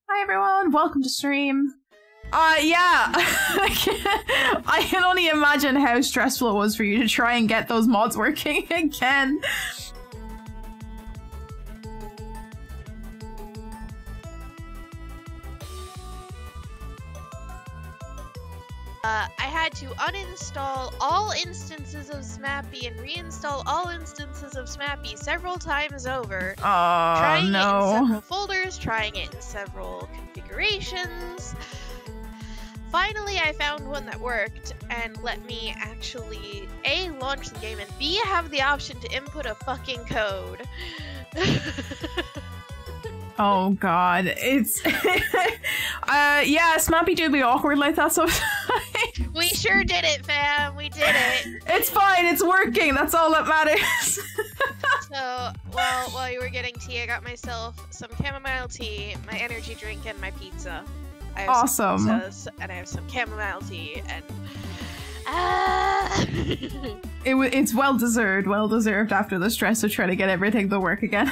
Hi everyone, welcome to stream. Yeah, I can only imagine how stressful it was for you to try and get those mods working again. I had to uninstall all instances of Smappy and reinstall all instances of Smappy several times over. Trying it in several folders, trying it in several configurations. Finally, I found one that worked and let me actually A, launch the game, and B, have the option to input a fucking code. Oh god, it's yeah, Smappy do be awkward like that sometimes. We sure did it, fam. We did it. It's fine, it's working, that's all that matters. So, well, while you were getting tea, I got myself some chamomile tea, my energy drink, and my pizza. I have awesome. Some pizzas, and I have some chamomile tea, and it's well deserved after the stress of trying to get everything to work again.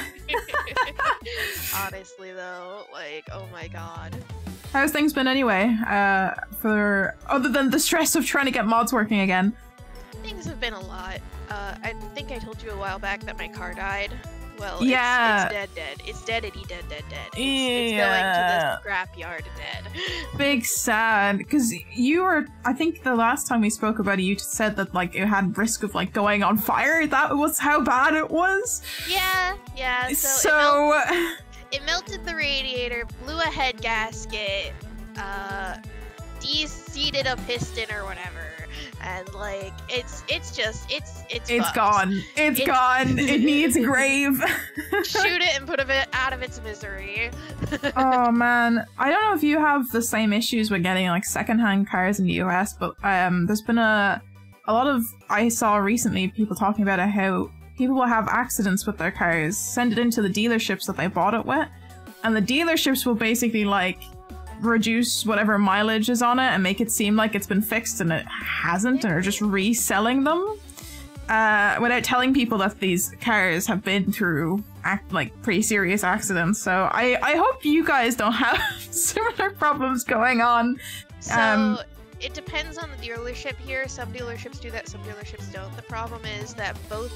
Honestly though, like, oh my god. How's things been anyway? Other than the stress of trying to get mods working again? Things have been a lot. I think I told you a while back that my car died. Well, yeah. it's dead. It's dead-y dead. It's yeah. going to the scrapyard dead. Big sad, because you were, I think the last time we spoke about it, you said that like it had risk of like going on fire. That was how bad it was. Yeah. So it melted the radiator, blew a head gasket, de-seated a piston or whatever. And like it's gone. It's gone. It needs a grave. Shoot it and put it out of its misery. Oh man, I don't know if you have the same issues with getting like secondhand cars in the US, but there's been a lot of, I saw recently people talking about it, how people will have accidents with their cars, send it into the dealerships that they bought it with, and the dealerships will basically like reduce whatever mileage is on it and make it seem like it's been fixed and it hasn't, and are just reselling them without telling people that these cars have been through like pretty serious accidents. So I hope you guys don't have similar problems going on. So it depends on the dealership here. Some dealerships do that, some dealerships don't. The problem is that both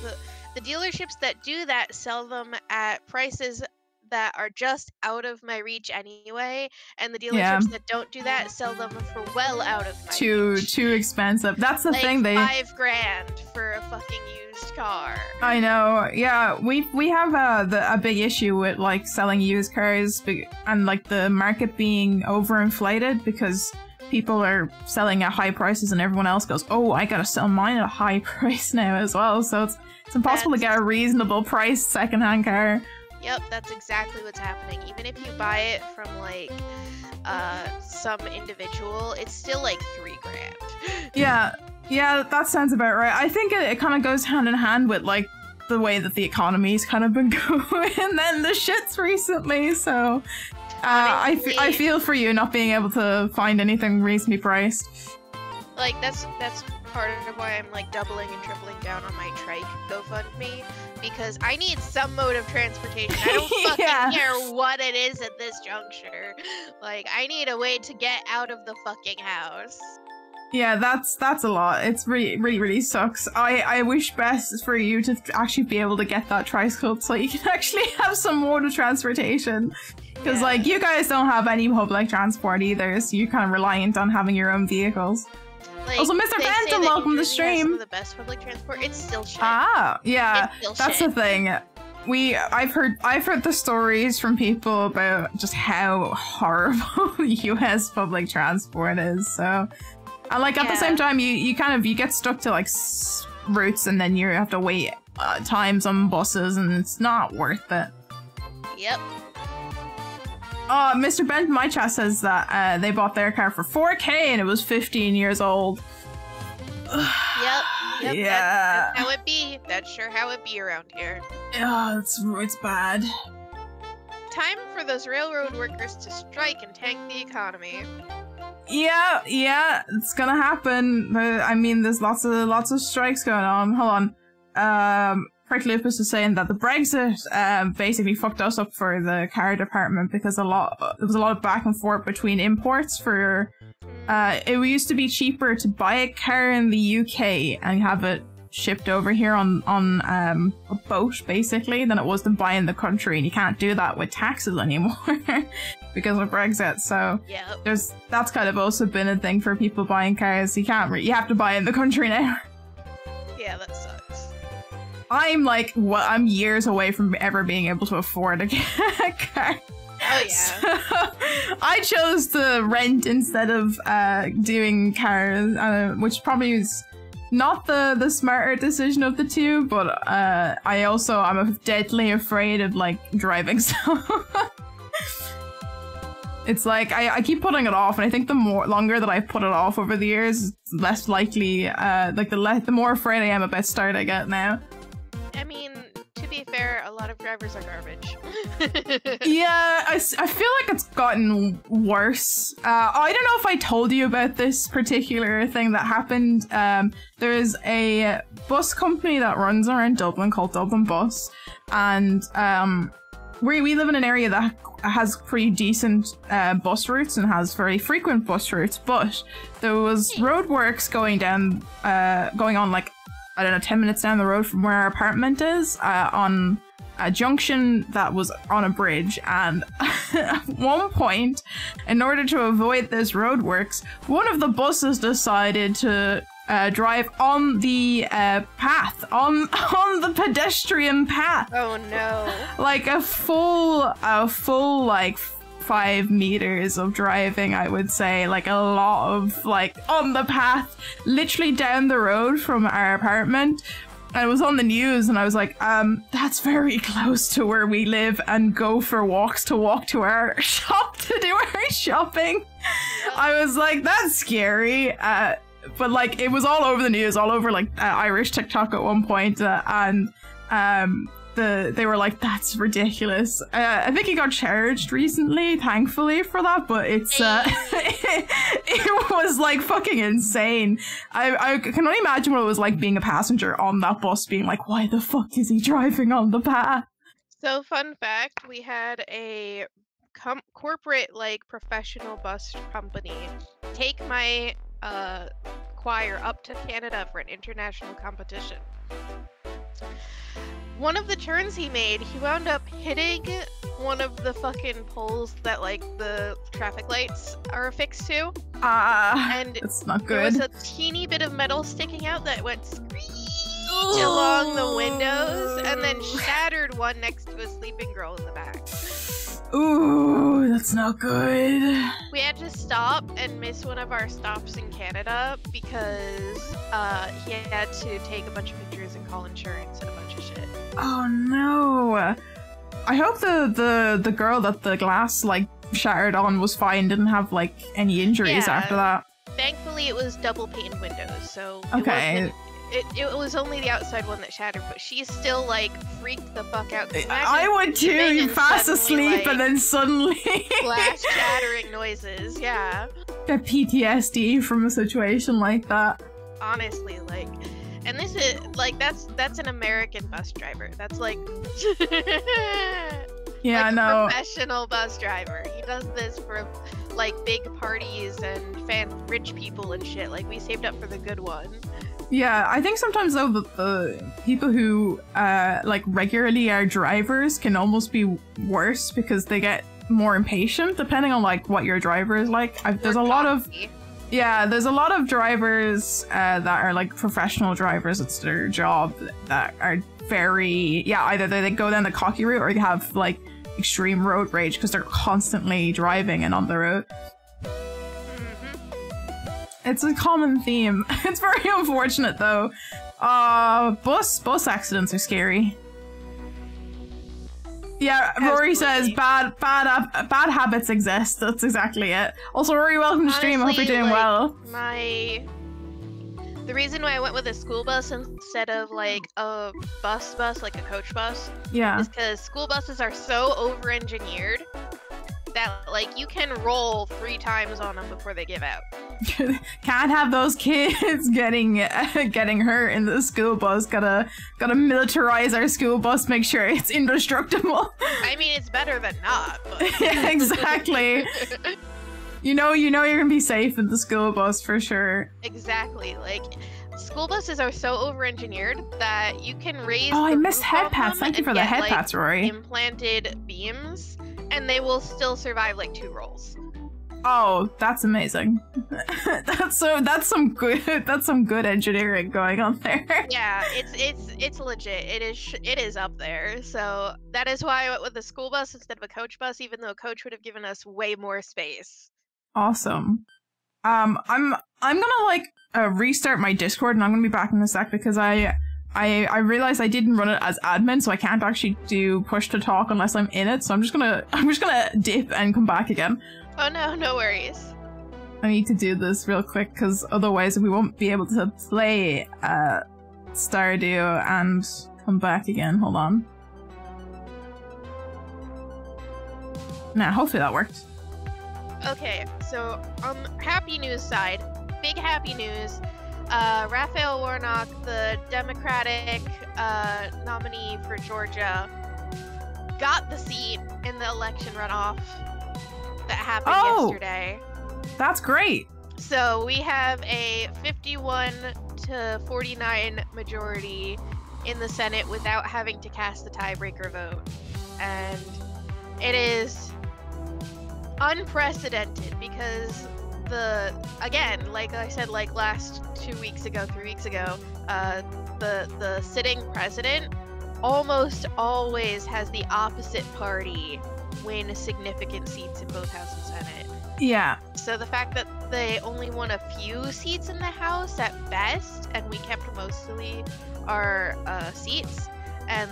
the dealerships that do that sell them at prices that are just out of my reach anyway, and the dealerships that don't do that sell them for well out of my reach. Too expensive. That's the thing. They $5 grand for a fucking used car. I know. Yeah, we have a big issue with like selling used cars and like the market being overinflated because people are selling at high prices and everyone else goes, oh, I gotta sell mine at a high price now as well. So it's impossible to get a reasonable priced secondhand car. Yep, that's exactly what's happening. Even if you buy it from like some individual, it's still like $3 grand. Yeah, that sounds about right. I think it kind of goes hand in hand with like the way that the economy's kind of been going and then the shits recently. So I feel for you not being able to find anything reasonably priced. Like that's part of why I'm like doubling and tripling down on my trike GoFundMe, because I need some mode of transportation. I don't fucking care what it is at this juncture. Like I need a way to get out of the fucking house. Yeah, that's a lot. It's really sucks. I wish best for you to actually be able to get that tricycle so you can actually have some mode of transportation. Because like you guys don't have any public transport either, so you're kind of reliant on having your own vehicles. Like, also, Mr. Phantom, welcome to the stream. Some of the best public transport. It's still shit. Ah, yeah, that's the thing. I've heard the stories from people about just how horrible US public transport is. So, and like at the same time, you get stuck to like routes, and then you have to wait times on buses, and it's not worth it. Yep. Mr. Bent in my chat says that they bought their car for 4K and it was 15 years old. Yep. Yeah. That's how it be. That's sure how it be around here. Yeah, it's bad. Time for those railroad workers to strike and tank the economy. Yeah, it's gonna happen. I mean, there's lots of strikes going on. Hold on. Frank Lupus is saying that the Brexit basically fucked us up for the car department because there was a lot of back and forth between imports for. It used to be cheaper to buy a car in the UK and have it shipped over here on a boat basically than it was to buy in the country, and you can't do that with taxes anymore because of Brexit. So yep. That's kind of also been a thing for people buying cars. You have to buy in the country now. Yeah, that sucks. I'm years away from ever being able to afford a car. Oh yeah. So, I chose to rent instead of doing cars, which probably is not the smarter decision of the two, but I'm deadly afraid of like driving, so it's like I keep putting it off, and I think the longer that I put it off over the years, less likely the more afraid I am about starting it now. I mean, to be fair, a lot of drivers are garbage. Yeah, I feel like it's gotten worse. I don't know if I told you about this particular thing that happened. There's a bus company that runs around Dublin called Dublin Bus, and we live in an area that has pretty decent bus routes and has very frequent bus routes, but there was roadworks going on like, I don't know, 10 minutes down the road from where our apartment is, on a junction that was on a bridge, and at one point, in order to avoid those roadworks, one of the buses decided to drive on the path, on the pedestrian path. Oh no. Like a full like 5 meters of driving, I would say, like a lot of like on the path, literally down the road from our apartment. And it was on the news, and I was like, that's very close to where we live and go for walks to walk to our shop to do our shopping. I was like, that's scary. But like, it was all over the news, all over like Irish TikTok at one point, and they were like, that's ridiculous. I think he got charged recently, thankfully, for that, but it's it was like fucking insane. I can only imagine what it was like being a passenger on that bus, being like, why the fuck is he driving on the path? So fun fact, we had a corporate, like, professional bus company take my choir up to Canada for an international competition. One of the turns he made, he wound up hitting one of the fucking poles that, like, the traffic lights are affixed to. And it's not good. There was a teeny bit of metal sticking out that went screech along the windows, and then shattered one next to a sleeping girl in the back. Ooh, that's not good. We had to stop and miss one of our stops in Canada because he had to take a bunch of pictures and call insurance and a bunch of shit. Oh no! I hope the girl that the glass like shattered on was fine, didn't have like any injuries after that. Thankfully, it was double paned windows, so okay. It was only the outside one that shattered, but she's still like freaked the fuck out. I would too. You fast asleep, like, and then suddenly glass shattering noises. Yeah. Get PTSD from a situation like that. Honestly, like, and this is like that's an American bus driver. That's like. Yeah, like no. A professional bus driver. He does this for like big parties and rich people and shit. Like, we saved up for the good one. Yeah, I think sometimes though the people who like regularly are drivers can almost be worse because they get more impatient depending on like what your driver is like. There's a lot of drivers that are like professional drivers. It's their job that are very either they go down the cocky route or they have like extreme road rage because they're constantly driving and on the road. It's a common theme. It's very unfortunate though. Bus accidents are scary. Yeah, Rory says bad habits exist. That's exactly it. Also, Rory, welcome to stream. I hope you're doing well. The reason why I went with a school bus instead of like a bus, like a coach bus, is because school buses are so over-engineered that like you can roll 3 times on them before they give out. Can't have those kids getting hurt in the school bus. Gotta militarize our school bus. Make sure it's indestructible. I mean, it's better than not. But... yeah, exactly. You know you're gonna be safe in the school bus for sure. Exactly. Like, school buses are so over-engineered that you can raise. Oh, I missed head pats. Thank you for the head pats, Rory. Implanted beams, and they will still survive like 2 rolls. Oh, that's amazing. that's some good engineering going on there. Yeah, it's legit. It is up there. So that is why I went with the school bus instead of a coach bus, even though a coach would have given us way more space. Awesome. I'm gonna like restart my Discord, and I'm gonna be back in a sec because I realized I didn't run it as admin, so I can't actually do push to talk unless I'm in it. So I'm just gonna dip and come back again. Oh no, no worries. I need to do this real quick because otherwise we won't be able to play Stardew and come back again. Hold on. Nah, hopefully that worked. Okay, so on the happy news side, big happy news. Raphael Warnock, the Democratic nominee for Georgia, got the seat in the election runoff that happened yesterday. That's great. So we have a 51 to 49 majority in the Senate without having to cast the tiebreaker vote. And it is unprecedented because again, like I said, like last 3 weeks ago, the sitting president almost always has the opposite party win significant seats in both House and Senate. Yeah. So the fact that they only won a few seats in the House at best, and we kept mostly our seats, and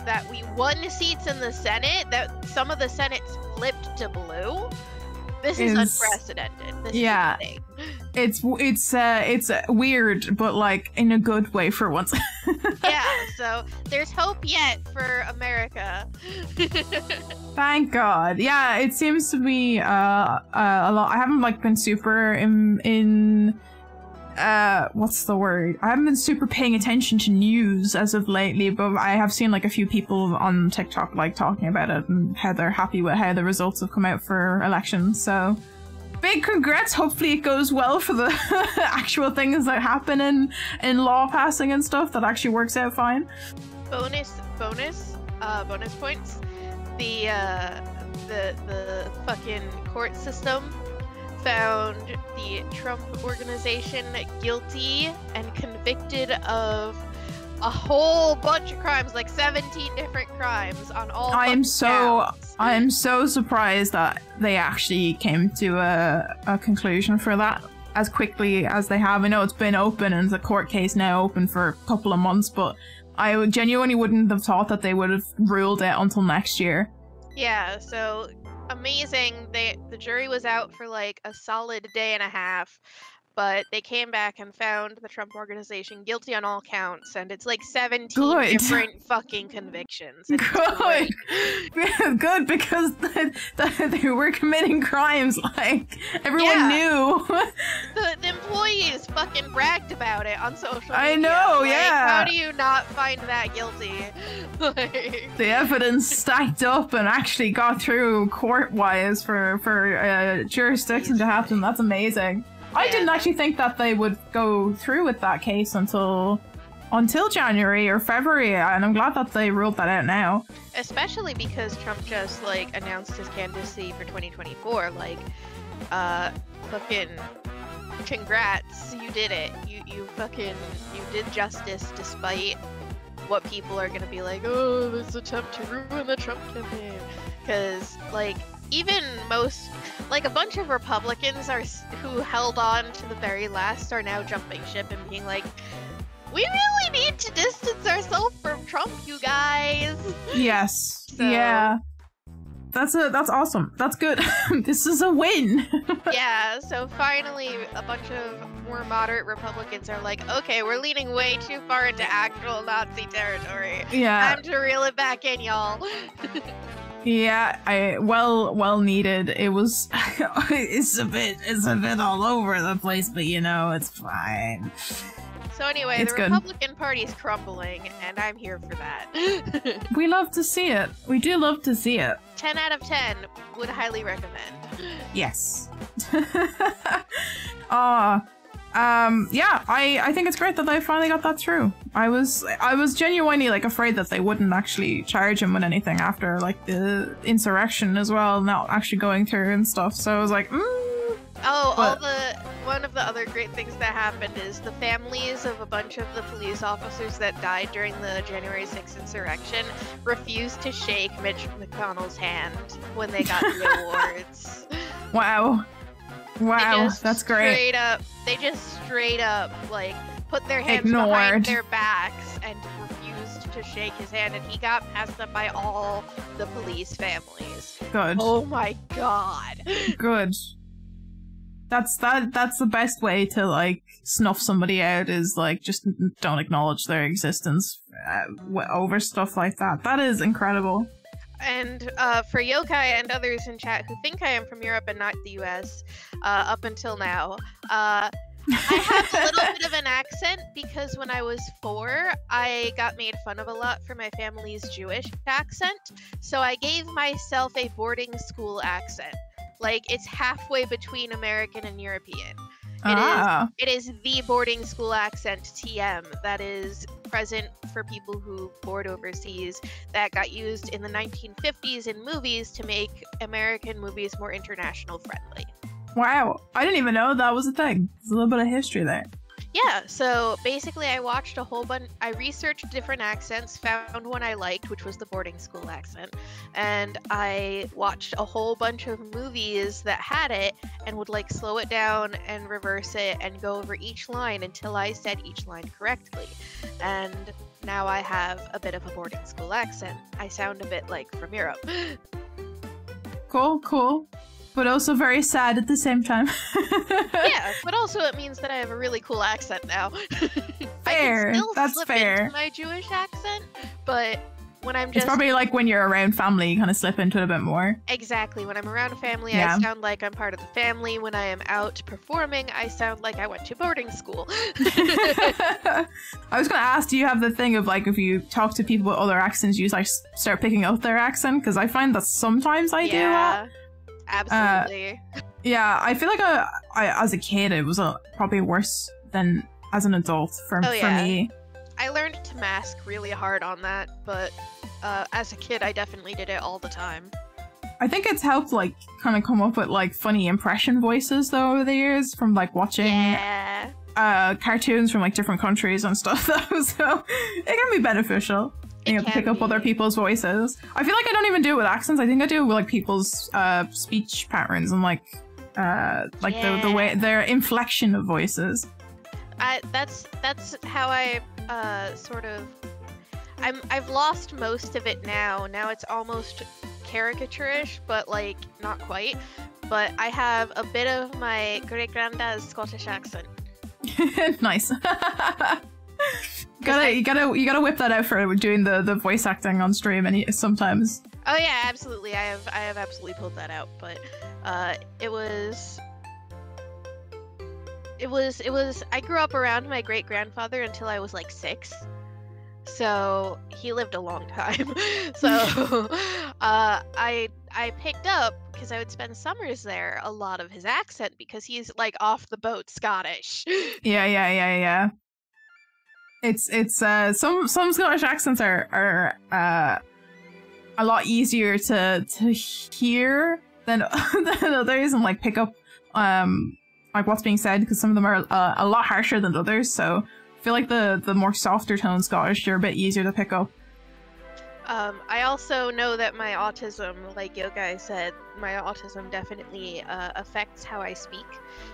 that we won seats in the Senate, that some of the Senate's flipped to blue. This is unprecedented. This is it's weird, but like in a good way for once. Yeah, so there's hope yet for America. Thank God. Yeah, it seems to be a lot. I haven't like been super in what's the word? I haven't been super paying attention to news as of lately, but I have seen like a few people on TikTok like talking about it and how they're happy with how the results have come out for elections. So big congrats. Hopefully it goes well for the actual things that happen in law passing and stuff, that actually works out fine. Bonus points. The fucking court system found the Trump organization guilty and convicted of a whole bunch of crimes, like 17 different crimes on all counts. I am so surprised that they actually came to a conclusion for that as quickly as they have. I know it's been open and the court case now open for a couple of months, but I genuinely wouldn't have thought that they would have ruled it until next year. Yeah, so amazing. The jury was out for like a solid day and a half, but they came back and found the Trump organization guilty on all counts, and it's like 17 different fucking convictions. Good. Good, because they were committing crimes, like everyone knew. The employees fucking bragged about it on social media. I know, like, yeah. How do you not find that guilty? Like... The evidence stacked up and actually got through court-wise for jurisdiction to happen. That's amazing. I didn't actually think that they would go through with that case until January or February, and I'm glad that they ruled that out now. Especially because Trump just like announced his candidacy for 2024. Like, fucking congrats, you did it. You did justice despite what people are gonna be like, oh, this attempt to ruin the Trump campaign. Because like, even a bunch of Republicans who held on to the very last are now jumping ship and being like, We really need to distance ourselves from Trump, you guys. Yes. So... Yeah. That's awesome. That's good. This is a win. Yeah, so finally a bunch of more moderate Republicans are like, okay, we're leaning way too far into actual Nazi territory. Yeah. Time to reel it back in, y'all. Yeah, well needed. It was it's a bit all over the place, but you know, it's fine. So anyway, it's the Republican Party's crumbling, and I'm here for that. We love to see it. We do love to see it. 10 out of 10 would highly recommend. Yes. Yeah, I think it's great that they finally got that through. I was genuinely like afraid that they wouldn't actually charge him with anything after like the insurrection as well, not actually going through and stuff. So I was like, one of the other great things that happened is the families of a bunch of the police officers that died during the January 6th insurrection refused to shake Mitch McConnell's hand when they got the awards. Wow, that's great. They just straight up like put their hands behind their backs and refused to shake his hand, and he got passed up by all the police families. Good. Oh my god. Good. That's the best way to like snuff somebody out, is like just don't acknowledge their existence over stuff like that. That is incredible. And for Yokai and others in chat who think I am from Europe and not the US, up until now, I have a little bit of an accent because when I was 4, I got made fun of a lot for my family's Jewish accent. So I gave myself a boarding school accent. Like, it's halfway between American and European. It is the boarding school accent TM that is present for people who board overseas, that got used in the 1950s in movies to make American movies more international friendly. Wow, I didn't even know that was a thing. There's a little bit of history there. Yeah, so basically I watched a whole bunch, I researched different accents, found one I liked, which was the boarding school accent, and I watched a whole bunch of movies that had it and would like slow it down and reverse it and go over each line until I said each line correctly. And now I have a bit of a boarding school accent. I sound a bit like from Europe. Cool. But also very sad at the same time. Yeah, but also it means that I have a really cool accent now. Fair. I can still That's slip fair. into my Jewish accent, but when I'm just... It's probably like when you're around family, you kind of slip into it a bit more. Exactly. When I'm around family, Yeah. I sound like I'm part of the family. When I am out performing, I sound like I went to boarding school. I was going to ask, do you have the thing of like, if you talk to people with other accents, you like start picking up their accent? Because I find that sometimes I do that. Absolutely. Yeah, I feel like I as a kid, it was probably worse than as an adult for me. I learned to mask really hard on that, but as a kid, I definitely did it all the time. I think it's helped like kind of come up with like funny impression voices though over the years from like watching cartoons from like different countries and stuff though, so it can be beneficial. You know, pick up other people's voices. I feel like I don't even do it with accents. I think I do it with like people's speech patterns and like the way their inflection of voices. That's how I sort of I've lost most of it now. Now it's almost caricaturish, but like not quite. But I have a bit of my great granddad's Scottish accent. Nice. You gotta whip that out for doing the voice acting on stream and sometimes. Oh yeah, absolutely. I have absolutely pulled that out, but it was I grew up around my great grandfather until I was like 6. So he lived a long time. So I picked up, because I would spend summers there, a lot of his accent because he's like off the boat Scottish. Yeah. It's some Scottish accents are a lot easier to hear than others and like pick up like what's being said, because some of them are a lot harsher than others. So I feel like the more softer tone Scottish are a bit easier to pick up. I also know that my autism, like Yogai said, my autism definitely affects how I speak.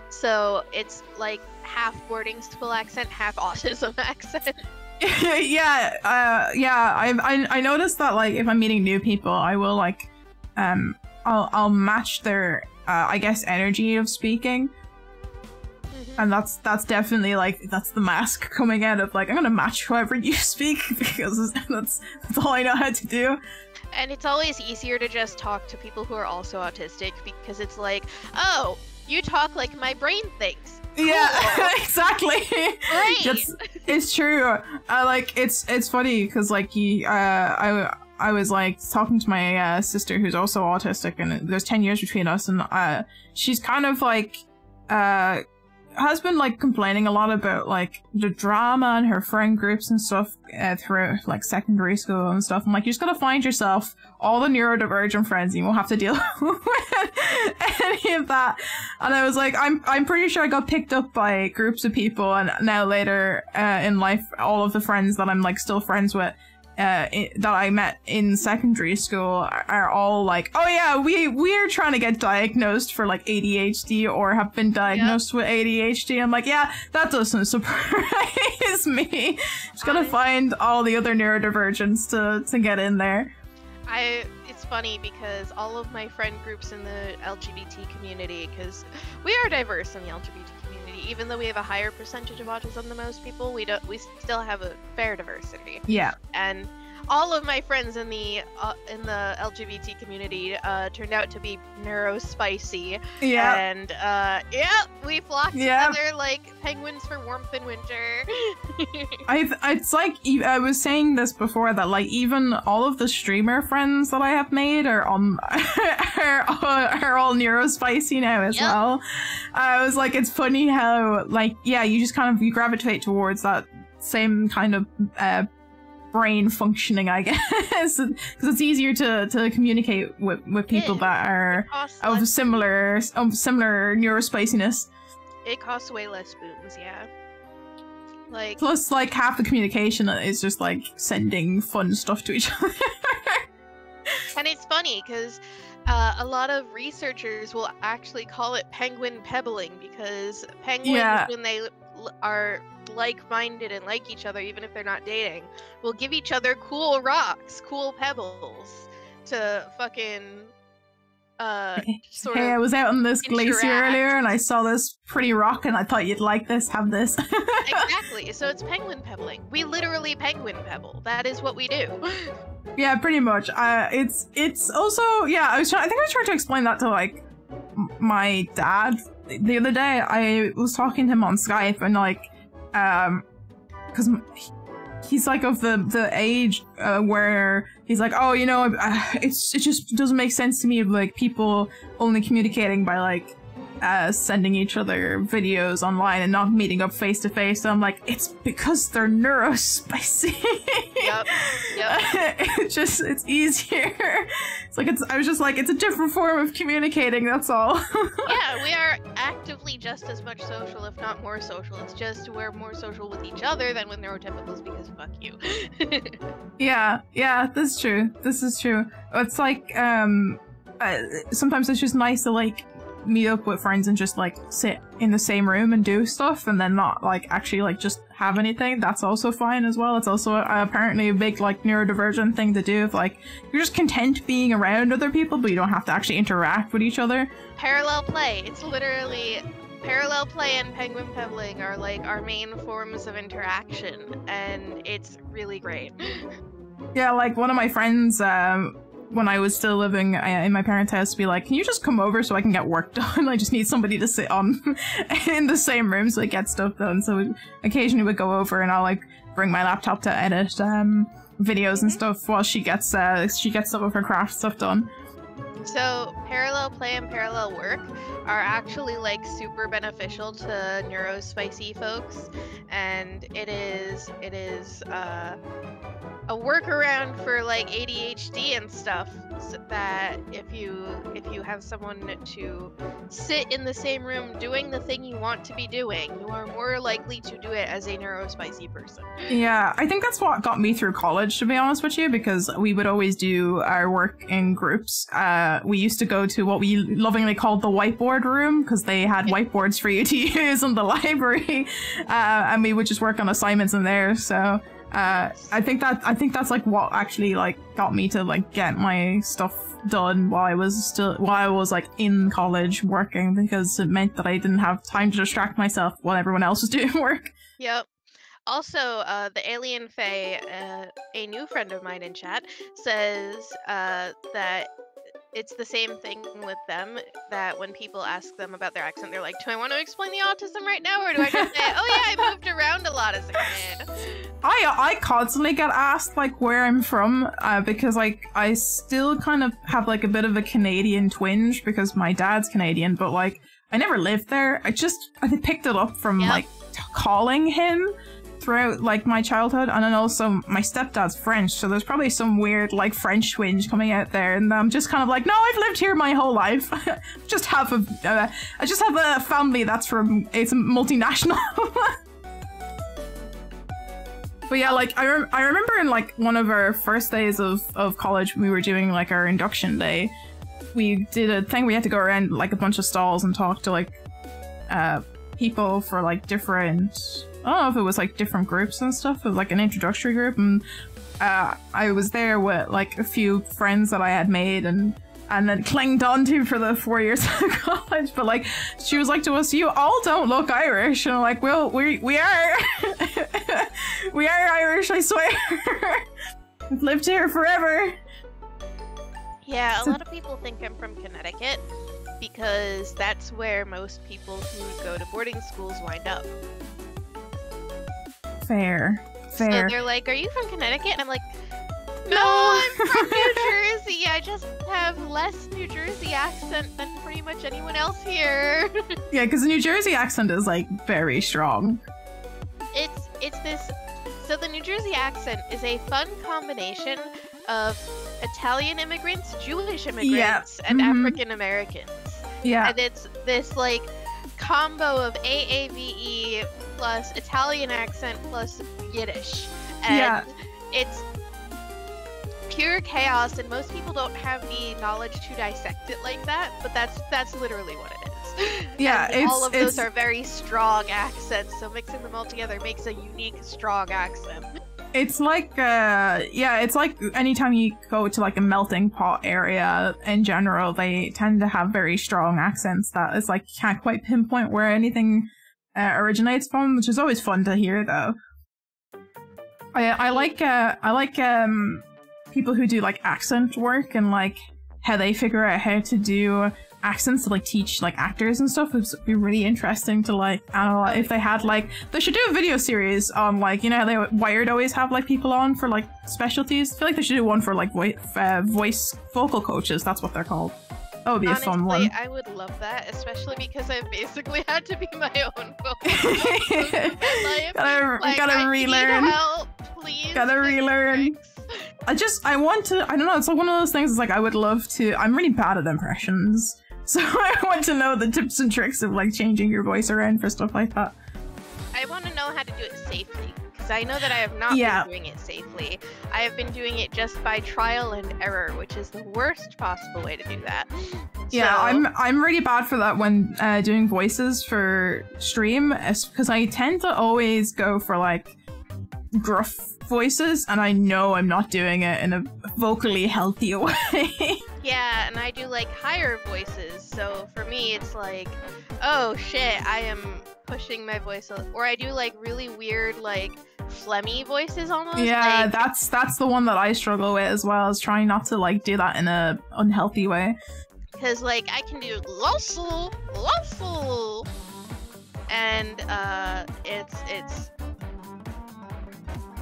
So it's like half boarding school accent, half autism accent. Yeah, I noticed that, like, if I'm meeting new people, I will, like, I'll match their, I guess, energy of speaking. And that's definitely, like, that's the mask coming out of, like, I'm gonna match whoever you speak, because that's all I know how to do. And it's always easier to just talk to people who are also autistic, because it's like, oh, you talk like my brain thinks. Cool. Yeah, exactly. Great. It's true. Like, it's funny, because, like, I was, like, talking to my sister, who's also autistic, and there's 10 years between us, and she's kind of, like, has been, like, complaining a lot about, like, the drama and her friend groups and stuff throughout, like, secondary school and stuff. I'm like, you just gotta find yourself all the neurodivergent friends, and you won't have to deal with any of that. And I was like, I'm pretty sure I got picked up by groups of people, and now later in life, all of the friends that I'm, like, still friends with that I met in secondary school are all like, oh yeah, we're trying to get diagnosed for, like, ADHD or have been diagnosed with ADHD. I'm like, yeah, that doesn't surprise me. Just gotta find all the other neurodivergents to get in there. It's funny because all of my friend groups in the LGBT community, because we are diverse in the LGBT community, even though we have a higher percentage of autism than most people, we still have a fair diversity. Yeah. And all of my friends in the LGBT community turned out to be neurospicy. Yeah. And yeah, we flocked together like penguins for warmth in winter. It's like, I was saying this before, that, like, even all of the streamer friends that I have made are all neurospicy now as well. I was like, it's funny how, like, yeah, you just kind of, you gravitate towards that same kind of brain functioning, I guess, because it's easier to communicate with people that are of similar neurospiciness. It costs way less spoons, yeah. Like, plus, like, half the communication is just, like, sending fun stuff to each other. And it's funny because a lot of researchers will actually call it penguin pebbling, because penguins, when they are like-minded and like each other, even if they're not dating, will give each other cool rocks, cool pebbles to fucking sort of I was out on this glacier earlier and I saw this pretty rock and I thought you'd like this, have this. Exactly, so it's penguin pebbling. We literally penguin pebble. That is what we do. Yeah, pretty much. It's also, yeah, I think I was trying to explain that to, like, my dad the other day. I was talking to him on Skype, and, like, because he's, like, of the age where he's like, oh, you know, it just doesn't make sense to me, like, people only communicating by, like, sending each other videos online and not meeting up face to face. So I'm like, it's because they're neurospicy. Yep. It's easier. I was just like, it's a different form of communicating, that's all. Yeah, we are actively just as much social, if not more social. It's just we're more social with each other than with neurotypicals, because fuck you. Yeah, this is true. This is true. It's like, sometimes it's just nice to, like, meet up with friends and just, like, sit in the same room and do stuff, and then not, like, actually, like, just have anything. That's also fine as well. It's also apparently a big, like, neurodivergent thing to do. If, like, you're just content being around other people, but you don't have to actually interact with each other. Parallel play. It's literally parallel play and penguin pebbling are, like, our main forms of interaction, and it's really great. Yeah, like, one of my friends, when I was still living in my parents' house, be like, can you just come over so I can get work done? I just need somebody to sit on in the same room so I get stuff done. So occasionally we'd go over and I'll, like, bring my laptop to edit videos and stuff while she gets some of her craft stuff done. So parallel play and parallel work are actually, like, super beneficial to neurospicy folks, and it is a workaround for like ADHD and stuff, so that if you have someone to sit in the same room doing the thing you want to be doing, you are more likely to do it as a neurospicy person. Yeah, I think that's what got me through college, to be honest with you, because we would always do our work in groups. We used to go to what we lovingly called the whiteboard room, because they had whiteboards for you to use in the library, and we would just work on assignments in there. So I think that's like what actually like got me to like get my stuff done while I was like in college working, because it meant that I didn't have time to distract myself while everyone else was doing work. Yep. Also, the Alien Fae, a new friend of mine in chat, says that it's the same thing with them, that when people ask them about their accent, they're like, do I want to explain the autism right now, or do I just say, oh yeah, I moved around a lot as a kid? I constantly get asked like where I'm from, because like I still kind of have like a bit of a Canadian twinge because my dad's Canadian, but like I never lived there. I picked it up from like calling him throughout like my childhood, and then also my stepdad's French, so there's probably some weird like French twinge coming out there, and I'm just kind of like, no, I've lived here my whole life. I just have a family that's it's multinational. But yeah, like I remember in like one of our first days of college, we were doing like our induction day. We did a thing, we had to go around like a bunch of stalls and talk to like people for like different, I don't know if it was like different groups and stuff. It was like an introductory group, and I was there with like a few friends that I had made and then clinged on to for the 4 years of college. But like, she was like to us, you all don't look Irish. And I'm like, well, we are. We are Irish, I swear. We've lived here forever. Yeah, a lot of people think I'm from Connecticut, because that's where most people who go to boarding schools wind up. Fair. So they're like, are you from Connecticut? And I'm like, no, I'm from New Jersey. I just have less New Jersey accent than pretty much anyone else here. Yeah, because the New Jersey accent is like very strong. It's this. So the New Jersey accent is a fun combination of Italian immigrants, Jewish immigrants, and African Americans. Yeah. And it's this like combo of AAVE plus Italian accent plus Yiddish. And it's pure chaos, and most people don't have the knowledge to dissect it like that, but that's literally what it is. Yeah, and all of those are very strong accents, so mixing them all together makes a unique, strong accent. It's like, it's like anytime you go to like a melting pot area in general, they tend to have very strong accents that it's like you can't quite pinpoint where anything originates from, which is always fun to hear though. I like people who do like accent work and like how they figure out how to do accents to like teach like actors and stuff. It'd be really interesting to like analyze. If they had like, they should do a video series on like, you know how they Wired always have like people on for like specialties. I feel like they should do one for like voice vocal coaches. That's what they're called. That would be Honestly, a fun one. I would love that, especially because I've basically had to be my own vocal coach in my life. Gotta relearn. Need help, please. Gotta relearn. I want to, I don't know, it's like one of those things, like I would love to, I'm really bad at impressions, so I want to know the tips and tricks of like changing your voice around for stuff like that. I want to know how to do it safely, because I know that I have not been doing it safely. I have been doing it just by trial and error, which is the worst possible way to do that. Yeah, so, I'm really bad for that when doing voices for stream, because I tend to always go for like gruff voices, and I know I'm not doing it in a vocally healthy way. Yeah, and I do like higher voices, so for me it's like, oh shit, I am pushing my voice, or I do like really weird like phlegmy voices almost. Yeah, like, that's the one that I struggle with as well, is trying not to like do that in a unhealthy way. Because like I can do lawful, and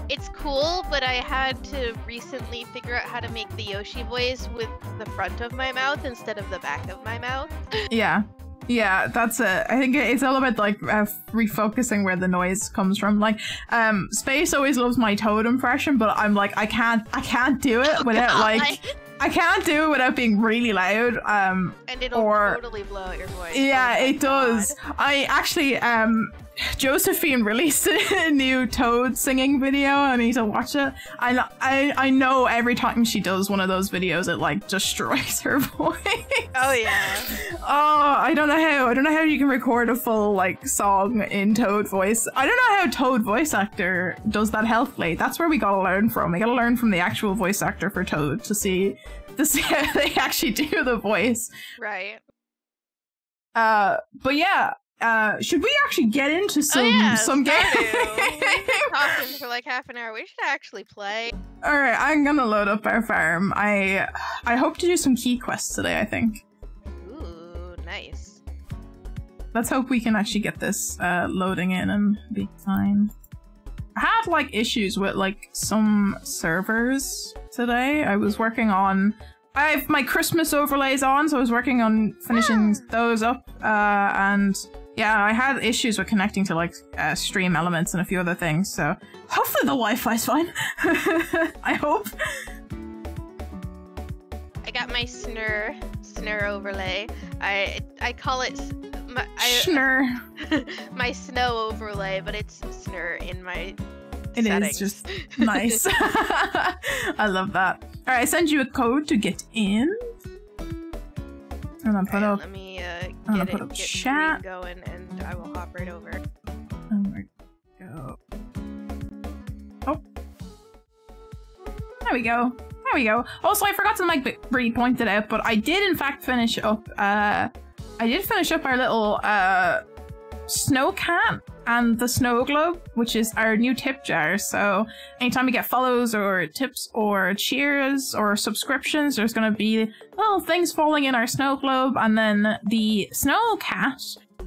it's cool, but I had to recently figure out how to make the Yoshi voice with the front of my mouth instead of the back of my mouth. Yeah. Yeah, that's it. I think it's all about like refocusing where the noise comes from. Like, Space always loves my Toad impression, but I'm like, I can't do it without like, I can't do it without being really loud. And it'll totally blow out your voice. Yeah, it does. I actually, Josephine released a new Toad singing video. I need to watch it. I know every time she does one of those videos, it like destroys her voice. Oh yeah. Oh, I don't know how you can record a full like song in Toad voice. I don't know how Toad voice actor does that healthily. That's where we gotta learn from. We gotta learn from the actual voice actor for Toad to see how they actually do the voice. Right. But yeah. Should we actually get into some game? We've been talking for like half an hour. We should actually play. All right, I'm gonna load up our farm. I hope to do some key quests today. I think. Ooh, nice. Let's hope we can actually get this loading in and be fine. I had like issues with like some servers today. I was working on. I have my Christmas overlays on, so I was working on finishing those up, and yeah, I had issues with connecting to like stream elements and a few other things, so hopefully the Wi-Fi's fine. I hope. I got my snur overlay. I call it my snow overlay, but it's snur in my settings. Is just nice. I love that. All right, I send you a code to get in. And I'll put up. Let me get chat going, and I will hop right over. Oh my go. Oh, there we go. There we go. Also, I forgot to like re-point it out, but I did in fact finish up. I did finish up our little snow cat and the snow globe, which is our new tip jar. So anytime we get follows or tips or cheers or subscriptions, there's going to be little things falling in our snow globe, and then the snow cat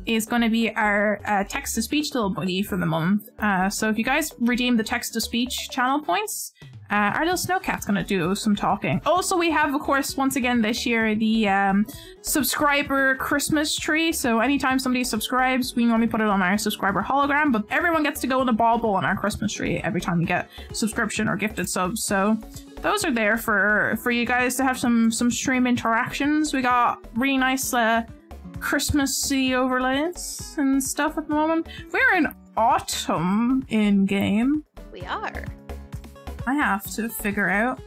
is going to be our text-to-speech little buddy for the month. So if you guys redeem the text-to-speech channel points, our little snow cat's gonna do some talking. Also, we have, of course, once again this year, the subscriber Christmas tree. So anytime somebody subscribes, we normally put it on our subscriber hologram, but everyone gets to go in a bauble on our Christmas tree every time you get subscription or gifted subs. So those are there for you guys to have some stream interactions. We got really nice Christmassy overlays and stuff at the moment. We're in autumn in game. We are. I have to figure out.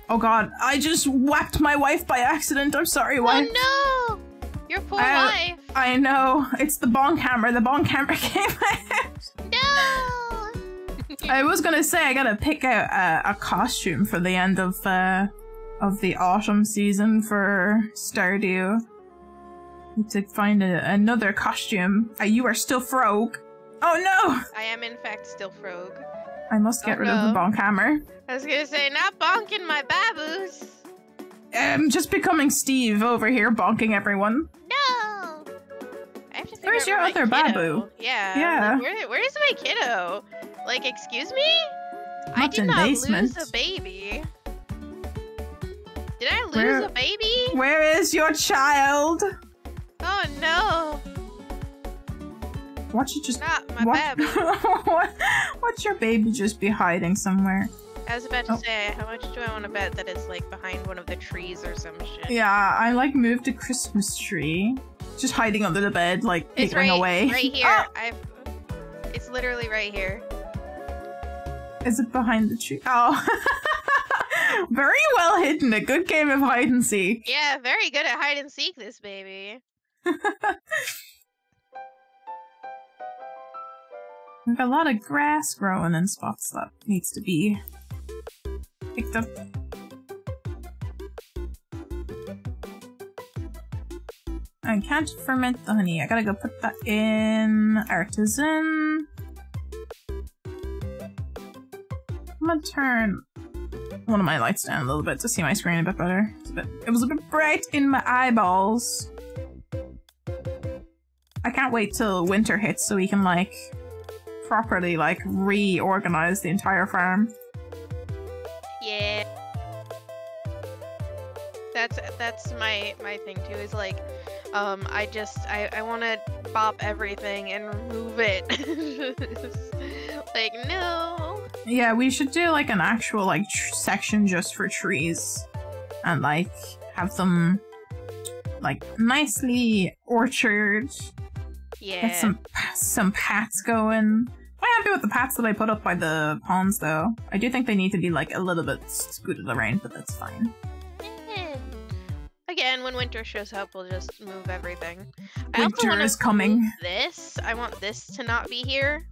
Oh god, I just whacked my wife by accident. I'm sorry, wife. Oh no! Your poor wife. I know. It's the bonk hammer. The bonk hammer came out. No! I was gonna say I gotta pick out a costume for the end of the autumn season for Stardew. Need to find another costume. You are still Frog. Oh no! I am in fact still Frog. I must get rid of the bonk hammer. I was gonna say, not bonking my baboos. Just becoming Steve over here bonking everyone. No! I have to figure Where's out your other babu? Yeah. Like, where's my kiddo? Like, excuse me? I did not lose a baby. Did I lose a baby? Where is your child? Oh no! Watch it just. Not my baby. Watch your baby just be hiding somewhere. I was about to say, how much do I want to bet that it's like behind one of the trees or some shit? Yeah, I like moved a Christmas tree. Just hiding under the bed, like peeking away. Right here. Oh! It's literally right here. Is it behind the tree? Oh. Very well hidden. A good game of hide and seek. Yeah, very good at hide and seek, this baby. We've got a lot of grass growing in spots that needs to be picked up. I can't ferment the honey. I gotta go put that in artisan. I'm gonna turn one of my lights down a little bit to see my screen a bit better. It was a bit bright in my eyeballs. I can't wait till winter hits so we can like properly like reorganize the entire farm. Yeah. That's my thing too, is like I want to bop everything and remove it. Like, no. Yeah, we should do like an actual like section just for trees, and like have them like nicely orchard. Yeah. Get some paths going. I'm happy with the paths that I put up by the ponds, though. I do think they need to be like a little bit scooted around, but that's fine. Again, when winter shows up, we'll just move everything. Winter is coming. I want this to not be here,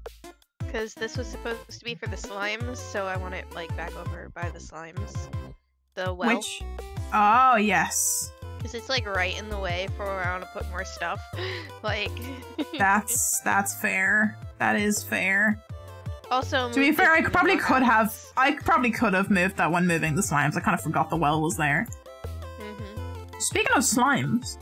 because this was supposed to be for the slimes, so I want it like back over by the slimes. The well. Which? Oh yes. Because it's like right in the way for where I want to put more stuff. Like. That's fair. That is fair. Also, to be fair, I probably could have moved that one moving the slimes. I kind of forgot the well was there. Speaking of slimes,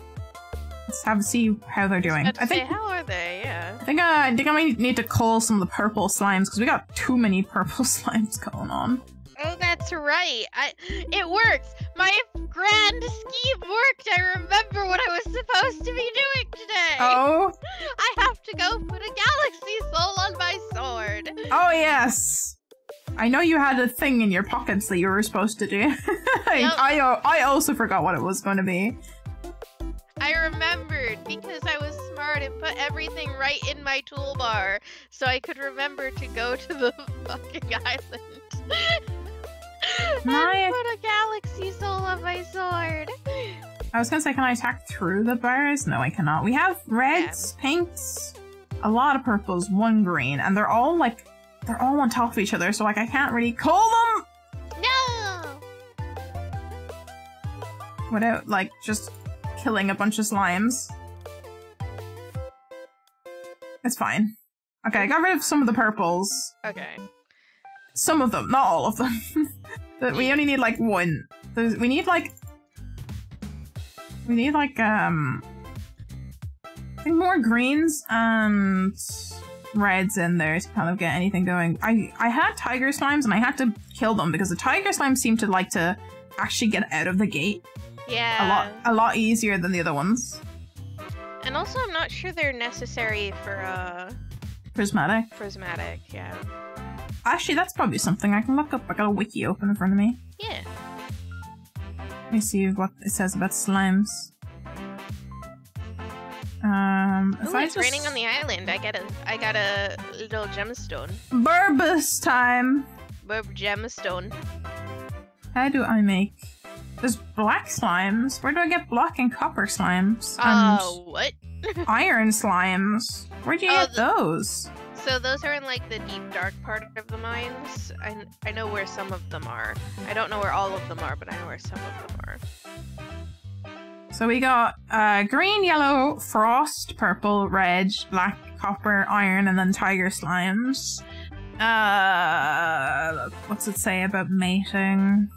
let's see how they're doing. How are they? Yeah. I think I might need to cull some of the purple slimes because we got too many purple slimes going on. Oh, that's right. It works. My grand scheme worked. I remember what I was supposed to be doing today. Oh. I have to go put a galaxy soul on my sword. Oh yes. I know you had a thing in your pockets that you were supposed to do. Yep. I also forgot what it was going to be. I remembered because I was smart and put everything right in my toolbar so I could remember to go to the fucking island. And put a galaxy soul on my sword. I was gonna say, can I attack through the bars? No, I cannot. We have reds, pinks, a lot of purples, one green, and they're all on top of each other, so like I can't really call them! No! Without like just killing a bunch of slimes. It's fine. Okay, I got rid of some of the purples. Okay. Some of them, not all of them. But we only need like one. We need like I think more greens and reds in there to kind of get anything going. I had tiger slimes and I had to kill them because the tiger slimes seem to like to actually get out of the gate. Yeah. A lot easier than the other ones. And also I'm not sure they're necessary for prismatic. Prismatic, yeah. Actually, that's probably something I can look up. I got a wiki open in front of me. Yeah. Let me see what it says about slimes. It's raining on the island. I got a little gemstone. Burbus time. Gemstone. How do I make? There's black slimes. Where do I get black and copper slimes? What? Iron slimes. Where'd you get those? So those are in like the deep dark part of the mines. I know where some of them are. I don't know where all of them are, but I know where some of them are. So we got green, yellow, frost, purple, red, black, copper, iron, and then tiger slimes. What's it say about mating?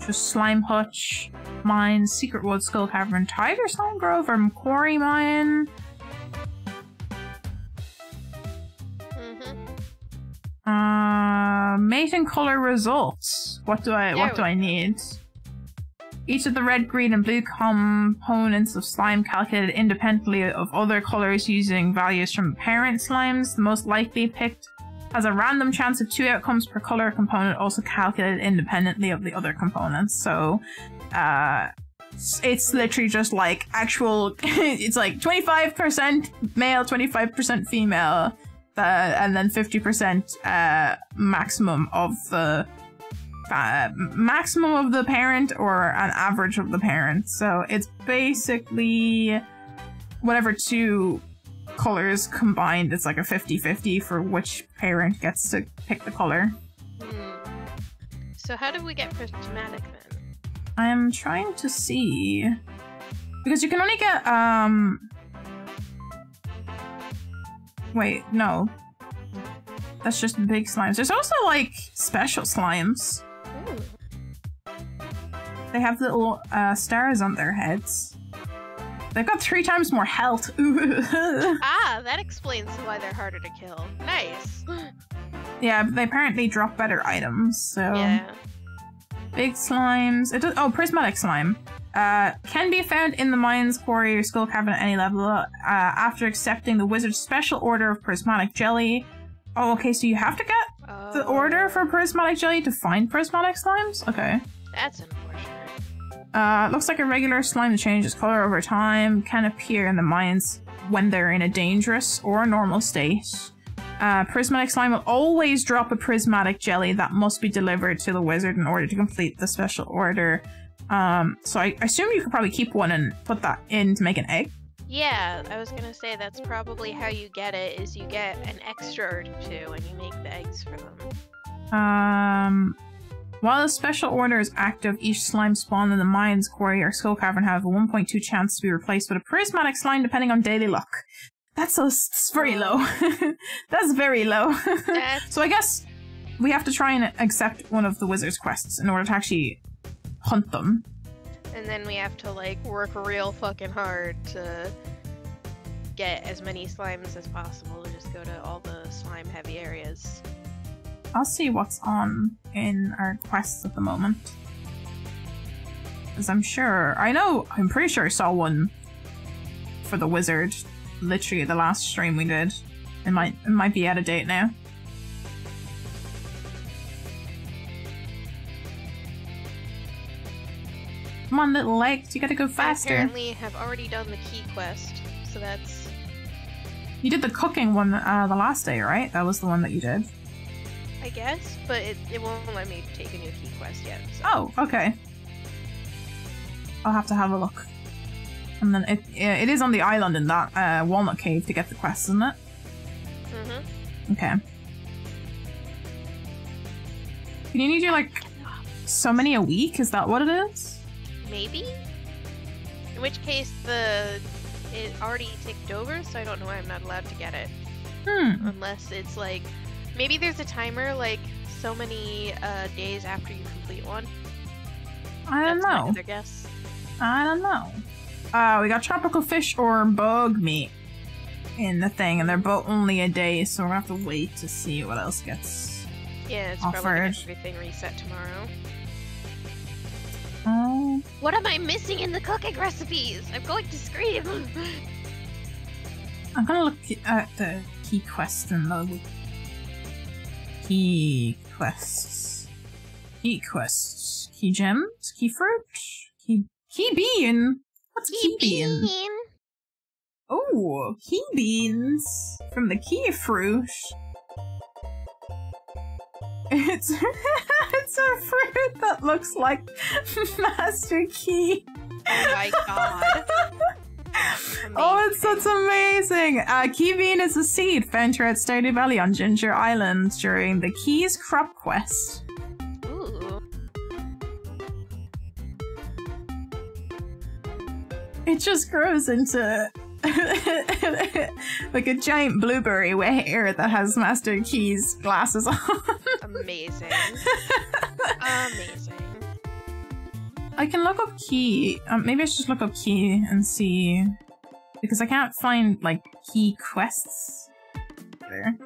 Just slime hutch, mine, secret wood, skull cavern, tiger slime grove, or quarry mine. Mating color results. What do I need? Each of the red, green, and blue components of slime calculated independently of other colors using values from parent slimes. The most likely picked has a random chance of 2 outcomes per color component, also calculated independently of the other components. So, it's literally just like actual, it's like 25% male, 25% female, and then 50% maximum of the parent or an average of the parent. So it's basically whatever 2 colors combined, it's like a 50-50 for which parent gets to pick the color. So how do we get prismatic then? I'm trying to see, because you can only get wait, no, that's just big slimes. There's also like special slimes. Ooh. They have little stars on their heads. They've got 3 times more health. Ah, that explains why they're harder to kill. Nice. Yeah, but they apparently drop better items, so... Yeah. Big slimes. It does, oh, prismatic slime. Can be found in the mines, quarry, or skull cavern at any level after accepting the wizard's special order of prismatic jelly. Oh, okay, so you have to get the order for prismatic jelly to find prismatic slimes? Okay. That's unfortunate. Looks like a regular slime that changes color over time, can appear in the mines when they're in a dangerous or normal state. Prismatic slime will always drop a prismatic jelly that must be delivered to the wizard in order to complete the special order. So I assume you could probably keep one and put that in to make an egg? Yeah, I was gonna say that's probably how you get it, is you get an extra or two and you make the eggs for them. While the special order is active, each slime spawned in the mines, quarry, or skull cavern have a 1.2 chance to be replaced with a prismatic slime depending on daily luck. That's very low. That's very low. So I guess we have to try and accept one of the wizard's quests in order to actually hunt them. And then we have to, like, work real fucking hard to get as many slimes as possible to just go to all the slime-heavy areas. I'll see what's on in our quests at the moment. Because I'm pretty sure I saw one for the wizard. Literally the last stream we did. It might be out of date now. Come on, little legs, you gotta go faster. I apparently have already done the key quest, so that's... You did the cooking one the last day, right? That was the one that you did. I guess, but it won't let me take a new key quest yet. So. Oh, okay. I'll have to have a look. And then it is on the island in that walnut cave to get the quest, isn't it? Mm-hmm. Okay. Can you do like so many a week? Is that what it is? Maybe? In which case it already ticked over, so I don't know why I'm not allowed to get it. Unless it's like, maybe there's a timer, like so many days after you complete one. I don't know. My other guess. I don't know. We got tropical fish or bug meat in the thing, and they're both only a day, so we're gonna have to wait to see what else gets it's offered. Probably gonna get everything reset tomorrow. What am I missing in the cooking recipes? I'm going to scream! I'm gonna look at the key quest and the key quests. Key quests. Key gems? Key fruit? Key bean? What's key bean? Oh, key beans from the key fruit. It's it's a fruit that looks like Master Key. Oh my god. Oh, that's amazing! Key bean is a seed found throughout Stardew Valley on Ginger Island during the Keys crop quest. Ooh. It just grows into like a giant blueberry with hair that has Master Key's glasses on. Amazing. Amazing. I can look up key. Maybe I should just look up key and see, because I can't find like key quests there.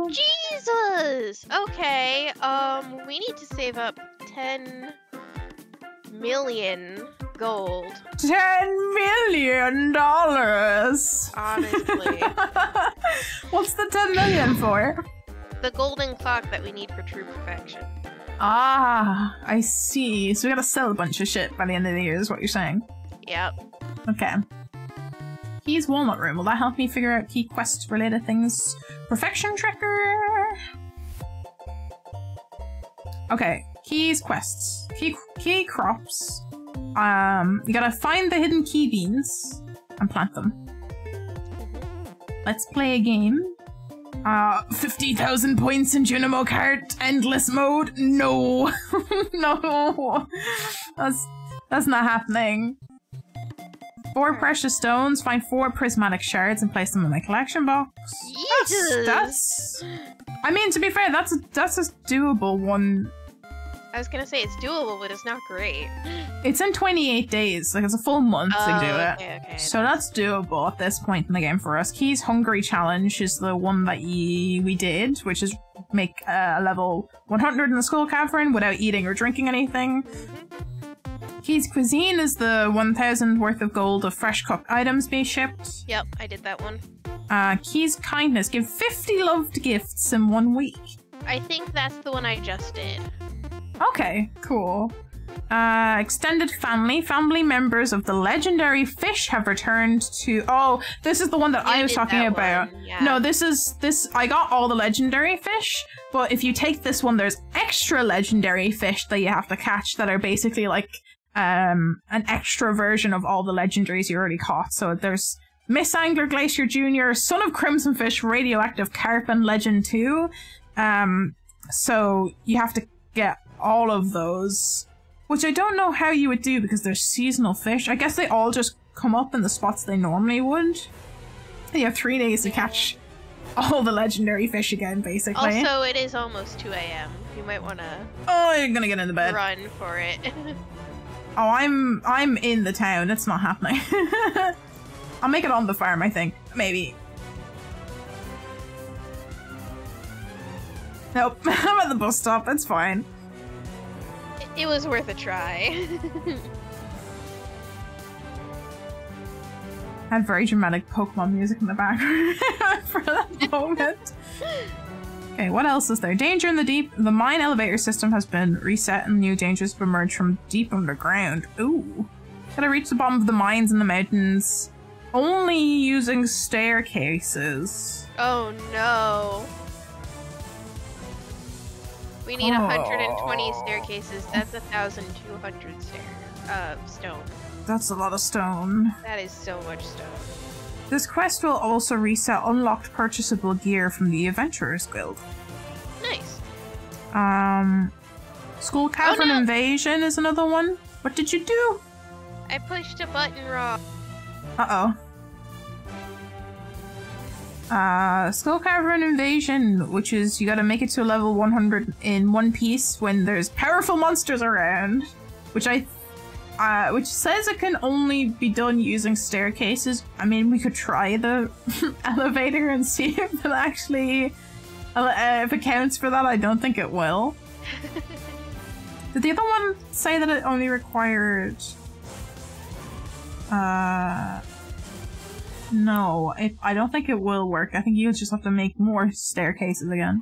Jesus! Okay, we need to save up 10 million gold. $10 million! Honestly. What's the 10 million for? The golden clock that we need for true perfection. Ah, I see. So we gotta sell a bunch of shit by the end of the year is what you're saying? Yep. Okay. Keys Walnut Room. Will that help me figure out key quest related things? Perfection Tracker! Okay. Keys quests. Key crops. You gotta find the hidden key beans and plant them. Let's play a game. 50,000 points in Junimo Kart endless mode? No. No. That's not happening. 4 precious stones, find 4 prismatic shards and place them in my collection box. That's I mean, to be fair, that's a doable one. I was gonna say it's doable, but it's not great. It's in 28 days, like it's a full month to do it. Okay. So that's doable at this point in the game for us. Keys Hungry Challenge is the one that we did, which is make a level 100 in the Skull Cavern without eating or drinking anything. Key's Cuisine is the 1,000 worth of gold of fresh cooked items being shipped. Yep, I did that one. Key's Kindness, give 50 loved gifts in 1 week. I think that's the one I just did. Okay, cool. Extended family members of the legendary fish have returned to... Oh, this is the one that I was talking about. Yeah. No, I got all the legendary fish, but if you take this one, there's extra legendary fish that you have to catch that are basically like an extra version of all the legendaries you already caught. So there's Miss Angler Glacier Jr., Son of Crimson Fish, Radioactive Carp, and Legend 2. So you have to get all of those, which I don't know how you would do because they're seasonal fish. I guess they all just come up in the spots they normally would. You have 3 days to catch all the legendary fish again, basically. Also, it is almost 2 a.m. You might want to... Oh, you're gonna get into bed. Run for it. Oh, I'm in the town. It's not happening. I'll make it on the farm, I think. Maybe. Nope. I'm at the bus stop. It's fine. It was worth a try. I had very dramatic Pokemon music in the background for that moment. Okay, what else is there? Danger in the deep. The mine elevator system has been reset and new dangers have emerged from deep underground. Ooh. Gotta reach the bottom of the mines in the mountains. Only using staircases. Oh no. We need 120 staircases. That's 1,200 stone. That's a lot of stone. That is so much stone. This quest will also reset unlocked purchasable gear from the Adventurers Guild. Nice. Skull Cavern Invasion is another one. What did you do? I pushed a button wrong. Uh-oh. Skull Cavern Invasion, which is you gotta make it to level 100 in one piece when there's powerful monsters around, which which says it can only be done using staircases. I mean, we could try the elevator and see if it actually if it counts for that. I don't think it will. Did the other one say that it only required no, I don't think it will work. I think you'll just have to make more staircases again.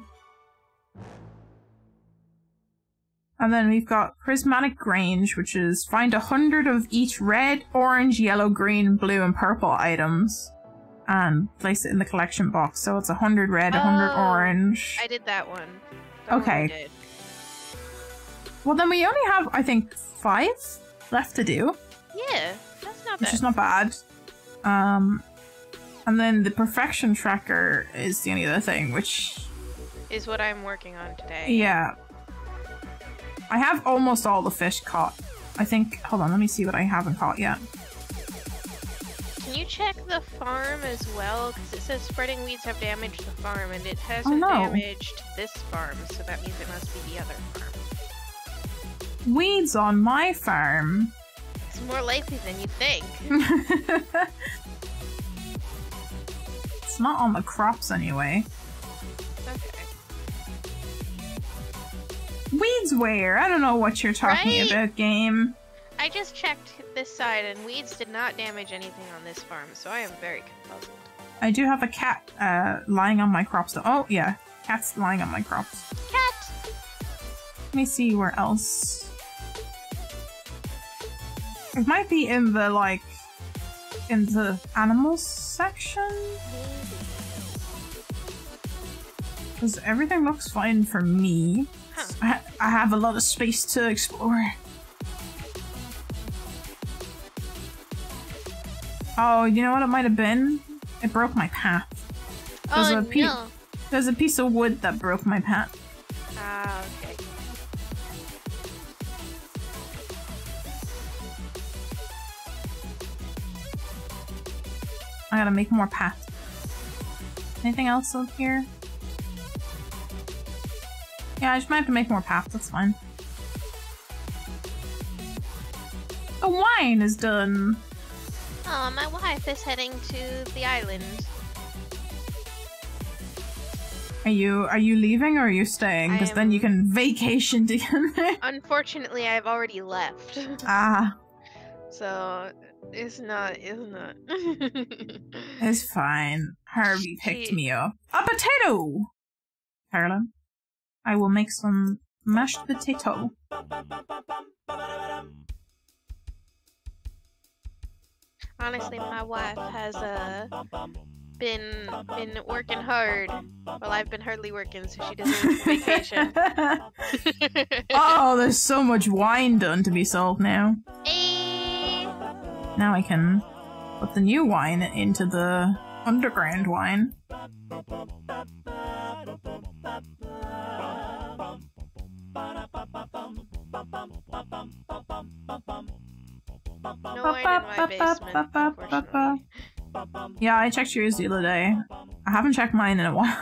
And then we've got Prismatic Grange, which is find 100 of each red, orange, yellow, green, blue, and purple items and place it in the collection box. So it's 100 red, 100 orange. I did that one. Okay. Well, then we only have, I think, 5 left to do. Yeah, that's not bad. Which is not bad. And then the Perfection Tracker is the only other thing, which... is what I'm working on today. Yeah. I have almost all the fish caught. I think... Hold on, let me see what I haven't caught yet. Can you check the farm as well? Because it says spreading weeds have damaged the farm, and it hasn't damaged this farm, so that means it must be the other farm. Weeds on my farm? It's more likely than you think. It's not on the crops anyway. Okay. Weeds where? I don't know what you're talking about, game. I just checked this side and weeds did not damage anything on this farm, so I am very puzzled. I do have a cat lying on my crops though. Oh yeah, cat's lying on my crops. Cat! Let me see where else. It might be in the, like, in the animals section? Because everything looks fine for me. Huh. I have a lot of space to explore. Oh, you know what it might have been? It broke my path. There's a piece of wood that broke my path. Ah, okay. I gotta make more paths. Anything else up here? Yeah, I just might have to make more paths, that's fine. The wine is done! Oh, my wife is heading to the island. Are you leaving or are you staying? Because then you can vacation together. Unfortunately, I've already left. Ah. So it's not. It's fine. Harvey picked me up. A potato! Carolyn, I will make some mashed potato. Honestly, my wife has been working hard while I've been hardly working, so she deserves vacation. Oh, there's so much wine done to be sold now. Now I can put the new wine into the underground wine. No wine in my basement, unfortunately. Yeah, I checked yours the other day. I haven't checked mine in a while.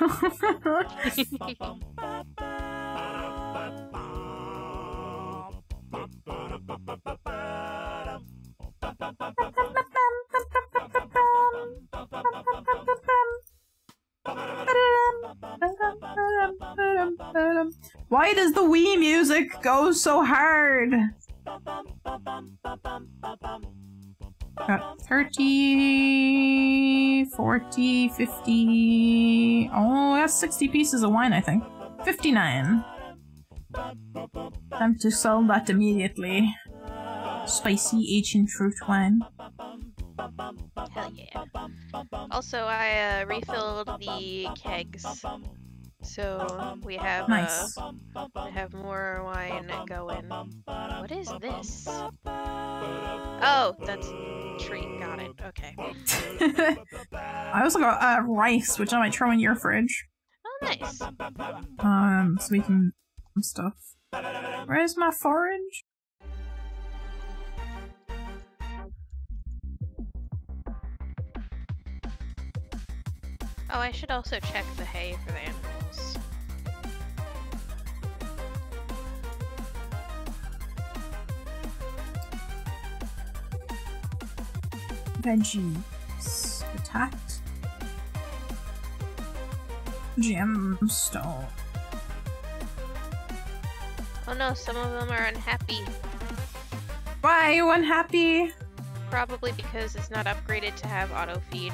Why does the Wii music go so hard? Got 30, 40, 50... Oh, that's 60 pieces of wine, I think. 59. Time to sell that immediately. Spicy ancient fruit wine. Hell yeah. Also, I refilled the kegs. So we have nice. We have more wine going. What is this? Oh, that's tree. Got it. Okay. I also got rice, which I might throw in your fridge. Oh, nice. So we can some stuff. Where's my forage? Oh, I should also check the hay for the animals. Veggies. Attack. Gemstone. Oh no, some of them are unhappy. Why are you unhappy? Probably because it's not upgraded to have auto feed.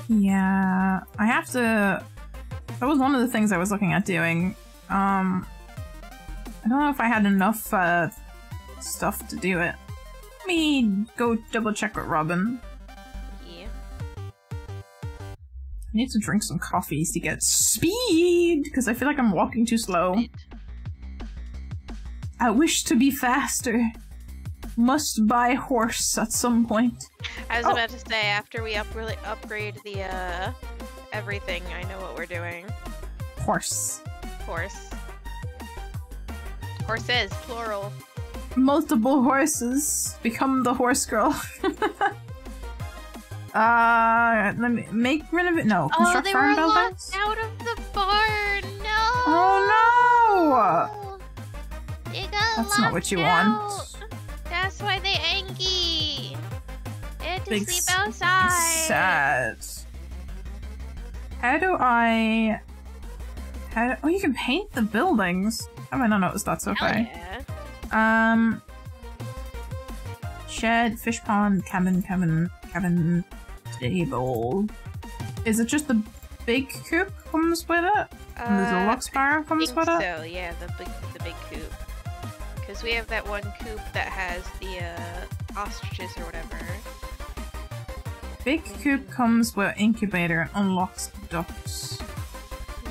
Yeah, I have to... That was one of the things I was looking at doing. I don't know if I had enough stuff to do it. Let me go double check with Robin. Yeah. I need to drink some coffees to get speed, because I feel like I'm walking too slow. I wish to be faster. Must buy horse at some point. I was about to say, after we upgrade the everything, I know what we're doing. Horse. Horse. Horses, plural. Multiple horses. Become the horse girl. Let me make renovate. No, construct they farm were buildings. locked out of the barn. No. Oh no! They got That's not what you out. want. That's why they angry. They had to Big sleep outside. Sad. How do I? Oh, you can paint the buildings. How have I not noticed that so far? Yeah. Shed, fish pond, cabin, table. Is it just the big coop comes with it? And the deluxe bar comes with it? So yeah, the big coop. Because we have that one coop that has the ostriches or whatever. Big coop comes with incubator and unlocks ducks.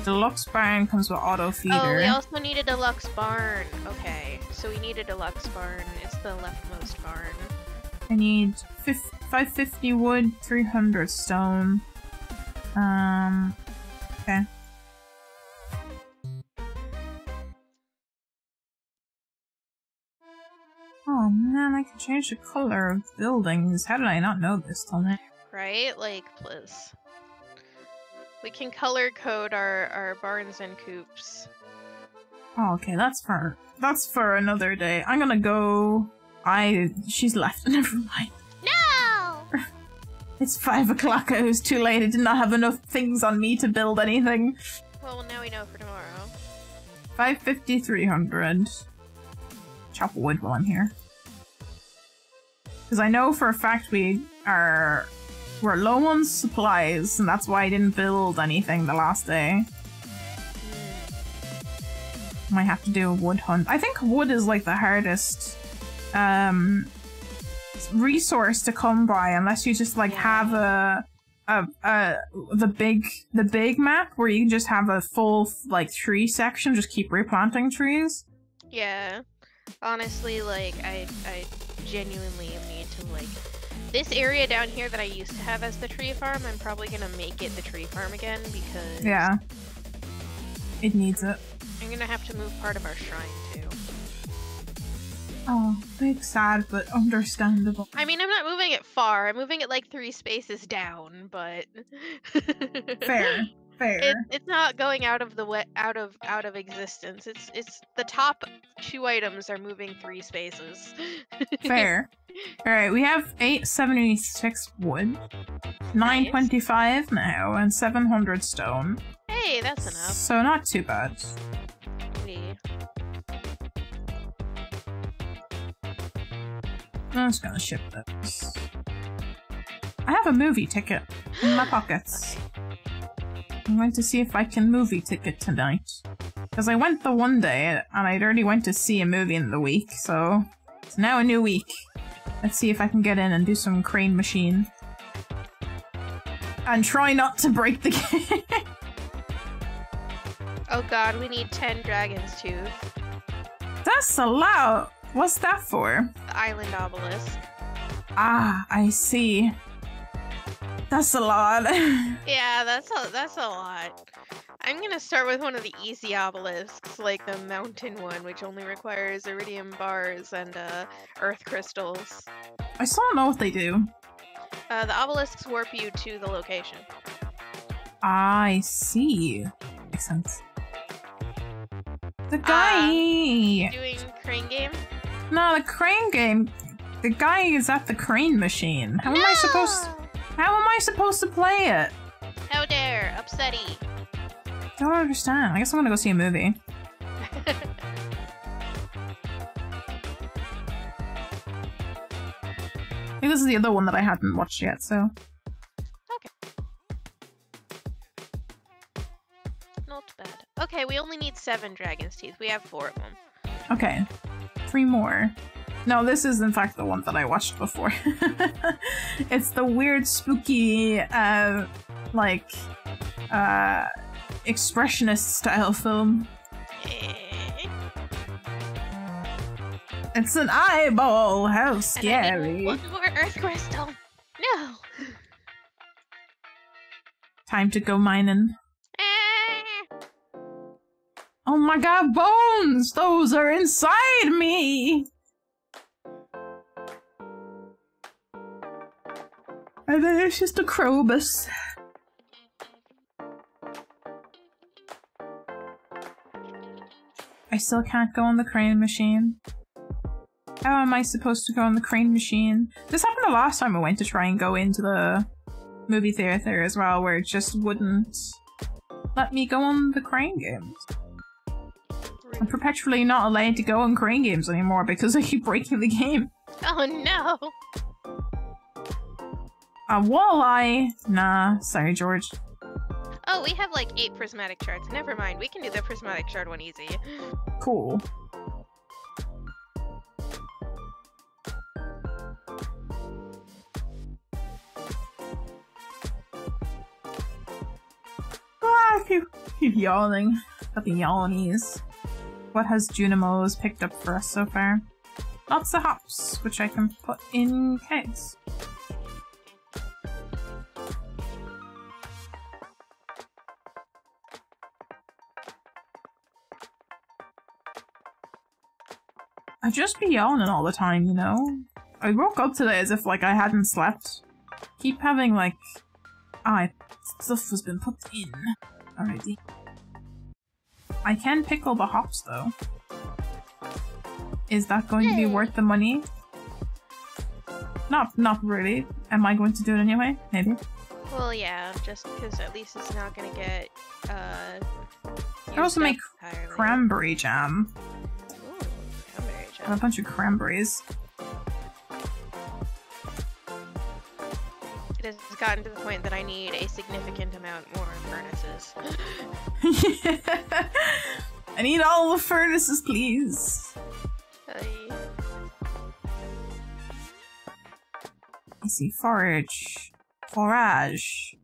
Deluxe barn comes with auto feeder. Oh, we also need a deluxe barn. Okay, so we need a deluxe barn. It's the leftmost barn. I need 550 wood, 300 stone. Okay. Oh man, I can change the color of buildings. How did I not know this till now? Right? Like, please. We can color code our barns and coops. Oh, okay, that's for another day. I'm gonna go. She's left. Never mind. No! It's 5 o'clock. It was too late. I did not have enough things on me to build anything. Well, now we know for tomorrow. 550, 300. Chop wood while I'm here. Because I know for a fact we're low on supplies, and that's why I didn't build anything the last day. Might have to do a wood hunt. I think wood is like the hardest resource to come by, unless you just like have the big map where you can just have a full like tree section, just keep replanting trees. Yeah, honestly, like I genuinely need to like this area down here that I used to have as the tree farm. I'm probably gonna make it the tree farm again because it needs it. I'm gonna have to move part of our shrine too. Oh, big sad, but understandable. I mean, I'm not moving it far. I'm moving it like 3 spaces down, but fair. It's not going out of the out of existence. It's the top 2 items are moving 3 spaces. Fair. All right, we have 876 wood, 925 now, and 700 stone. Hey, that's enough. So not too bad. I'm just gonna ship this. I have a movie ticket in my pockets. I'm going to see if I can movie ticket tonight. Because I went the one day, and I'd already went to see a movie in the week, so it's now a new week. Let's see if I can get in and do some crane machine. And try not to break the game. Oh god, we need 10 dragon's tooth. That's a lot! What's that for? The island obelisk. Ah, I see. That's a lot. Yeah, that's a lot. I'm gonna start with one of the easy obelisks, like the mountain one, which only requires iridium bars and earth crystals. I still don't know what they do. The obelisks warp you to the location. I see. Makes sense. The guy! Doing crane game? No, the crane game. The guy is at the crane machine. How am I supposed to play it? How dare, upsetty. Don't understand. I guess I'm gonna go see a movie. I think this is the other one that I hadn't watched yet, so. Okay. Not bad. Okay, we only need 7 dragon's teeth. We have 4 of them. Okay. 3 more. No, this is in fact the one that I watched before. It's the weird, spooky, expressionist style film. It's an eyeball! How scary! One more earth crystal! No! Time to go mining. Oh my god, bones! Those are inside me! And then it's just a Krobus. I still can't go on the crane machine. How am I supposed to go on the crane machine? This happened the last time I went to try and go into the movie theater as well, where it just wouldn't let me go on the crane games. I'm perpetually not allowed to go on crane games anymore because I keep breaking the game. Oh no! A walleye? Nah, sorry George. Oh, we have like 8 prismatic shards. Never mind, we can do the prismatic shard one easy. Cool. Ah, I keep yawning. Got the yawnies. What has Junimo's picked up for us so far? Lots of hops, which I can put in kegs. I just be yawning all the time, you know? I woke up today as if, like, I hadn't slept. Keep having, like... stuff has been put in already. I can pickle the hops, though. Is that going to be worth the money? Not really. Am I going to do it anyway? Maybe. Well, yeah, just because at least it's not gonna get, I also make cranberry jam. Ooh, cranberry jam. I have a bunch of cranberries. It has gotten to the point that I need a significant amount more furnaces. I need all the furnaces, please. I see forage. Forage.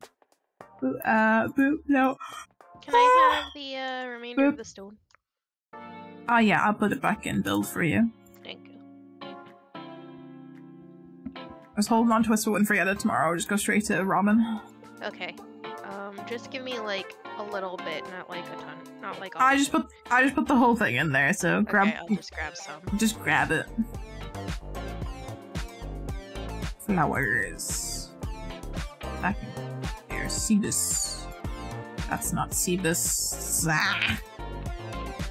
Boop, no. Can I have the remainder of the stone? Oh yeah, I'll put it back in build for you. Thank you. I was holding on to it so I wouldn't forget it tomorrow. I'll just go straight to Robin. Okay. Just give me like a little bit, not like a ton. Not like all. I just put the whole thing in there, so grab. Okay, I'll just grab some. Just grab it. Flowers. Back here. Cebus. That's not Cebus. Ah.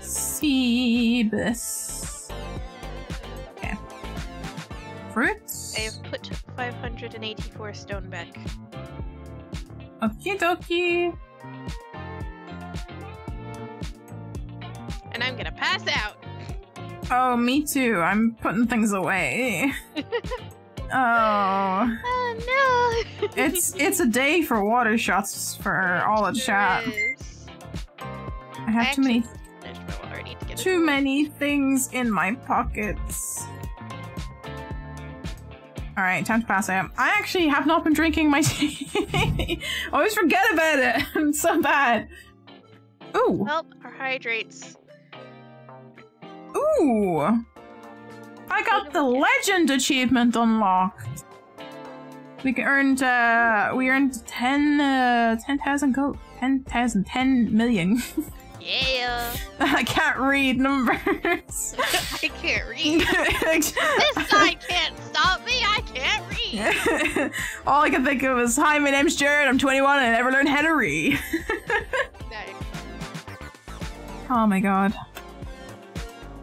Cebus. Okay. Fruits? I have put 584 stone back. Okie dokie. And I'm gonna pass out! Oh, me too. I'm putting things away. Oh. Oh no! It's a day for water shots for all the chat. I have too many things in my pockets. Alright, time to pass out. I actually have not been drinking my tea. I always forget about it. It's so bad. Ooh. Well, our hydrates. Ooh. I got the legend achievement unlocked. We earned 10,000 gold. 10 million. Yeah. I can't read numbers. I can't read. This guy can't stop me. I can't read. All I could think of was, hi, my name's Jared. I'm 21 and I never learned how to read. Nice. Oh my god.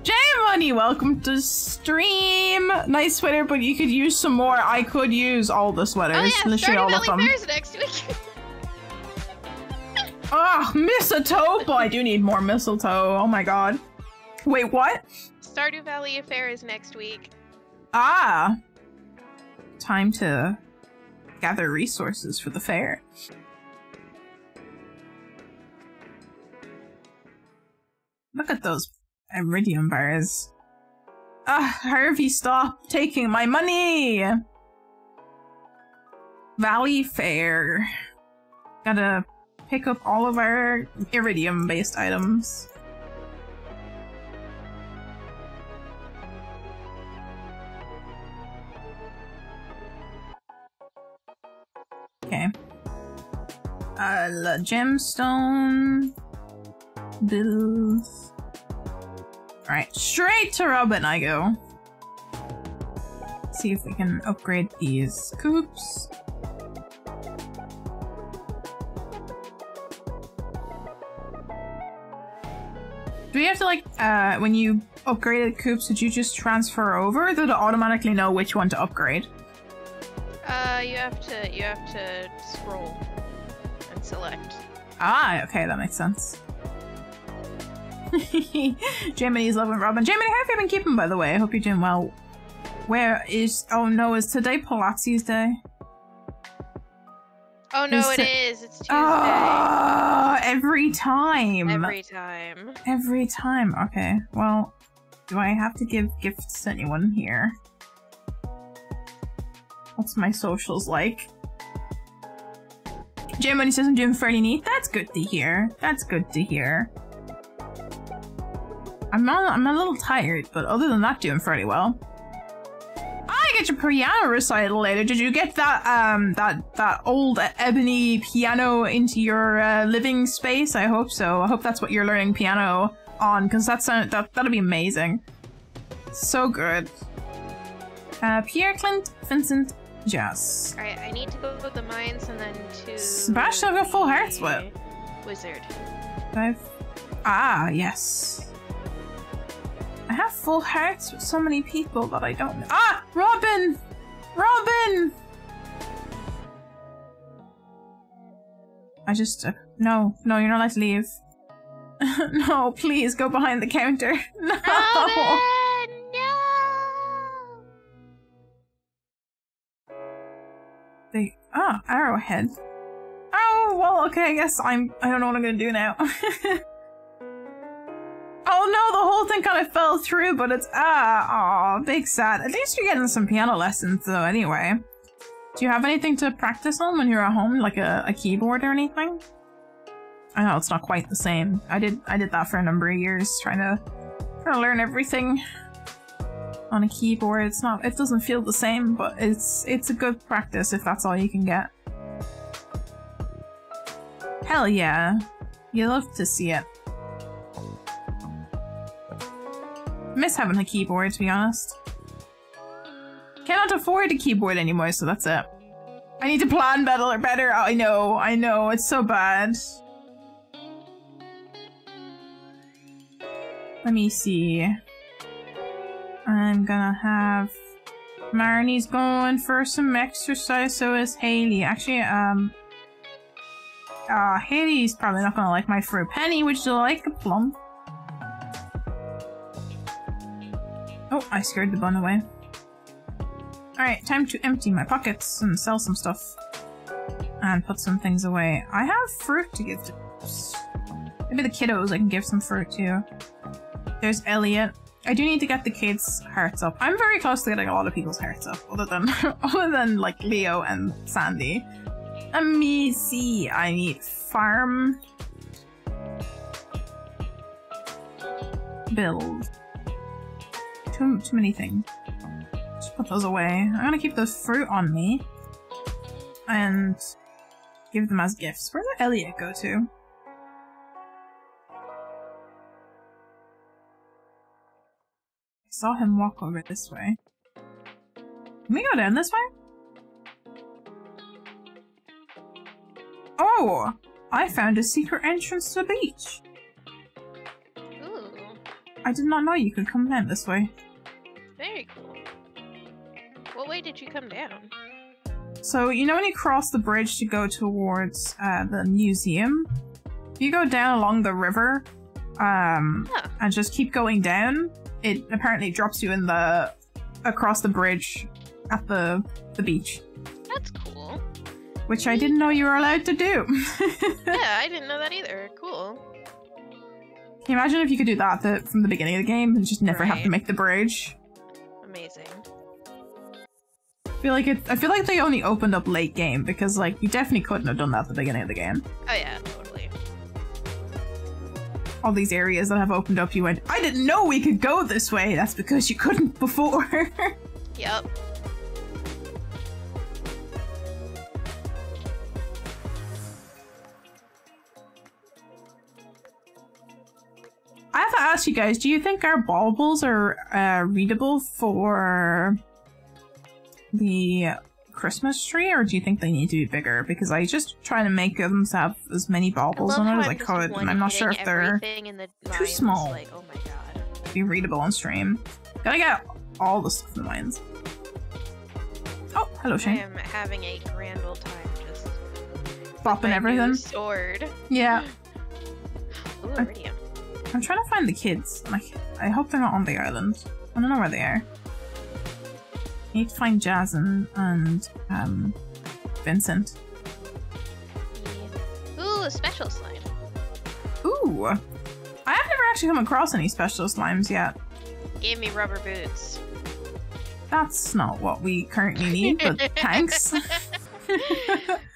J-Money, welcome to stream. Nice sweater, but you could use some more. I could use all the sweaters. Oh yeah, literally all of them. Fair's next week. Oh, mistletoe! But I do need more mistletoe. Oh my god. Wait, what? Stardew Valley Fair is next week. Ah. Time to gather resources for the fair. Look at those iridium bars. Ah, Harvey, stop taking my money! Valley Fair. Gotta pick up all of our iridium-based items. Okay. Gemstone. Bills. Alright, straight to Robin I go. See if we can upgrade these coops. Do we have to, like, when you upgraded coops, did you just transfer over, or did it automatically know which one to upgrade? You have to scroll and select. Ah, okay, that makes sense. Jiminy's loving Robin. Jiminy, how have you been keeping, by the way? I hope you're doing well. Where is... Oh no, is today Palazzi's day? Oh no, it is. It's Tuesday. Oh, every time. Every time. Every time. Okay, well, do I have to give gifts to anyone here? What's my socials like? Jiminy says I'm doing fairly neat. That's good to hear. That's good to hear. I'm a little tired, but other than that, doing fairly well. I get your piano recital later. Did you get that that old ebony piano into your living space? I hope so. I hope that's what you're learning piano on, because that'll be amazing. So good. Pierre, Clint, Vincent, Jazz. Alright, I need to go to the mines and then to... Sebastian, I've got full hearts with. Wizard. Ah, yes. I have full hearts with so many people that I don't know. Ah! Robin! Robin! No, you're not allowed to leave. No, please, go behind the counter. No! Robin, no! Arrowhead. Oh, well, okay, I guess I don't know what I'm gonna do now. Oh no, the whole thing kind of fell through, but it's, big sad. At least you're getting some piano lessons though, anyway. Do you have anything to practice on when you're at home, like a keyboard or anything? I know it's not quite the same. I did that for a number of years, trying to learn everything on a keyboard. It doesn't feel the same, but it's a good practice if that's all you can get. Hell yeah. You love to see it. Miss having a keyboard, to be honest. Cannot afford a keyboard anymore, so that's it. I need to plan better. Oh, I know, it's so bad. Let me see. I'm gonna have... Marnie's going for some exercise, so is Haley. Actually, Haley's probably not gonna like my fruit. Penny, would you like a plum? Oh, I scared the bun away. Alright, time to empty my pockets and sell some stuff. And put some things away. I have fruit to give to... Maybe the kiddos I can give some fruit to. There's Elliot. I do need to get the kids' hearts up. I'm very close to getting a lot of people's hearts up, other than like Leo and Sandy. Let me see. I need farm. Build. Too many things. Just put those away. I'm gonna keep the fruit on me. And give them as gifts. Where did Elliot go to? I saw him walk over this way. Can we go down this way? Oh! I found a secret entrance to the beach! Ooh. I did not know you could come down this way. Very cool. What way did you come down? So, you know when you cross the bridge to go towards the museum? If you go down along the river, and just keep going down, it apparently drops you in across the bridge at the beach. That's cool. Which I didn't know you were allowed to do. Yeah, I didn't know that either. Cool. Can you imagine if you could do that from the beginning of the game and just never have to make the bridge? Amazing. I feel like they only opened up late game because like you definitely couldn't have done that at the beginning of the game. Oh yeah, totally. All these areas that have opened up, you went, I didn't know we could go this way. That's because you couldn't before. Yep. I have to ask you guys, do you think our baubles are readable for the Christmas tree, or do you think they need to be bigger? Because I just try to make them have as many baubles on it as I could, and I'm not sure if they're too small like, oh my god, to be readable on stream. Gotta get all the stuff in the mines. Oh, hello Shane. I am having a grand old time just bopping everything. Sword. Yeah. Ooh, iridium. I'm trying to find the kids. I hope they're not on the island. I don't know where they are. I need to find Jazz and Vincent. Yeah. Ooh, a special slime. Ooh! I have never actually come across any special slimes yet. Gave me rubber boots. That's not what we currently need, but thanks.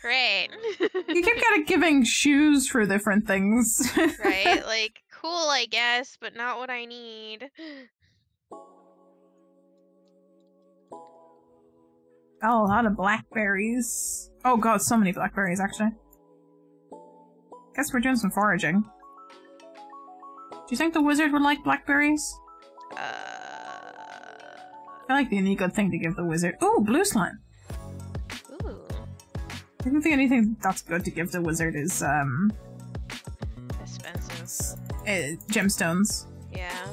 Great. You keep kind of giving shoes for different things. Right? Like, cool, I guess, but not what I need. Oh, a lot of blackberries. Oh god, so many blackberries, actually. Guess we're doing some foraging. Do you think the wizard would like blackberries? I feel like the only good thing to give the wizard— ooh, blue slime! Ooh. I don't think anything that's good to give the wizard is, expensive. Gemstones. Yeah.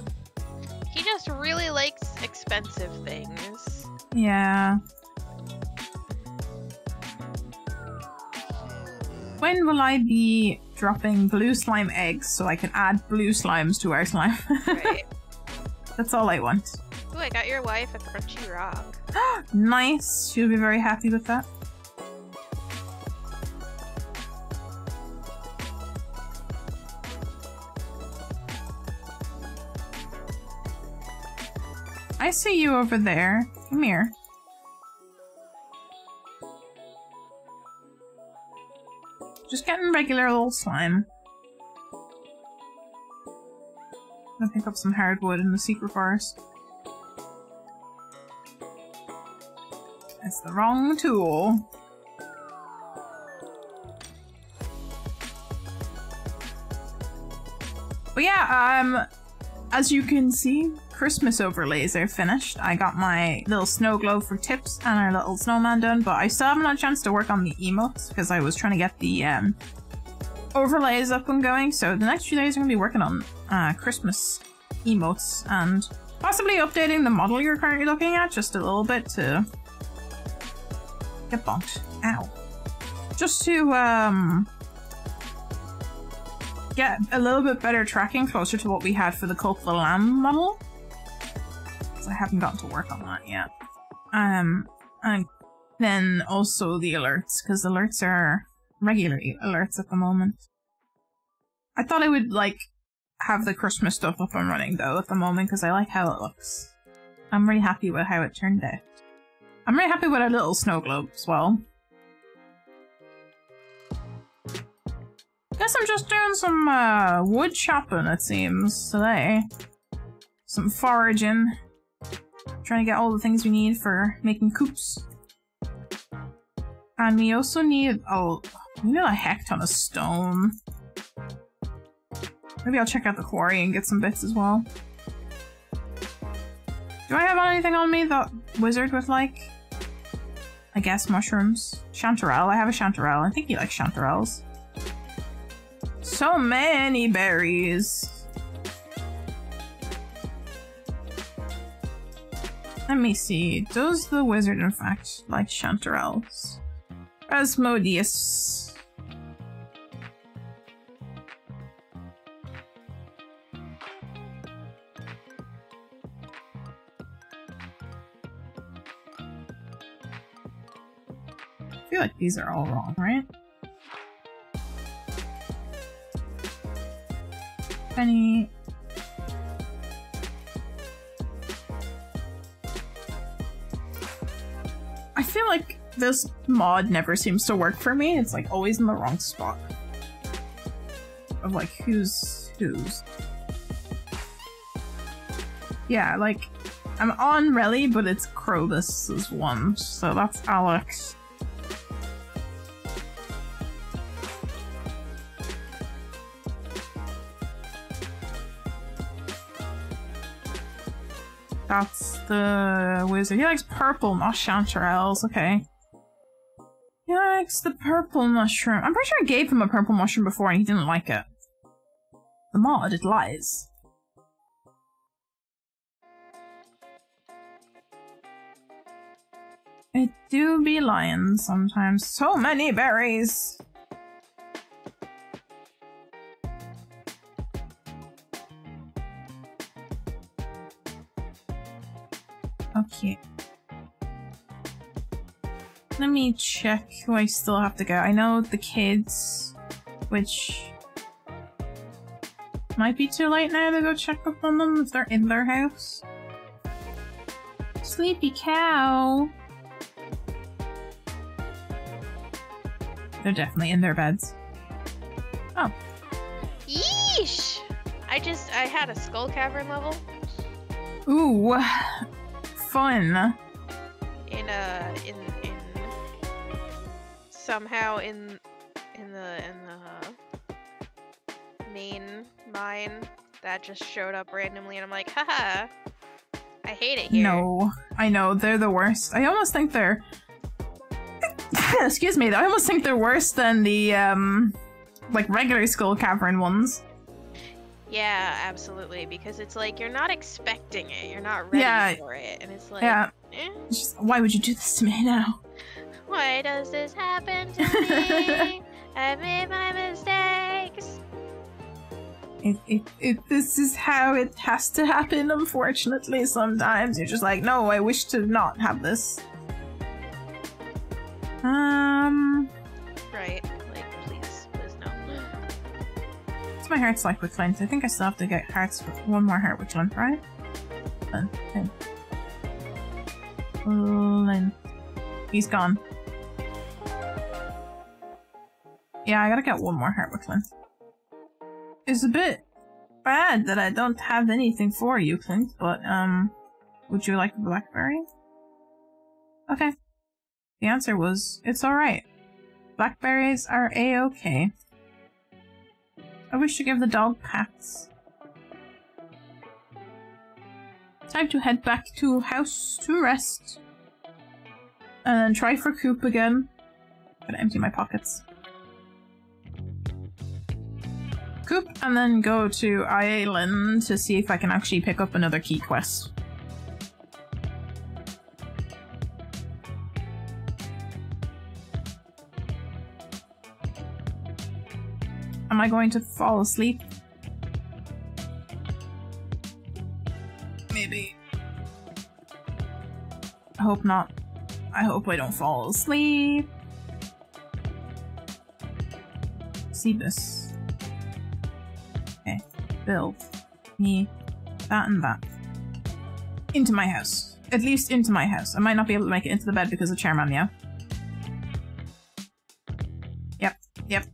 He just really likes expensive things. Yeah. when will I be dropping blue slime eggs so I can add blue slimes to our slime? Right. That's all I want. Ooh, I got your wife a crunchy rock. Nice. She'll be very happy with that. I see you over there. Come here. Just getting regular old slime. I'll pick up some hardwood in the secret forest. That's the wrong tool. But yeah, as you can see, Christmas overlays are finished. I got my little snow globe for tips and our little snowman done, but I still haven't had a chance to work on the emotes because I was trying to get the overlays up and going. So the next few days I'm going to be working on Christmas emotes and possibly updating the model you're currently looking at just a little bit to get bonked. Ow. Just to get a little bit better tracking closer to what we had for the Cult of the Lamb model. I haven't gotten to work on that yet. And then also the alerts, because alerts are regular alerts at the moment. I thought I would, like, have the Christmas stuff up and running, though, at the moment, because I like how it looks. I'm really happy with how it turned out. I'm really happy with our little snow globe as well. Guess I'm just doing some wood chopping, it seems, today. Some foraging. Trying to get all the things we need for making coops. And we also need a heck ton of stone. Maybe I'll check out the quarry and get some bits as well. Do I have anything on me that wizard would like? I guess mushrooms. Chanterelle. I have a chanterelle. I think he likes chanterelles. So many berries. Let me see. Does the wizard in fact like chanterelles? Asmodeus. I feel like these are all wrong, right? Penny. I feel like this mod never seems to work for me. It's like always in the wrong spot. Of like who's. Yeah, like I'm on Relly, but it's Crobus's one, so that's Alex. That's the wizard. He likes purple, not chanterelles. Okay. He likes the purple mushroom. I'm pretty sure I gave him a purple mushroom before and he didn't like it. The mod, it lies. It do be lying sometimes. So many berries! Okay. Let me check who I still have to go. I know the kids, which might be too late now to go check up on them if they're in their house. Sleepy cow! They're definitely in their beds. Oh. Yeesh! I had a skull cavern level. Ooh. Fun. Somehow in the main mine that just showed up randomly and I'm like, haha, I hate it here. No, I know, they're the worst. I almost think they're excuse me, I almost think they're worse than the like regular skull cavern ones. Yeah, absolutely, because it's like you're not expecting it, you're not ready for it, and it's like, it's just, why would you do this to me now? Why does this happen to me? I made my mistakes. This is how it has to happen, unfortunately. Sometimes you're just like, no, I wish to not have this. Right, like, please no. What's my hearts like with Flint? I think I still have to get hearts with one more heart with Flint, right? Flint. He's gone. Yeah, I gotta get one more heart with Flint. It's a bit bad that I don't have anything for you, Clint, but, would you like a blackberry? Okay. The answer was, it's alright. Blackberries are a-okay. I wish to give the dog pats. Time to head back to house to rest. And then try for Coop again. Gotta empty my pockets. Coop, and then go to Island to see if I can actually pick up another key quest. Am I going to fall asleep? Maybe. I hope not. I hope I don't fall asleep. Cebus. Okay. Build. Me. That and that. Into my house. At least into my house. I might not be able to make it into the bed because of Chairman, yeah? Yep.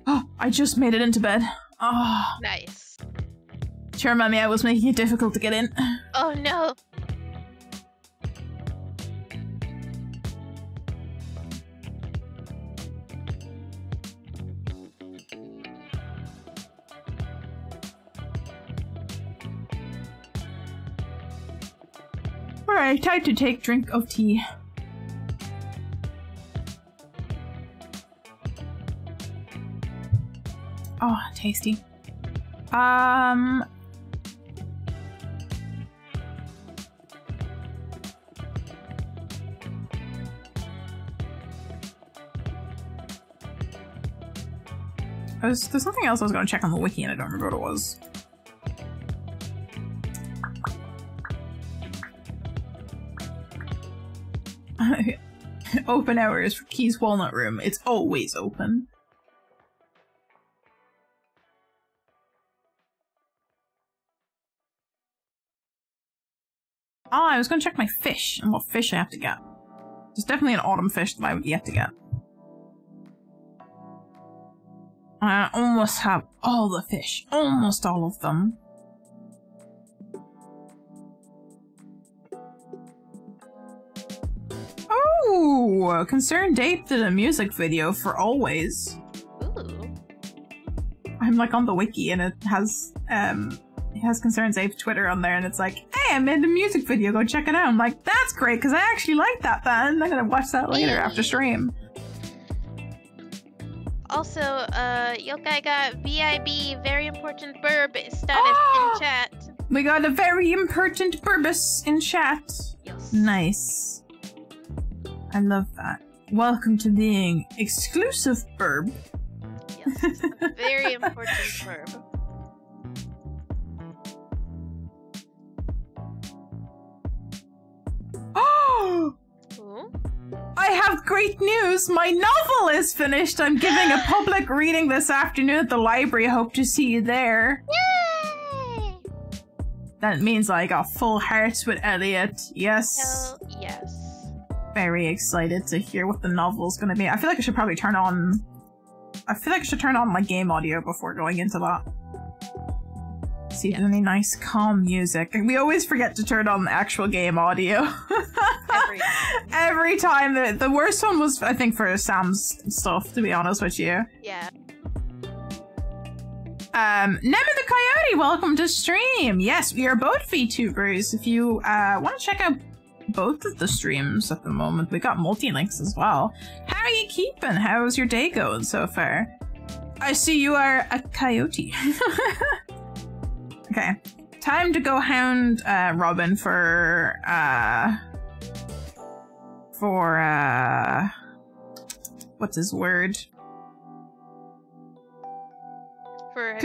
Oh, I just made it into bed. Oh. Nice. Chairman, yeah, was making it difficult to get in. Oh no. Alright, time to take drink of tea. Oh, tasty. There's something else I was going to check on the wiki and I don't remember what it was. Open hours for Key's Walnut Room. It's always open. Oh, I was going to check my fish and what fish I have to get. There's definitely an autumn fish that I would yet to get. I almost have all the fish. Almost all of them. Oh! Concerned Ape did a music video for Always. Ooh. I'm like on the wiki and it has Concerned Ape's Twitter on there and it's like, hey, I made a music video, go check it out. I'm like, that's great because I actually like that band. I'm gonna watch that later after stream. Also, Yokai got VIB, very important burb status in chat. We got a very important burbus in chat. Yes. Nice. I love that. Welcome to being exclusive burb. Yes. Very important burb. Oh! I have great news! My novel is finished! I'm giving a public reading this afternoon at the library. I hope to see you there. Yay! That means I got full hearts with Elliot. Yes. Hell yes. Very excited to hear what the novel's gonna be. I feel like I should probably turn on my game audio before going into that. See if there's any nice calm music. We always forget to turn on the actual game audio. Every time. The worst one was, I think, for Sam's stuff, to be honest with you. Yeah. Nemo the Coyote, welcome to stream. Yes, we are both VTubers. If you want to check out both of the streams at the moment, we got multi-links as well. How are you keeping? How's your day going so far? I see you are a coyote. Okay, time to go hound Robin for what's his word? For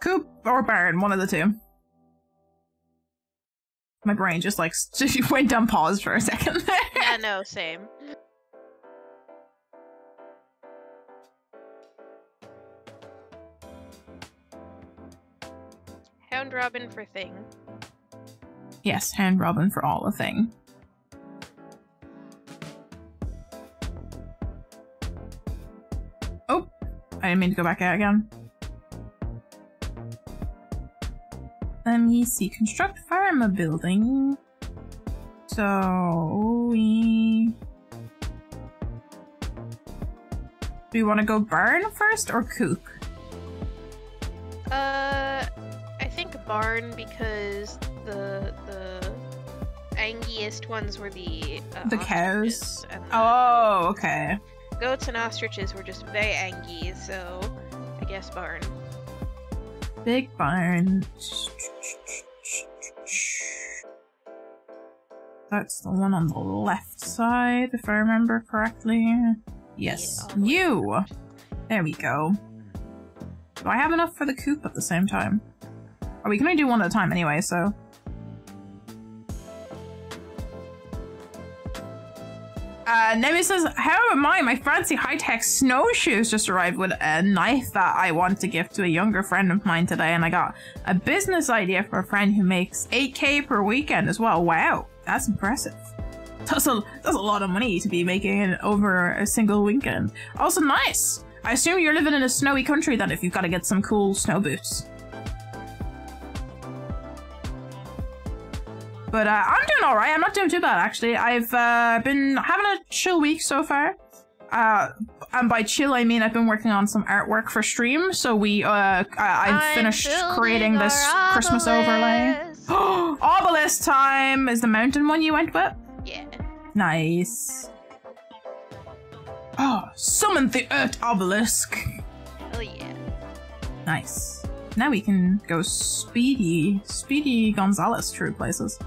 Coop or barn, one of the two. My brain just like went on pause for a second there. Yeah, no, same. Hound robin for thing. Yes, hound robin for all a thing. Oh, I didn't mean to go back out again. Let me see. Construct farm a building. So we... Do we want to go barn first or coop? I think barn because the angiest ones were the cows. And oh, okay. Goats and ostriches were just very angy, so I guess barn. Big barn. That's the one on the left side, if I remember correctly. Yes, Yeah, you! There we go. Do I have enough for the coop at the same time? Oh, we can only do one at a time anyway, so... Nemi says, how am I? My fancy high-tech snowshoes just arrived with a knife that I want to give to a younger friend of mine today, and I got a business idea for a friend who makes 8K per weekend as well. Wow, that's impressive. That's a lot of money to be making over a single weekend. Also nice! I assume you're living in a snowy country then if you've got to get some cool snow boots. But I'm doing alright. I'm not doing too bad, actually. I've been having a chill week so far. And by chill, I mean I've been working on some artwork for stream. So I finished creating this Christmas overlay. Obelisk time! Is the mountain one you went with? Yeah. Nice. Oh, summon the Earth Obelisk! Hell yeah. Nice. Now we can go Speedy Gonzalez through places.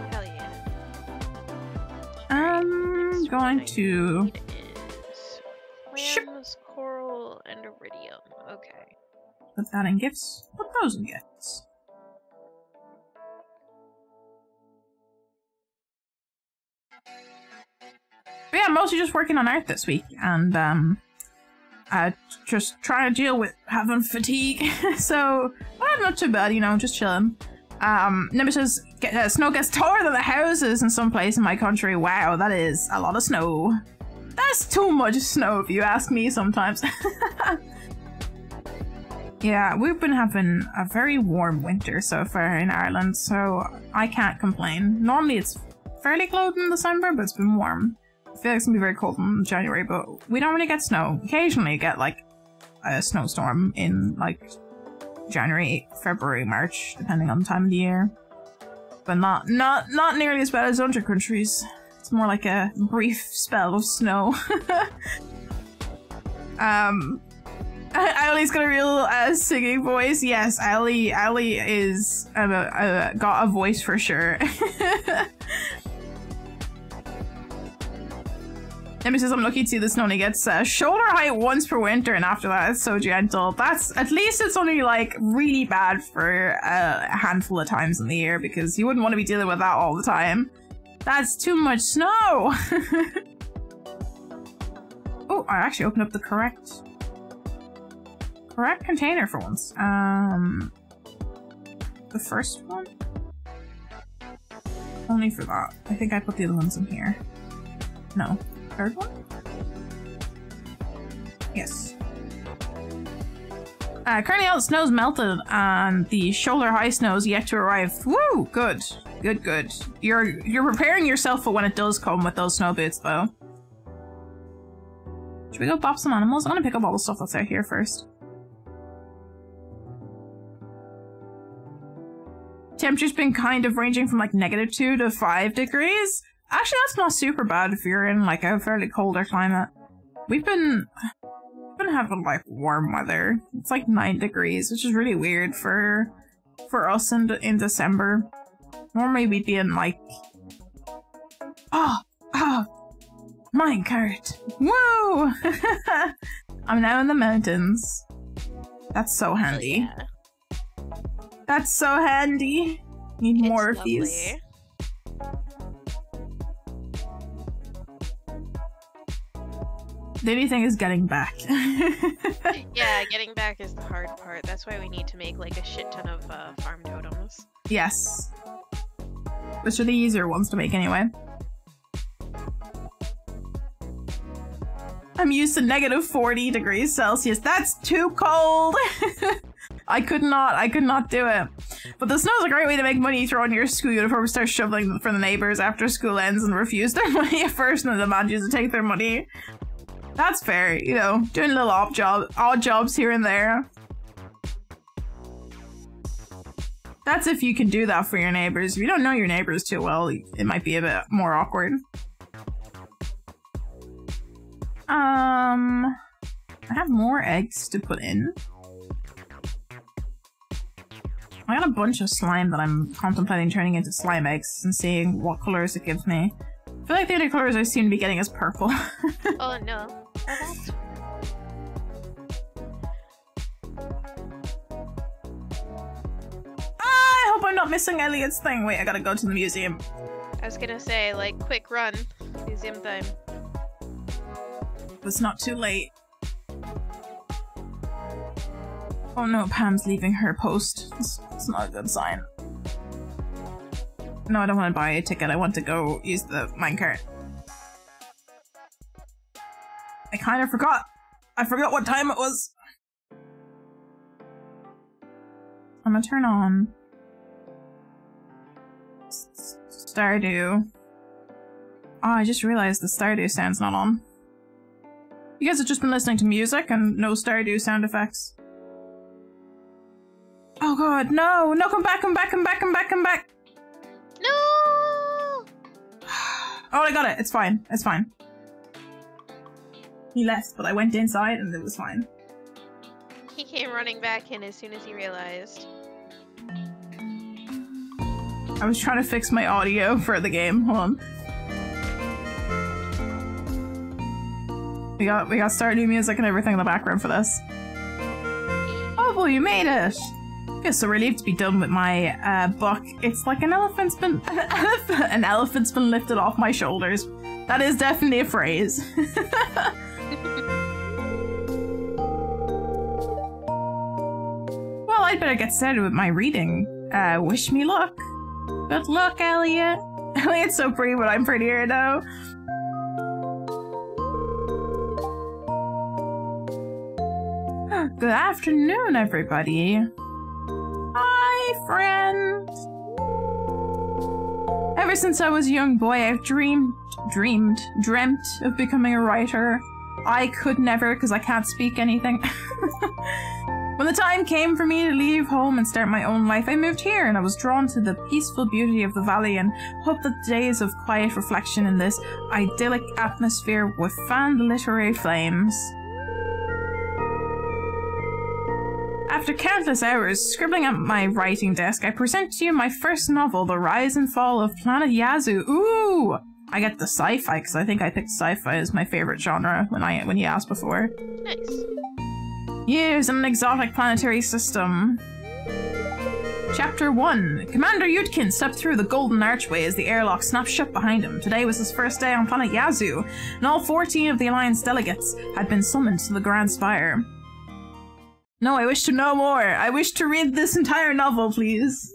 Hell yeah. I'm going to... Clams, coral, and iridium. Okay. Put that in gifts. Put those in gifts. But yeah, I'm mostly just working on art this week, and just trying to deal with having fatigue. So, well, not too bad, you know, just chilling. Nemesis, snow gets taller than the houses in some place in my country. Wow, that is a lot of snow. That's too much snow if you ask me sometimes. Yeah, we've been having a very warm winter so far in Ireland, so I can't complain. Normally it's fairly cold in December, but it's been warm. I feel like it's gonna be very cold in January, but we don't really get snow. Occasionally you get like a snowstorm in like January, February, March, depending on the time of the year. But not nearly as bad as other countries. It's more like a brief spell of snow. Owlie's got a real singing voice. Yes, Owlie is got a voice for sure. Emmy says, I'm lucky to see this only gets shoulder height once per winter, and after that it's so gentle. That's, at least it's only like really bad for a handful of times in the year, because you wouldn't want to be dealing with that all the time. That's too much snow! Oh, I actually opened up the correct container for once. The first one? Only for that. I think I put the other ones in here. No. Third one? Yes. Currently all the snow's melted and the shoulder high snow's yet to arrive. Woo! Good. Good, good. You're preparing yourself for when it does come with those snow boots though. Should we go bop some animals? I'm gonna pick up all the stuff that's out here first. Temperature's been kind of ranging from like -2 to 5 degrees. Actually, that's not super bad if you're in like a fairly colder climate. We've been having like warm weather. It's like 9 degrees, which is really weird for us in December. Normally we'd be in like Minecart! Woo! I'm now in the mountains. That's so handy. Oh, yeah. That's so handy. Need more of these. The only thing is getting back. Yeah, getting back is the hard part. That's why we need to make like a shit ton of farm totems. Yes. Which are the easier ones to make anyway. I'm used to negative 40 degrees Celsius. That's too cold! I could not do it. But the snow's a great way to make money. Throw on your school uniform, start shoveling for the neighbors after school ends and refuse their money at first and then demand you to take their money. That's fair, you know, doing little odd jobs here and there. That's if you can do that for your neighbors. If you don't know your neighbors too well, it might be a bit more awkward. I have more eggs to put in. I got a bunch of slime that I'm contemplating turning into slime eggs and seeing what colors it gives me. I feel like the only colors I seem to be getting is purple. Oh no. I hope I'm not missing Elliot's thing. Wait, I gotta go to the museum. I was gonna say, like, quick run. Museum time. It's not too late. Oh no, Pam's leaving her post. It's not a good sign. No, I don't want to buy a ticket. I want to go use the minecart. I kind of forgot. I forgot what time it was. I'm gonna turn on Stardew. Oh, I just realized the Stardew sound's not on. You guys have just been listening to music and no Stardew sound effects. Oh god, no! No, come back, come back, come back, come back, come back! No! Oh, I got it. It's fine. It's fine. He left, but I went inside and it was fine. He came running back in as soon as he realized. I was trying to fix my audio for the game. Hold on. We got Stardew music and everything in the background for this. Oh boy, you made it! I feel so relieved to be done with my book. It's like an elephant's been an elephant's been lifted off my shoulders. That is definitely a phrase. Well, I'd better get started with my reading. Wish me luck. Good luck, Elliot. Elliot's so pretty, but I'm prettier though. Good afternoon, everybody. Hi, friend. Ever since I was a young boy, I've dreamt of becoming a writer. I could never, because I can't speak anything. When the time came for me to leave home and start my own life, I moved here and I was drawn to the peaceful beauty of the valley and hoped that days of quiet reflection in this idyllic atmosphere would fan the literary flames. After countless hours scribbling at my writing desk, I present to you my first novel, The Rise and Fall of Planet Yazoo. Ooh! I get the sci-fi because I think I picked sci-fi as my favorite genre when you asked before. Nice. Years in an exotic planetary system. Chapter 1. Commander Yudkin stepped through the golden archway as the airlock snapped shut behind him. Today was his first day on planet Yazoo, and all 14 of the Alliance delegates had been summoned to the Grand Spire. No, I wish to know more. I wish to read this entire novel, please.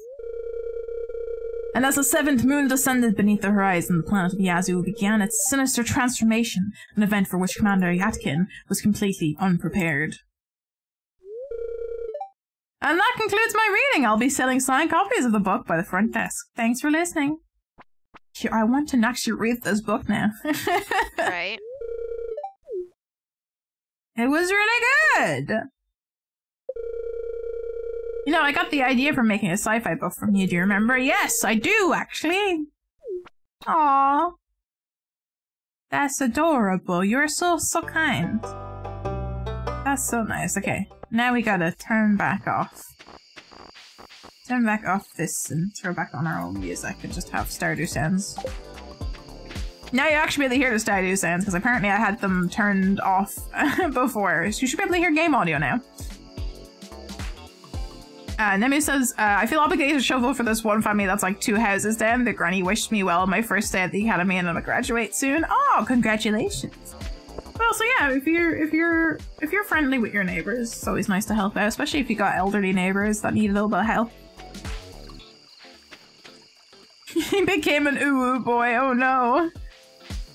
And as the seventh moon descended beneath the horizon, the planet of Yazoo began its sinister transformation, an event for which Commander Yatkin was completely unprepared. And that concludes my reading. I'll be selling signed copies of the book by the front desk. Thanks for listening. I want to actually read this book now. Right. It was really good. You know, I got the idea for making a sci-fi book from you, do you remember? Yes, I do, actually. Aww. That's adorable. You're so kind. That's so nice. Okay, now we gotta turn back off. Turn back off this and throw back on our own music and just have Stardew sounds. Now you actually be able to hear the Stardew sounds, because apparently I had them turned off before. So you should be able to hear game audio now. Nemu says, I feel obligated to shovel for this one family that's like 2 houses down. The granny wished me well on my first day at the academy and I'm gonna graduate soon. Oh, congratulations. Well, so yeah, if you're friendly with your neighbors, it's always nice to help out, especially if you got elderly neighbors that need a little bit of help. He became an ooh-woo boy, oh no.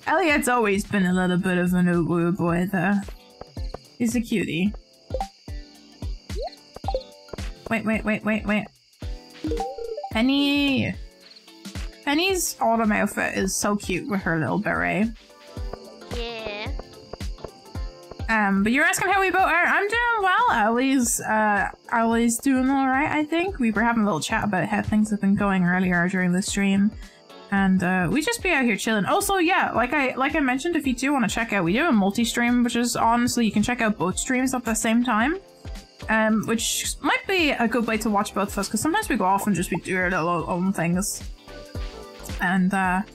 Elliot's always been a little bit of an ooh-woo boy though. He's a cutie. Wait. Penny! Penny's autumn outfit is so cute with her little beret. Yeah. But you're asking how we both are. I'm doing well. Owlie's doing alright, I think. We were having a little chat about how things have been going earlier during the stream. And we just be out here chilling. Also, yeah, like I mentioned, if you do want to check out, we do a multi-stream which is on, so you can check out both streams at the same time. Which might be a good way to watch both of us, because sometimes we go off and just be doing our own things. And have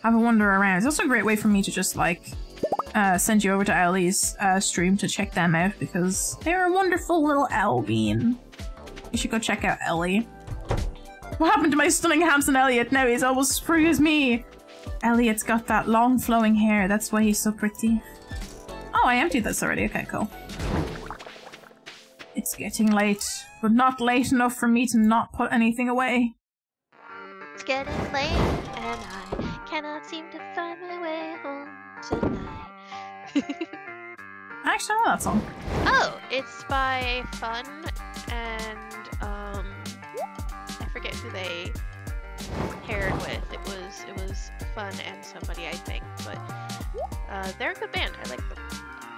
a wander around. It's also a great way for me to just like send you over to Owlie's stream to check them out, because they're a wonderful little owl bean. You should go check out Ellie. What happened to my stunning handsome Elliot? Now he's almost as pretty as me. Elliot's got that long flowing hair, that's why he's so pretty. Oh, I emptied this already. Okay, cool. It's getting late, but not late enough for me to not put anything away. It's getting late, and I cannot seem to find my way home tonight. I actually know that song. Oh, it's by Fun, and I forget who they paired with. It was Fun and somebody, I think, but they're a good band. I like them.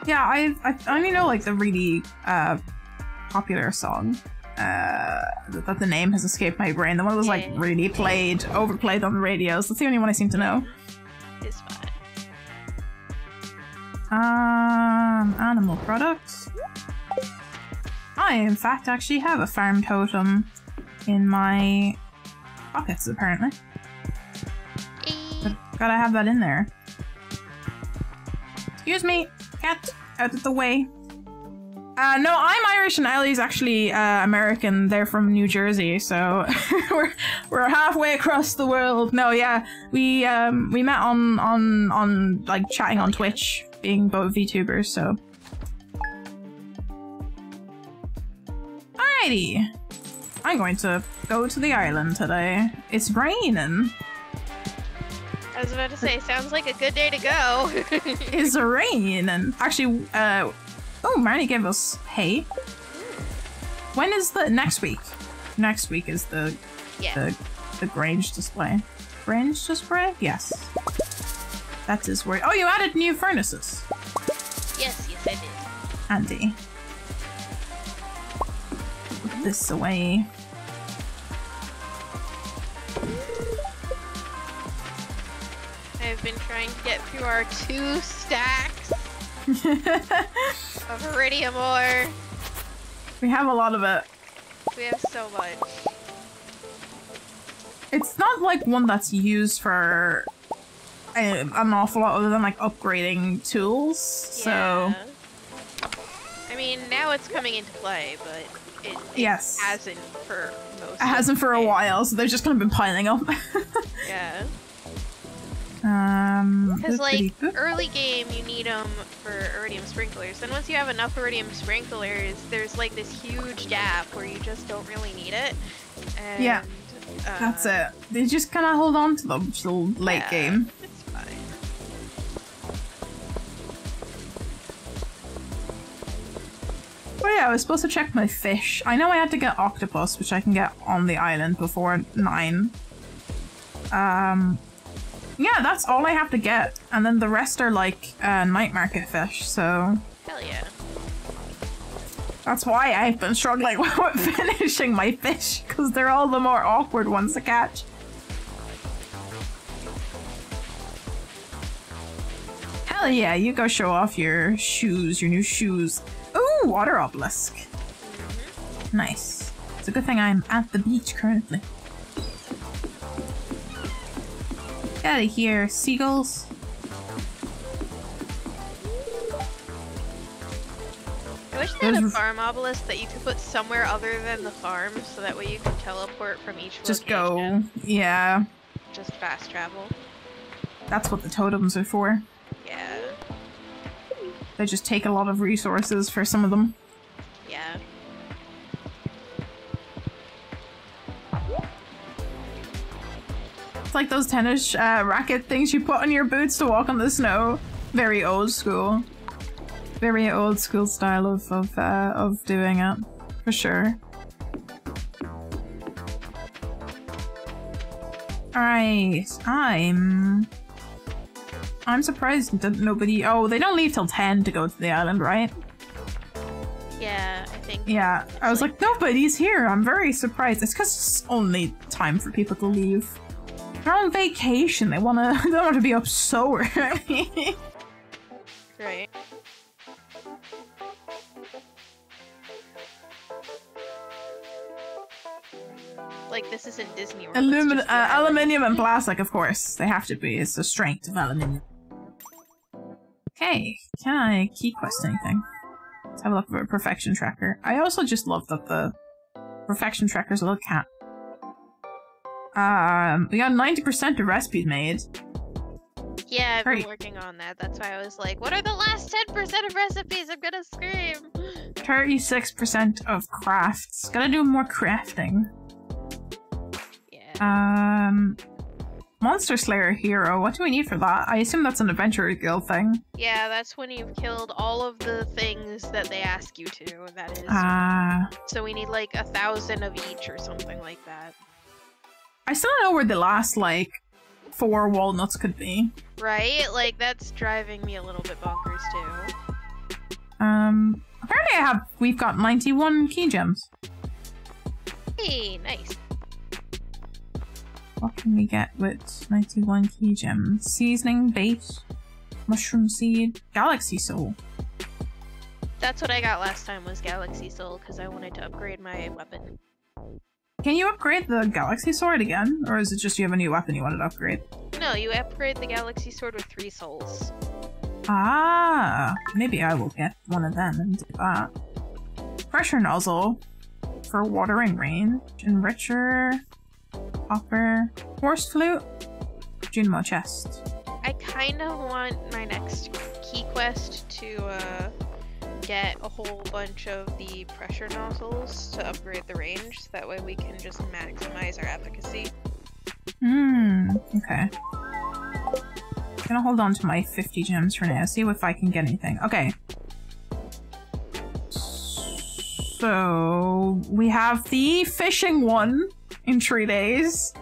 Yeah, I only know like the really popular song that the name has escaped my brain. The one that was like really overplayed on the radios. That's the only one I seem to know. It's fine. Animal products. I in fact actually have a farm totem in my pockets apparently. But gotta have that in there. Excuse me, cat, out of the way. No, I'm Irish and Ellie's actually American. They're from New Jersey, so we're halfway across the world. No, yeah, we met on like chatting on Twitch, being both VTubers. So, alrighty, I'm going to go to the island today. It's raining. I was about to say, sounds like a good day to go. It's raining. Actually, oh, Marnie gave us hay. When is the next week? Next week is the Grange display. Grange display? Yes. That's his word. Oh, you added new furnaces. Yes, I did. Handy. Put this away. I've been trying to get through our 2 stacks of iridium ore. We have a lot of it. We have so much. It's not like one that's used for an awful lot other than like upgrading tools, Yeah. so... I mean, now it's coming into play, but it yes. hasn't for most It hasn't for a while, so they've just kind of been piling up. Yeah. Because like early game you need them for iridium sprinklers, and once you have enough iridium sprinklers there's like this huge gap where you just don't really need it. And, yeah, that's it. They just kind of hold on to them till late game. It's fine. Oh yeah, I was supposed to check my fish. I know I had to get octopus, which I can get on the island before 9. Yeah, that's all I have to get, and then the rest are like night market fish, so... Hell yeah. That's why I've been struggling with finishing my fish, because they're all the more awkward ones to catch. Hell yeah, you go show off your shoes, your new shoes. Ooh, water obelisk. Nice. It's a good thing I'm at the beach currently. Get out of here, seagulls. wish they had a farm obelisk that you could put somewhere other than the farm, so that way you can teleport from each location. Just go, yeah. Just fast travel. That's what the totems are for. Yeah. They just take a lot of resources for some of them. Yeah. It's like those tennis racket things you put on your boots to walk on the snow. Very old school. Very old school style of doing it, for sure. Alright, I'm surprised that nobody- oh, they don't leave till 10 to go to the island, right? Yeah, I think. Yeah, I was like, nobody's here. I'm very surprised. It's because it's only time for people to leave. They're on vacation. They don't want to be up so early. Right. Like, this isn't Disney World. Aluminium and plastic, of course. They have to be. It's the strength of aluminium. Okay, can I key quest anything? Let's have a look at a perfection tracker. I also just love that the perfection tracker's a little cat. We got 90% of recipes made. Yeah, I've been working on that. That's why I was like, what are the last 10% of recipes? I'm gonna scream! 36% of crafts. Gotta do more crafting. Yeah. Monster Slayer Hero. What do we need for that? I assume that's an Adventurer Guild thing. Yeah, that's when you've killed all of the things that they ask you to, that is. So we need like 1,000 of each or something like that. I still don't know where the last, like, 4 walnuts could be. Right? Like, that's driving me a little bit bonkers too. Apparently we've got 91 key gems. Hey, nice. What can we get with 91 key gems? Seasoning, bait, mushroom seed, galaxy soul. That's what I got last time, was galaxy soul, because I wanted to upgrade my weapon. Can you upgrade the galaxy sword again? Or is it just you have a new weapon you wanted to upgrade? No, you upgrade the galaxy sword with 3 souls. Ah, maybe I will get one of them and do that. Pressure nozzle for watering range, enricher, hopper, horse flute, Junimo chest. I kind of want my next key quest to get a whole bunch of the pressure nozzles to upgrade the range, so that way we can just maximize our efficacy. Okay. I'm gonna hold on to my 50 gems for now, see if I can get anything. Okay. So, we have the fishing one in 3 days.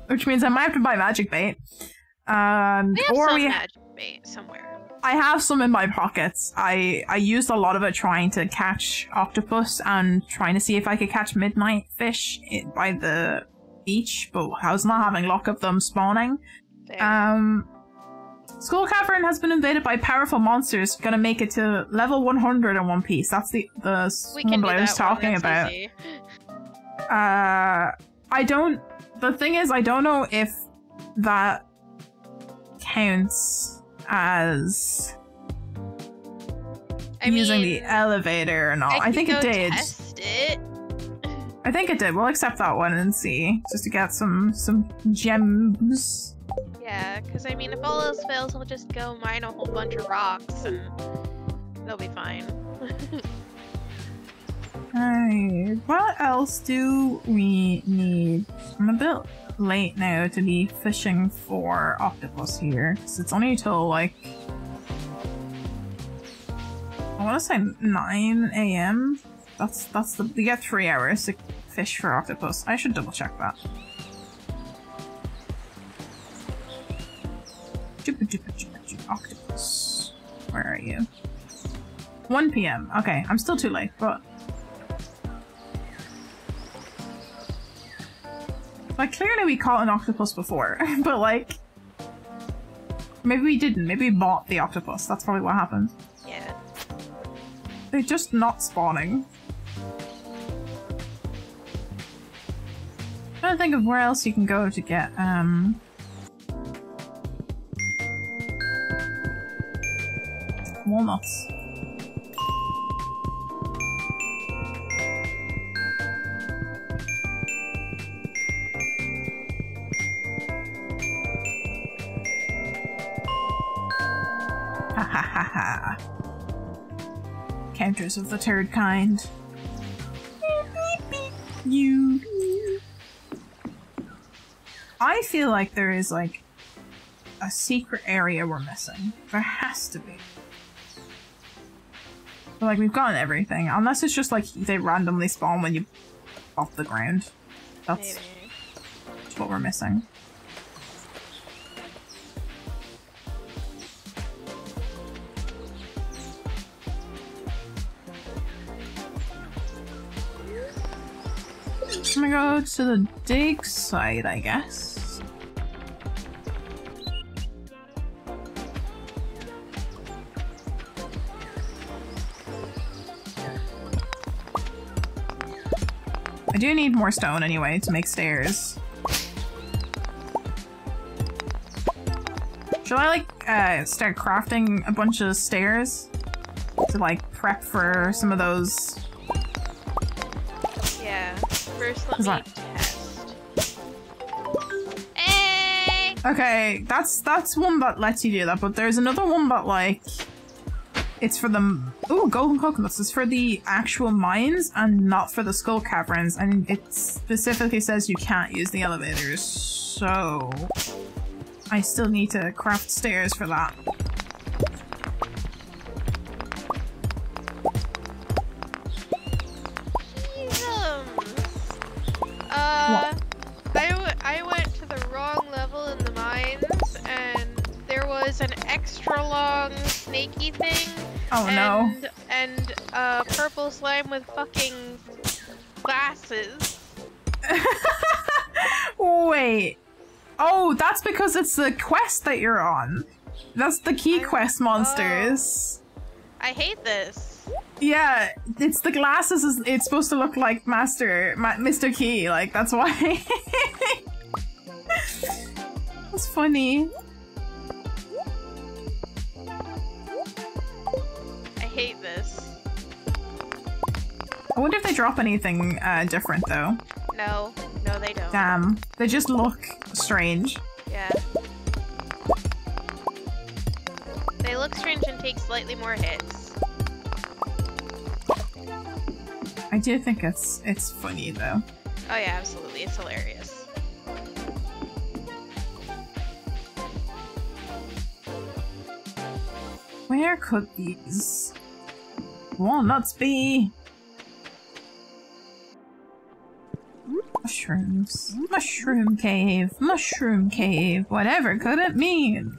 Which means I might have to buy magic bait. We have magic bait somewhere. I have some in my pockets. I used a lot of it trying to catch octopus and trying to see if I could catch midnight fish by the beach, but I was not having luck of them spawning. Skull Cavern has been invaded by powerful monsters. Gonna make it to level 100 in One Piece. That's the one that I was talking about. The thing is, I don't know if that counts as using the elevator or not. I think it did. Test it. I think it did. We'll accept that one and see, just to get some gems. Yeah, because I mean, if all else fails, we'll just go mine a whole bunch of rocks and they'll be fine. Alright, what else do we need? I'm a bit late now to be fishing for octopus here, because it's only till like, I want to say 9 AM. We get 3 hours to fish for octopus. I should double check that. Octopus. Where are you? 1 PM. Okay, I'm still too late, but... Like, clearly we caught an octopus before, but like... Maybe we didn't. Maybe we bought the octopus. That's probably what happened. Yeah. They're just not spawning. I'm trying to think of where else you can go to get, Walnuts. Ha ha ha ha. Counters of the third kind. You. I feel like there is like a secret area we're missing. There has to be. But like we've gotten everything, unless it's just like they randomly spawn when you off the ground. That's what we're missing. I'm gonna go to the dig site, I guess. I do need more stone anyway to make stairs. Should I like start crafting a bunch of stairs to like prep for some of those? Yeah. First, let me test. Hey! Okay, that's one that lets you do that, but there's another one that like it's for the golden coconuts. It's for the actual mines and not for the skull caverns, and it specifically says you can't use the elevators. So I still need to craft stairs for that. I went to the wrong level in the mines, and there was an extra long snaky thing. Oh no. And purple slime with fucking glasses. Wait. Oh, that's because it's the quest that you're on. That's the key quest monsters. I hate this. Yeah, it's the glasses. It's supposed to look like Mr. Key. Like, that's why. That's funny. I hate this. I wonder if they drop anything different, though. No, they don't. Damn. They just look strange. Yeah. They look strange and take slightly more hits. I do think it's funny, though. Oh yeah, absolutely. It's hilarious. Where could these walnuts be? Mushrooms. Mushroom cave. Mushroom cave. Whatever could it mean?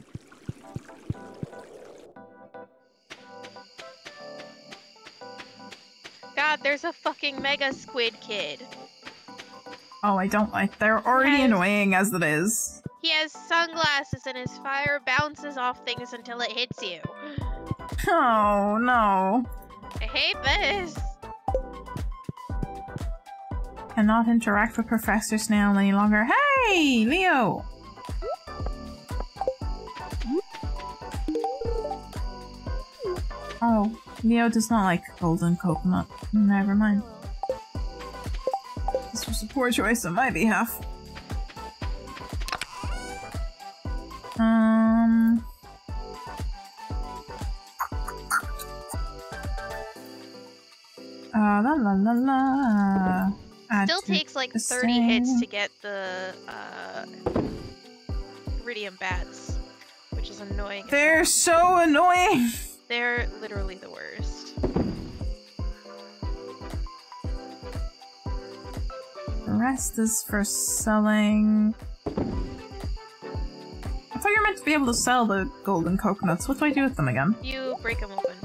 God, there's a fucking mega squid kid. Oh, I don't like. They're already annoying as it is. He has sunglasses and his fire bounces off things until it hits you. Oh, no. I hate this. Cannot interact with Professor Snail any longer. Hey, Leo! Oh, Leo does not like golden coconut. Never mind. This was a poor choice on my behalf. La la la la. Still takes like 30 hits to get the iridium bats, which is annoying. They're so annoying. They're literally the worst. The rest is for selling. I thought you were meant to be able to sell the golden coconuts. What do I do with them again? You break them open.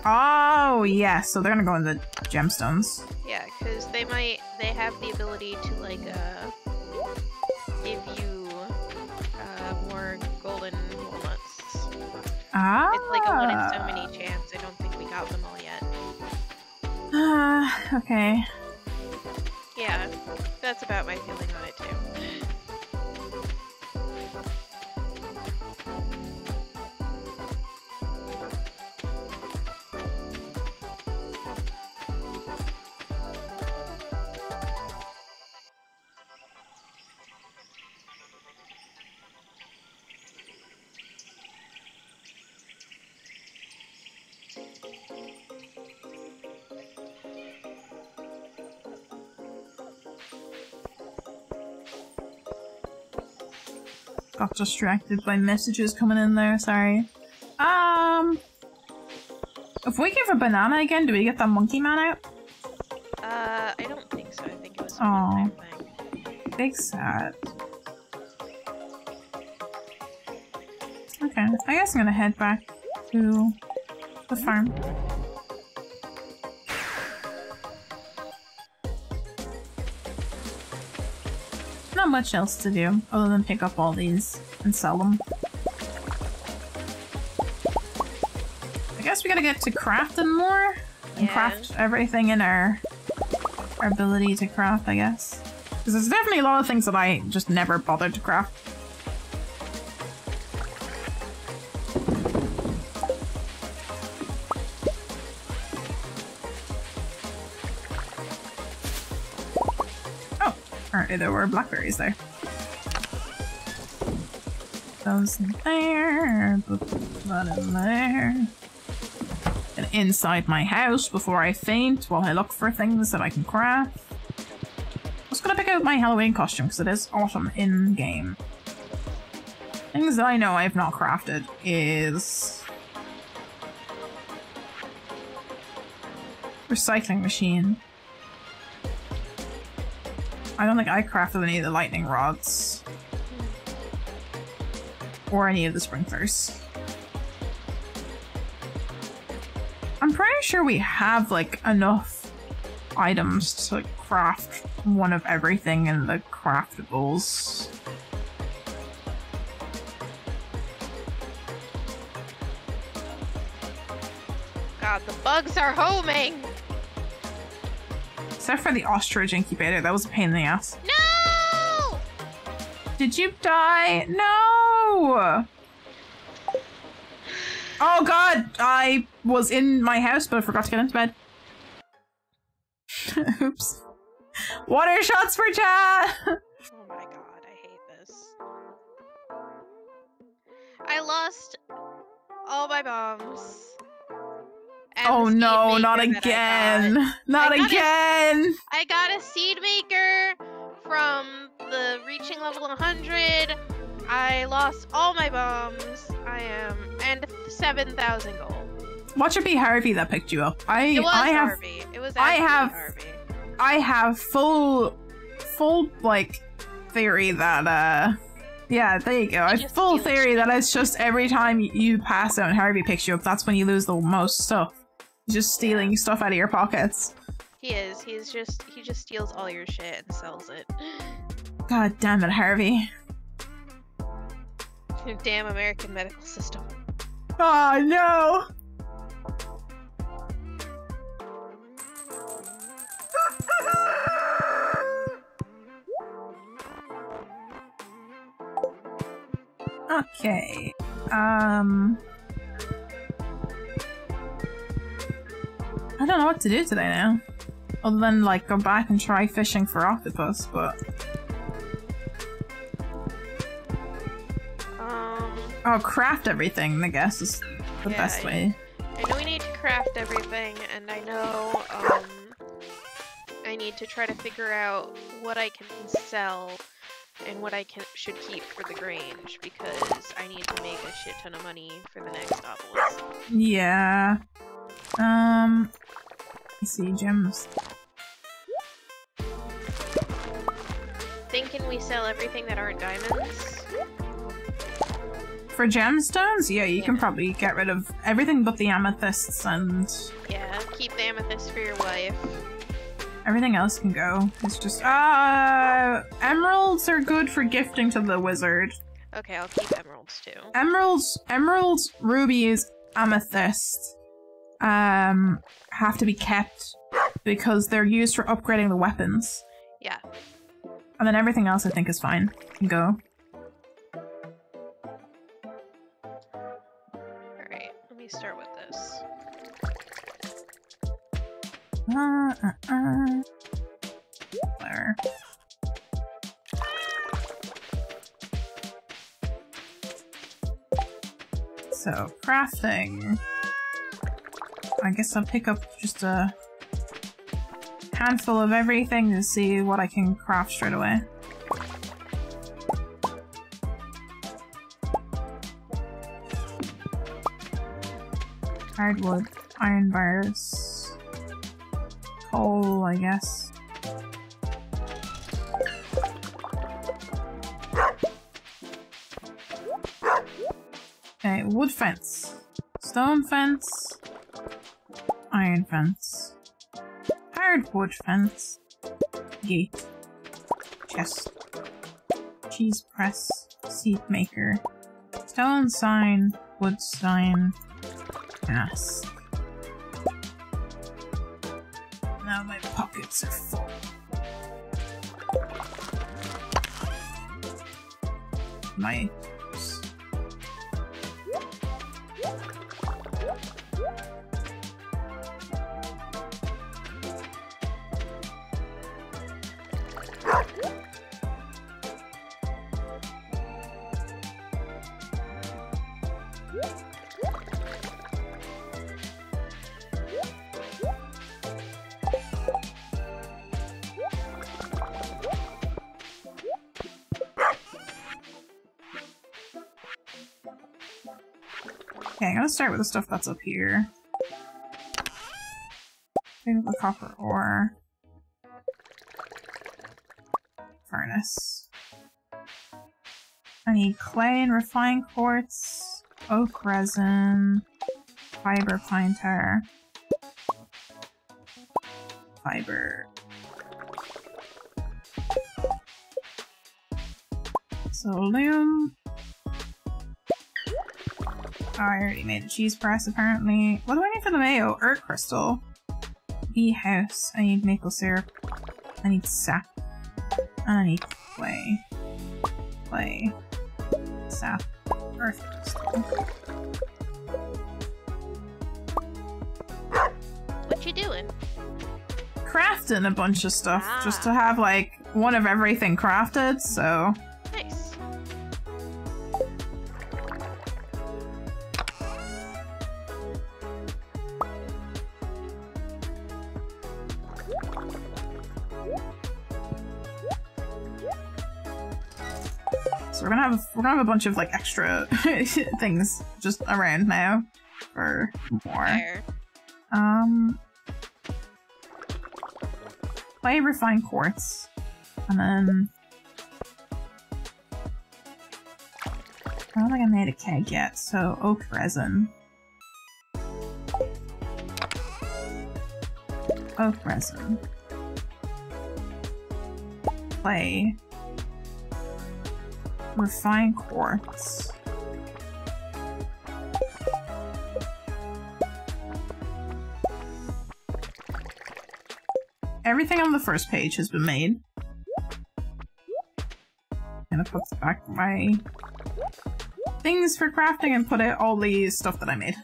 Oh, yeah, so they're gonna go in the gemstones. Yeah, because they have the ability to, like, give you, more golden walnuts. Ah! It's like a 1 in so many chance. I don't think we got them all yet. Okay. Yeah, that's about my feeling on it, too. Got distracted by messages coming in there, sorry. If we give a banana again, do we get that monkey man out? I don't think so. I think it was a one-time thing. Big sad. Okay, I guess I'm gonna head back to the farm. Not much else to do other than pick up all these and sell them. I guess we gotta get to crafting more and craft everything in our ability to craft, I guess. Because there's definitely a lot of things that I just never bothered to craft. Apparently there were blackberries there. Those in there, put that in there. And inside my house before I faint while I look for things that I can craft. I was gonna pick out my Halloween costume because it is autumn in-game. Things that I know I've not crafted is... recycling machine. I don't think I crafted any of the lightning rods. Or any of the sprinklers. I'm pretty sure we have, like, enough items to craft one of everything in the craftables. God, the bugs are homing! Except for the ostrich incubator, that was a pain in the ass. No! Did you die? No! Oh god, I was in my house but I forgot to get into bed. Oops. Water shots for chat! Oh my god, I hate this. I lost all my bombs. Oh no, not again! Not again! I got a seed maker from the reaching level 100. I lost all my bombs. And 7,000 gold. Watch it be Harvey that picked you up. It was Harvey. It was Harvey. I have full like theory that yeah, there you go. I have full theory that it's just every time you pass out and Harvey picks you up, that's when you lose the most stuff. He's just stealing stuff out of your pockets. He is. He just steals all your shit and sells it. God damn it, Harvey. Damn American medical system. Oh no! Okay. I don't know what to do today now. Other than, like, go back and try fishing for octopus, but... Oh, craft everything, I guess, is the best way. I know we need to craft everything, and I know, I need to try to figure out what I can sell and what I should keep for the Grange, because I need to make a shit ton of money for the next obelisk. Yeah. Let's see, gems. Thinking we sell everything that aren't diamonds? For gemstones? Yeah, you can probably get rid of everything but the amethysts and... Yeah, keep the amethyst for your wife. Everything else can go. It's just... emeralds are good for gifting to the wizard. Okay, I'll keep emeralds too. Emeralds, rubies, amethyst, have to be kept because they're used for upgrading the weapons. Yeah. And then everything else I think is fine. Can go. Alright, let me start with this. There. So, crafting. I guess I'll pick up just a handful of everything to see what I can craft straight away. Hardwood, iron bars, coal, I guess. Okay, wood fence, stone fence, iron fence, hardwood fence, gate, chest, cheese press, seed maker, stone sign, wood sign, mask. Now my pockets are full. My Okay, I'm gonna start with the stuff that's up here. Maybe the copper ore. Furnace. I need clay and refined quartz, oak resin, fiber pine tar, fiber. So loom. Oh, I already made a cheese press, apparently. What do I need for the mayo? Earth crystal. Bee house. I need maple syrup. I need sap. And I need clay. Clay. Sap. Earth crystal. What you doing? Crafting a bunch of stuff. Just to have, like, one of everything crafted, so... Nice. So we're gonna have a bunch of like extra things just around now for more. Fair. Clay, refined quartz, and then I don't think I made a keg yet, so oak resin. Oak resin. Clay. Refined quartz. Everything on the first page has been made. I'm gonna put back my things for crafting and put out all the stuff that I made.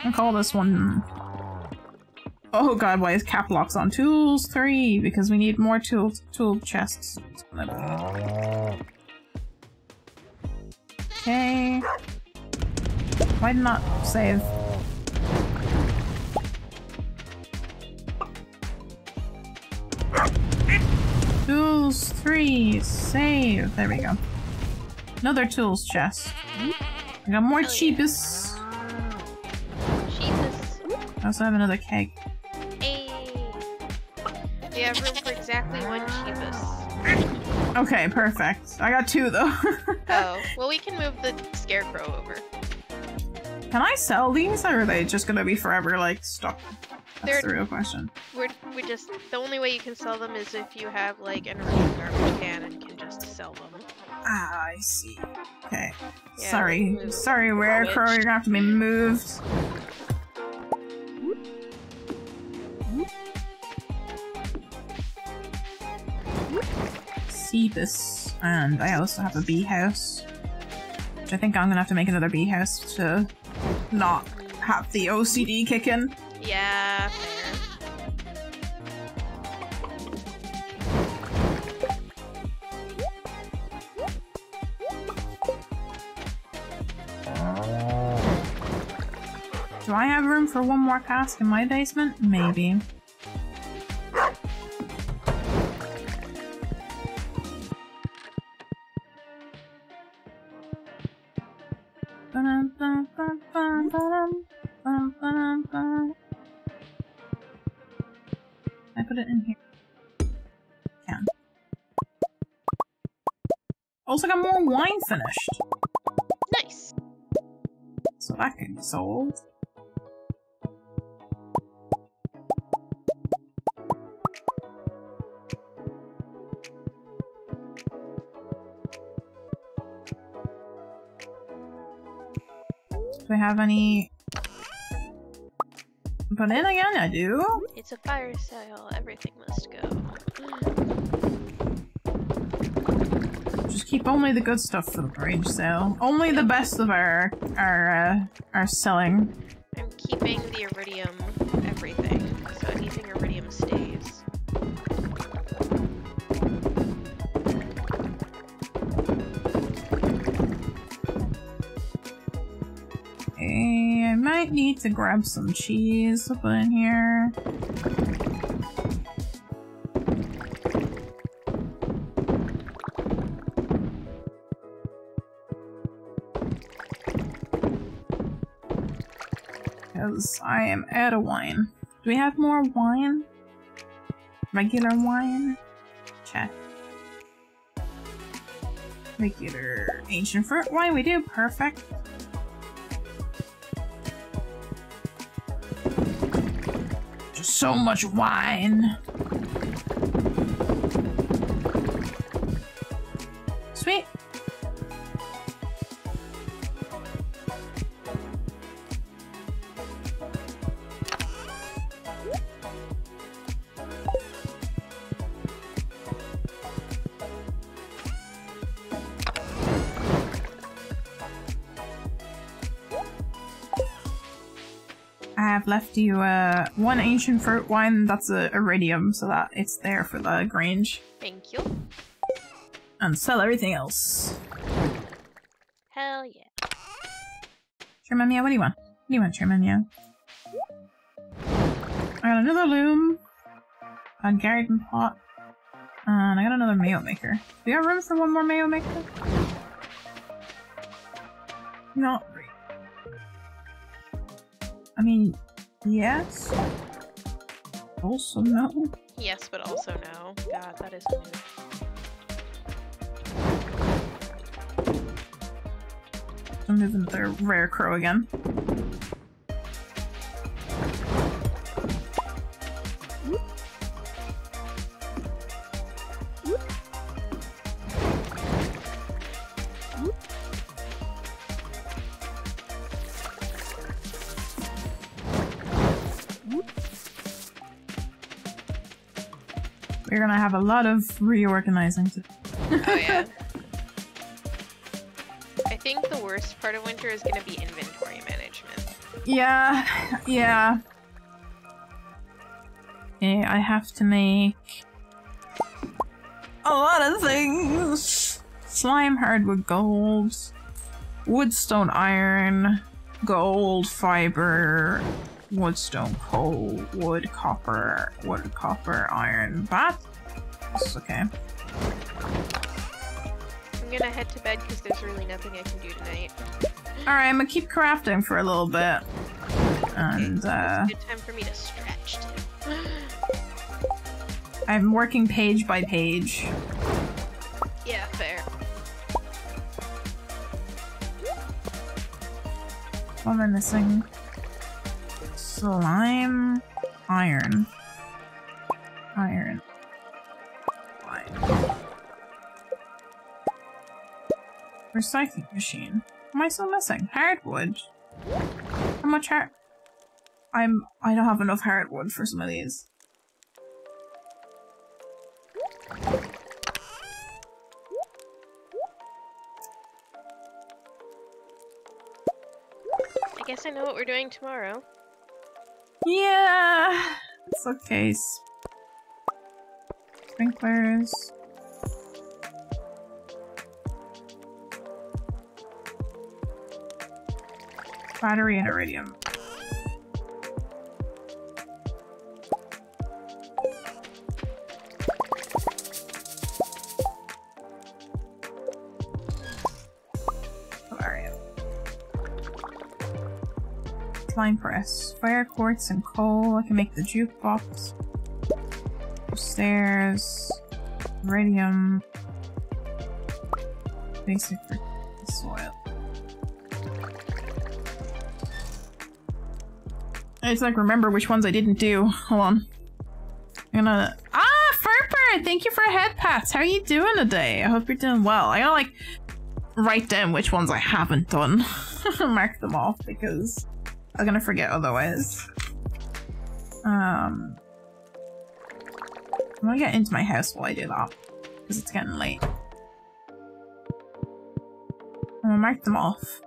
I'll call this one... Oh god, why is cap locks on? Tools 3, because we need more tool chests. Okay. Why did not save? Tools 3, save. There we go. Another tools chest. I got more cheapest. I also have another keg. Hey. We have room for exactly one cheapest. Okay, perfect. I got 2 though. Oh, well we can move the scarecrow over. Can I sell these, or are they just gonna be forever like stuck? That's the real question. We just, the only way you can sell them is if you have like an original garbage can and can just sell them. Ah, I see. Okay. Yeah, sorry, Rarecrow, you're gonna have to be moved. See this, and I also have a bee house, which I think I'm gonna have to make another bee house to not have the OCD kick in. Yeah, fair. Do I have room for one more cask in my basement? Maybe. I put it in here. Can. Also got more wine finished. Nice. So that can be sold. Do we have any... Put in again? I do. It's a fire sale. Everything must go. Just keep only the good stuff for the range sale. Only the best of our selling. I'm keeping the iridium everything, so anything iridium stays. Okay, I might need to grab some cheese to put in here. Because I am out of wine. Do we have more wine? Regular wine? Check. Regular ancient fruit wine, we do. Perfect. Just so much wine. Sweet. I have left you one ancient fruit wine that's a iridium, so that it's there for the Grange. Thank you. And sell everything else. Hell yeah. Sherman, what do you want? What do you want, Sherman? I got another loom, a garden pot, and I got another mayo maker. Do you have room for one more mayo maker? Not really. I mean, yes. Also no. Yes, but also no. God, that is weird. I'm moving the rare crow again. We're gonna have a lot of reorganizing to do. Oh yeah. I think the worst part of winter is gonna be inventory management. Yeah, yeah. Okay, I have to make a lot of things. Slime hardwood gold, woodstone iron, gold fiber, woodstone coal, wood copper, iron. That's okay. I'm gonna head to bed because there's really nothing I can do tonight. Alright, I'm gonna keep crafting for a little bit. And It's a good time for me to stretch too. I'm working page by page. Yeah, fair. What am I missing? Slime, iron, iron, lime. Recycling machine. What am I still missing? Hardwood. How much I don't have enough hardwood for some of these. guess I know what we're doing tomorrow. Yeah, it's okay. Sprinklers. Battery and iridium. Slime press. Fire, quartz, and coal. I can make the jukebox. Stairs. Iridium. Basic for the soil. I just like remember which ones I didn't do. Hold on. I'm gonna. Farper! Thank you for head pats. How are you doing today? I hope you're doing well. I gotta like write down which ones I haven't done. Mark them off because I'm gonna forget otherwise. I'm gonna get into my house while I do that because it's getting late. I'm gonna mark them off.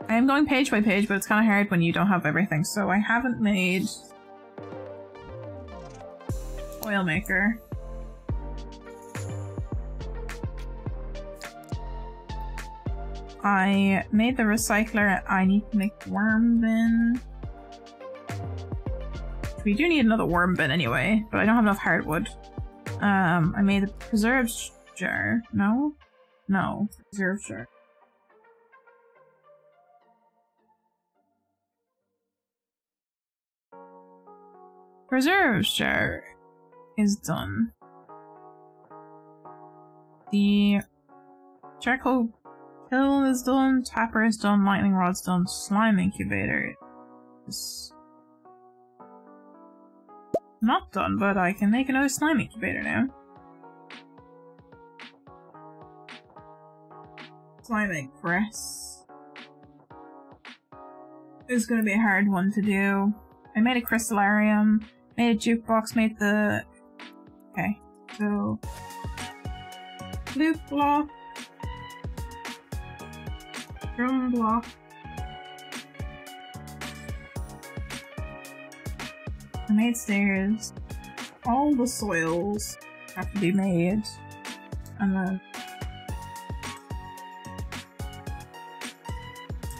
I am going page by page, but it's kind of hard when you don't have everything, so I haven't made oil maker. I made the recycler. I need to make the worm bin. We do need another worm bin anyway, but I don't have enough hardwood. I made the preserves jar. No? No. Preserves jar. Preserves jar is done. The charcoal kiln is done, tapper is done, lightning rod's done, slime incubator is not done, but I can make another slime incubator now. Slime egg press is gonna be a hard one to do. I made a crystallarium, made a jukebox, made the... Okay, so... Flute block. Drum block. I made stairs. All the soils have to be made. And then...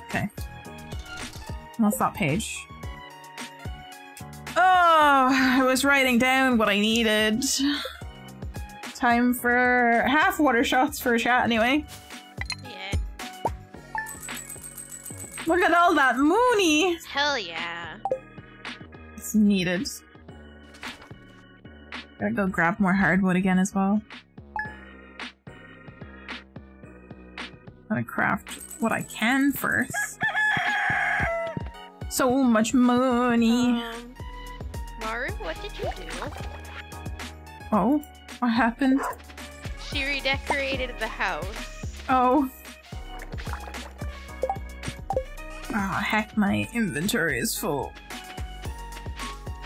Okay. That's that page. Oh, I was writing down what I needed. Time for half water shots for a chat anyway. Yeah. Look at all that Mooney! Hell yeah. It's needed. Gotta go grab more hardwood again as well. Gotta craft what I can first. So much money! Maru, what did you do? Oh, what happened? She redecorated the house. Oh. Ah, heck, my inventory is full.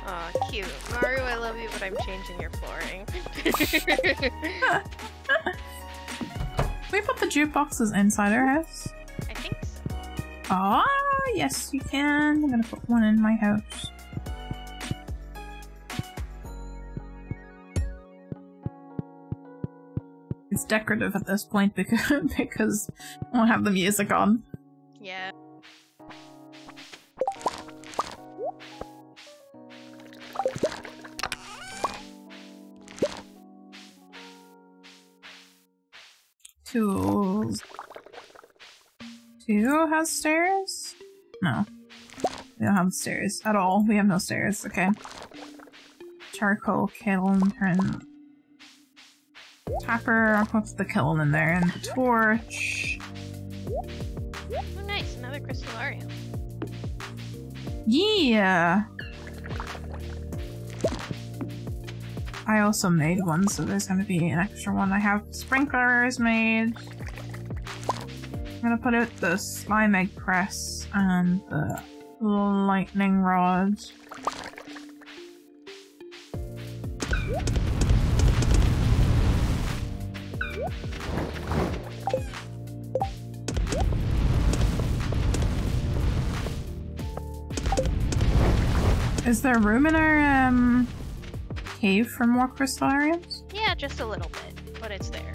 Aw, cute. Maru, I love you, but I'm changing your flooring. Can we put the jukeboxes inside our house? I think so. Ah, yes you can. I'm gonna put one in my house. It's decorative at this point because I won't have the music on. Yeah. Tools. Two has stairs? No. We don't have stairs at all. We have no stairs. Okay. Charcoal kiln, turn tapper, I'll put the kiln in there, and the torch. Oh nice, another crystallarium. Yeah! I also made one, so there's gonna be an extra one. I have sprinklers made. I'm gonna put out the slime egg press and the lightning rod. Is there room in our cave for more crystallariums? Yeah, just a little bit, but it's there.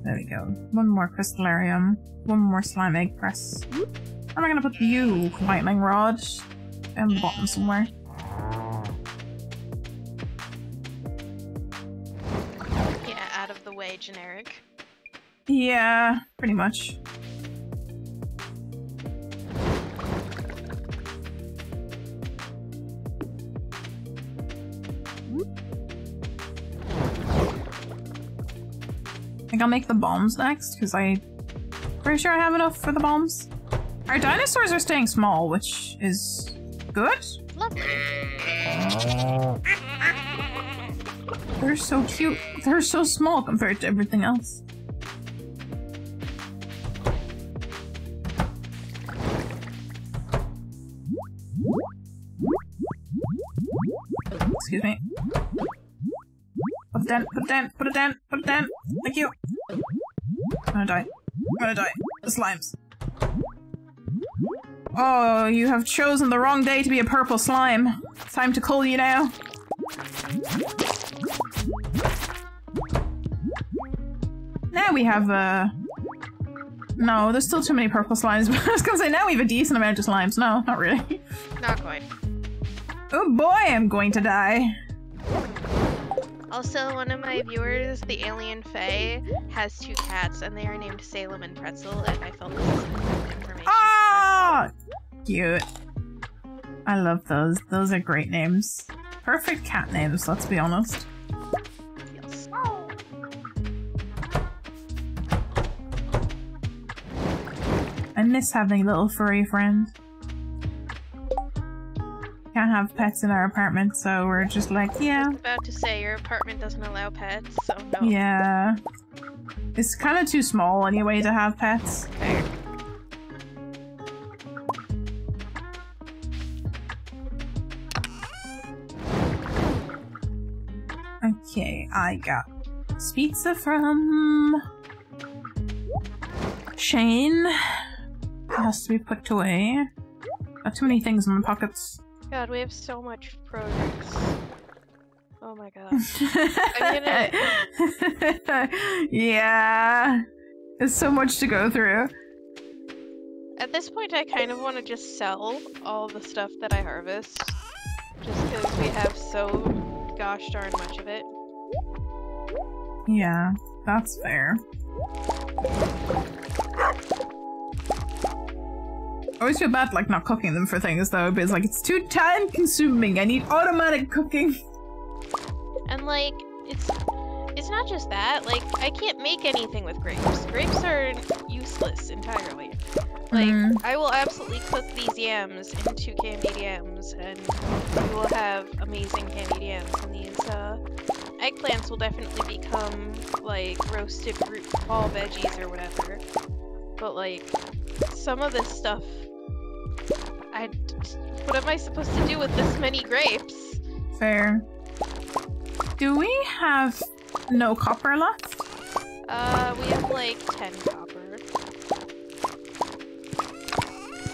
There we go. One more crystallarium. One more slime egg press. Where am I gonna put you, lightning rod? Down the bottom somewhere. Yeah, out of the way, generic. Yeah, pretty much. I think I'll make the bombs next, because I'm pretty sure I have enough for the bombs. Our dinosaurs are staying small, which is good. Lovely. They're so cute. They're so small compared to everything else. Excuse me. Put it down, put it down, put it down, put it down. Thank you. I'm gonna die. I'm gonna die. The slimes. Oh, you have chosen the wrong day to be a purple slime. It's time to cull you now. Now we have no, there's still too many purple slimes. I was gonna say, now we have a decent amount of slimes. No, not really. Not quite. Oh boy, I'm going to die. Also, one of my viewers, the Alien Faye, has 2 cats, and they are named Salem and Pretzel, and I felt this information. Ah! Cute. I love those. Those are great names. Perfect cat names, let's be honest. Yes. I miss having a little furry friend. Can't have pets in our apartment, so we're just like, yeah. I was about to say, your apartment doesn't allow pets, so no. Yeah. It's kind of too small anyway to have pets. Fair. Okay, I got pizza from Shane. It has to be put away. Got too many things in my pockets. God, we have so much produce. Oh my god. I'm gonna... Yeah. There's so much to go through. At this point, I kind of want to just sell all the stuff that I harvest. Just because we have so gosh darn much of it. Yeah, that's fair. I always feel bad like not cooking them for things though, because like it's too time consuming. I need automatic cooking. And like it's not just that, like I can't make anything with grapes. Grapes are useless entirely. Like I will absolutely cook these yams into candied yams and we will have amazing candied yams, and these eggplants will definitely become like roasted root ball veggies or whatever. But like some of this stuff, what am I supposed to do with this many grapes? Fair. Do we have no copper left? We have like 10 copper.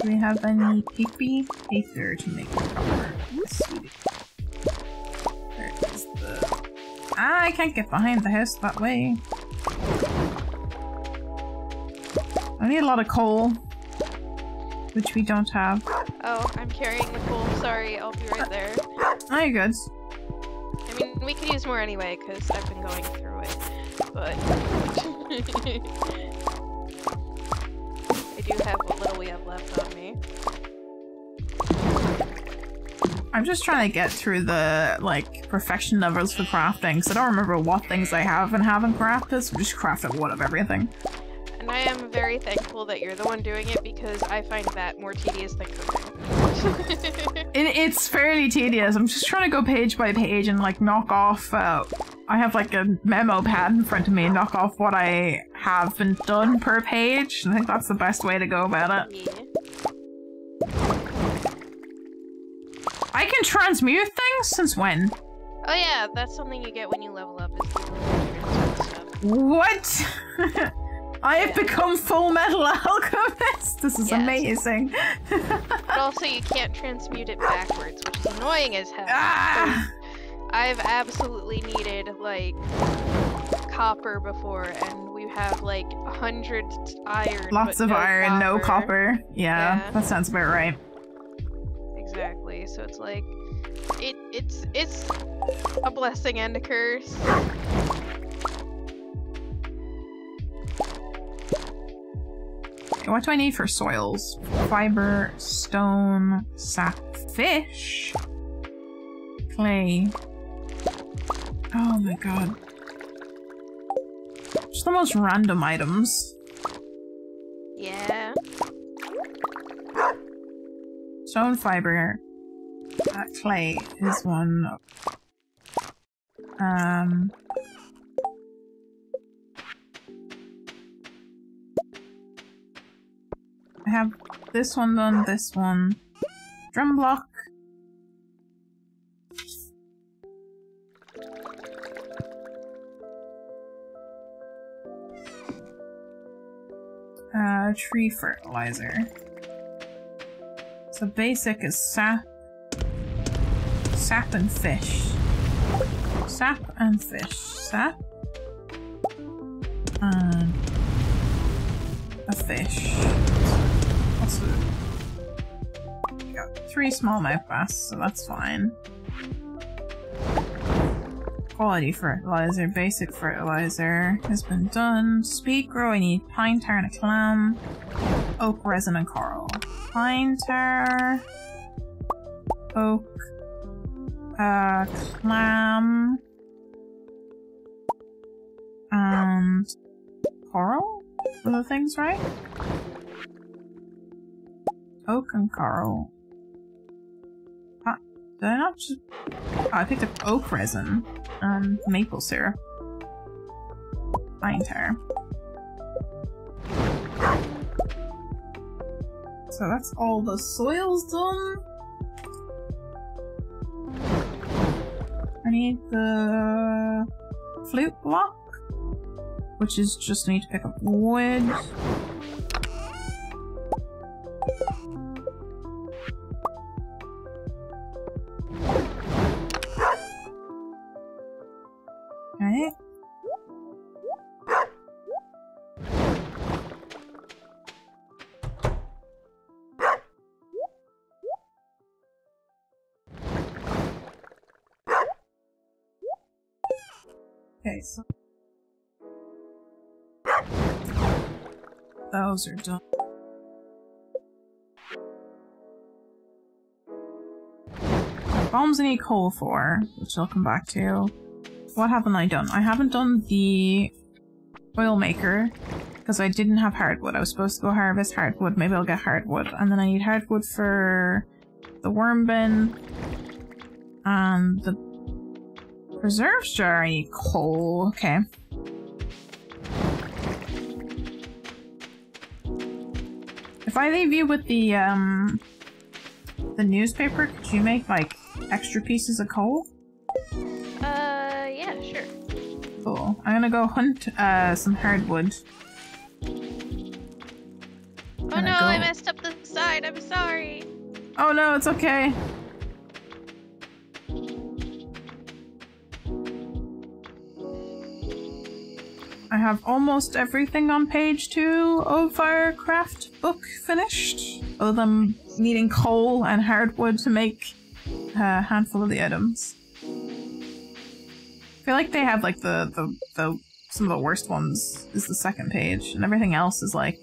Do we have any paper to make copper? Sweet. There is the... Ah, I can't get behind the house that way. I need a lot of coal, which we don't have. Oh, I'm carrying the coal. Sorry, I'll be right there. Oh, you're good. I mean, we could use more anyway, because I've been going through it, but... I do have what little we have left on me. I'm just trying to get through the, like, perfection levels for crafting, because I don't remember what things I have and haven't crafted, so just crafted one of everything. And I am very thankful that you're the one doing it, because I find that more tedious than cooking. It's fairly tedious. I'm just trying to go page by page and like knock off, I have like a memo pad in front of me and knock off what I haven't done per page. I think that's the best way to go about it. Yeah. I can transmute things? Since when? Oh yeah, that's something you get when you level up, is the ability to transmute stuff. What? I have become Full Metal Alchemist! This is amazing. But also you can't transmute it backwards, which is annoying as hell. Ah! I've absolutely needed, like, copper before, and we have, like, 100 iron. Lots of iron, copper. No copper. Yeah, that sounds about right. Exactly, so it's like, it's a blessing and a curse. What do I need for soils? Fiber, stone, sap, fish, clay. Oh my god. Just the most random items. Yeah. Stone, fiber, clay is one. I have this one done, this one. Drum block. Tree fertilizer. So basic is sap. Sap and fish. Sap and fish. Sap. And a fish. Also, we got 3 smallmouth bass, so that's fine. Quality fertilizer, basic fertilizer has been done. Speed grow, I need pine tar and a clam. Oak, resin, and coral. Pine tar. Oak. Clam. And coral? Are the things right? Oak and coral. Did I not just... Oh, I picked up oak resin and maple syrup. Pine tar. So that's all the soils done. I need the flute block, which is just need to pick up wood. Okay. Okay, so those are done. Bombs I need coal for, which I'll come back to. What haven't I done? I haven't done the oil maker because I didn't have hardwood. I was supposed to go harvest hardwood. Maybe I'll get hardwood. And then I need hardwood for the worm bin and the preserves jar. I need coal. Okay. If I leave you with the newspaper, could you make like extra pieces of coal? Yeah, sure. Cool. I'm gonna go hunt some hardwood. Oh no, I messed up the side. I'm sorry. Oh no, it's okay. I have almost everything on page 2 of our craft book finished, other than needing coal and hardwood to make a handful of the items. I feel like they have like the some of the worst ones is the second page, and everything else is like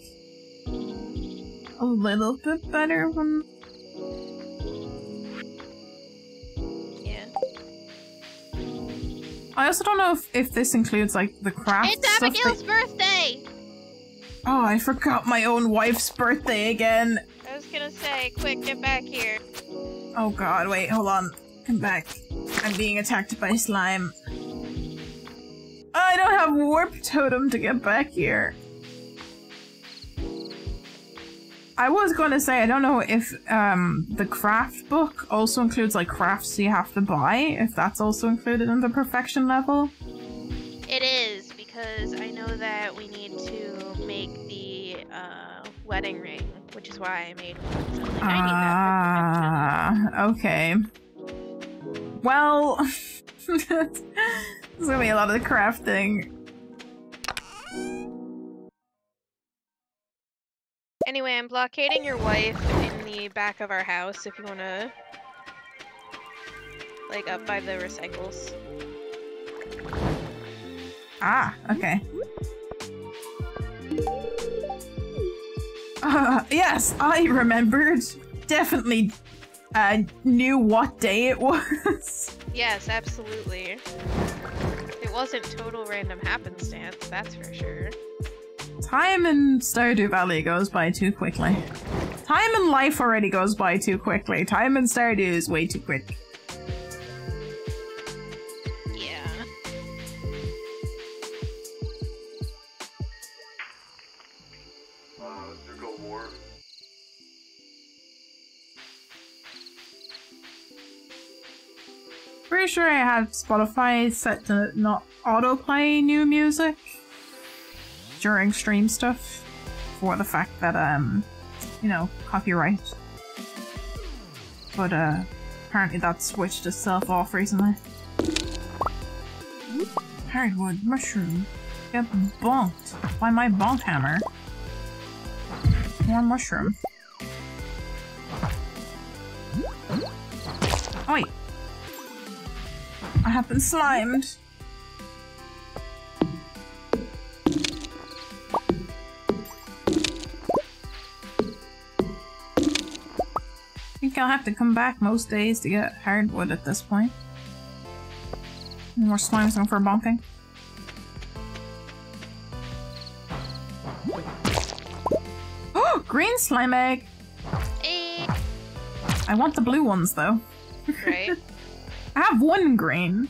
a little bit better one. Yeah. I also don't know if this includes like the craft It's stuff. Abigail's birthday! Oh, I forgot my own wife's birthday again. I was gonna say, quick, get back here. Oh god, wait, hold on. Come back. I'm being attacked by slime. I don't have warp totem to get back here. I was going to say, I don't know if the craft book also includes like crafts you have to buy, if that's also included in the perfection level. It is, because because I know that we need to make the wedding ring, which is why I made one. So I need that. Okay. Well, there's gonna be a lot of crafting. Anyway, I'm blockading your wife in the back of our house if you wanna, like, up by the recycles. Ah, okay. Yes, I remembered. Definitely knew what day it was. Yes, absolutely. It wasn't total random happenstance, that's for sure. Time in Stardew Valley goes by too quickly. Time in life already goes by too quickly. Time in Stardew is way too quick. Yeah. Pretty sure I had Spotify set to not autoplay new music during stream stuff for the fact that, you know, copyright. But, apparently that switched itself off recently. Hardwood mushroom. Get bonked by my bonk hammer. More mushroom. Oh wait. I have been slimed. I think I'll have to come back most days to get hardwood at this point. More slimes going for bonking. Oh, green slime egg! I want the blue ones though. Right. I have one green.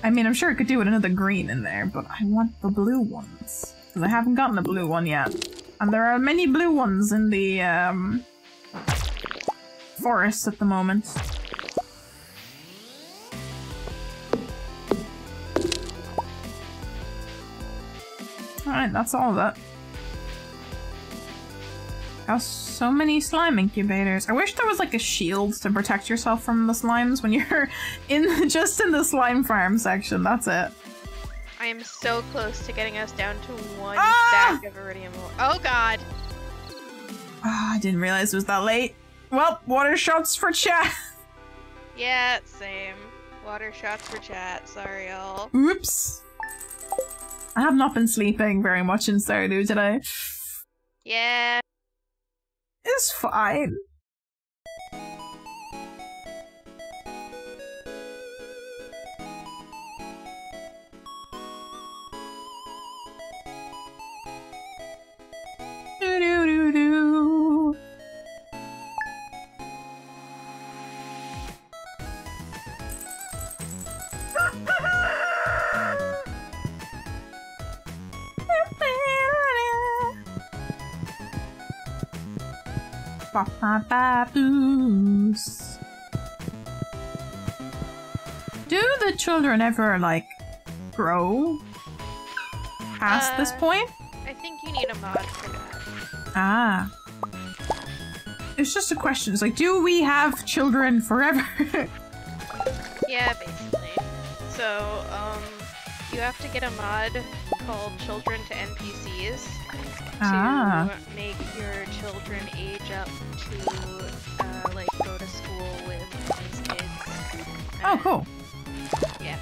I mean, I'm sure I could do with another green in there, but I want the blue ones. Because I haven't gotten a blue one yet. And there are many blue ones in the, forest at the moment. Alright, that's all of that. Got so many slime incubators. I wish there was like a shield to protect yourself from the slimes when you're just in the slime farm section. That's it. I am so close to getting us down to one stack of iridium ore. Oh god! Oh, I didn't realize it was that late. Well, water shots for chat. Yeah, same. Water shots for chat. Sorry, y'all. Oops. I have not been sleeping very much in Stardew today. Yeah. It's fine. Do-do-do-do. Ba-ba-ba-boos. Do the children ever, like, grow past this point? I think you need a mod for that. Ah. It's just a question. It's like, do we have children forever? Yeah, basically. So, you have to get a mod called Children to NPCs to make your children age up to, like, go to school with these kids. Oh, cool. Yeah.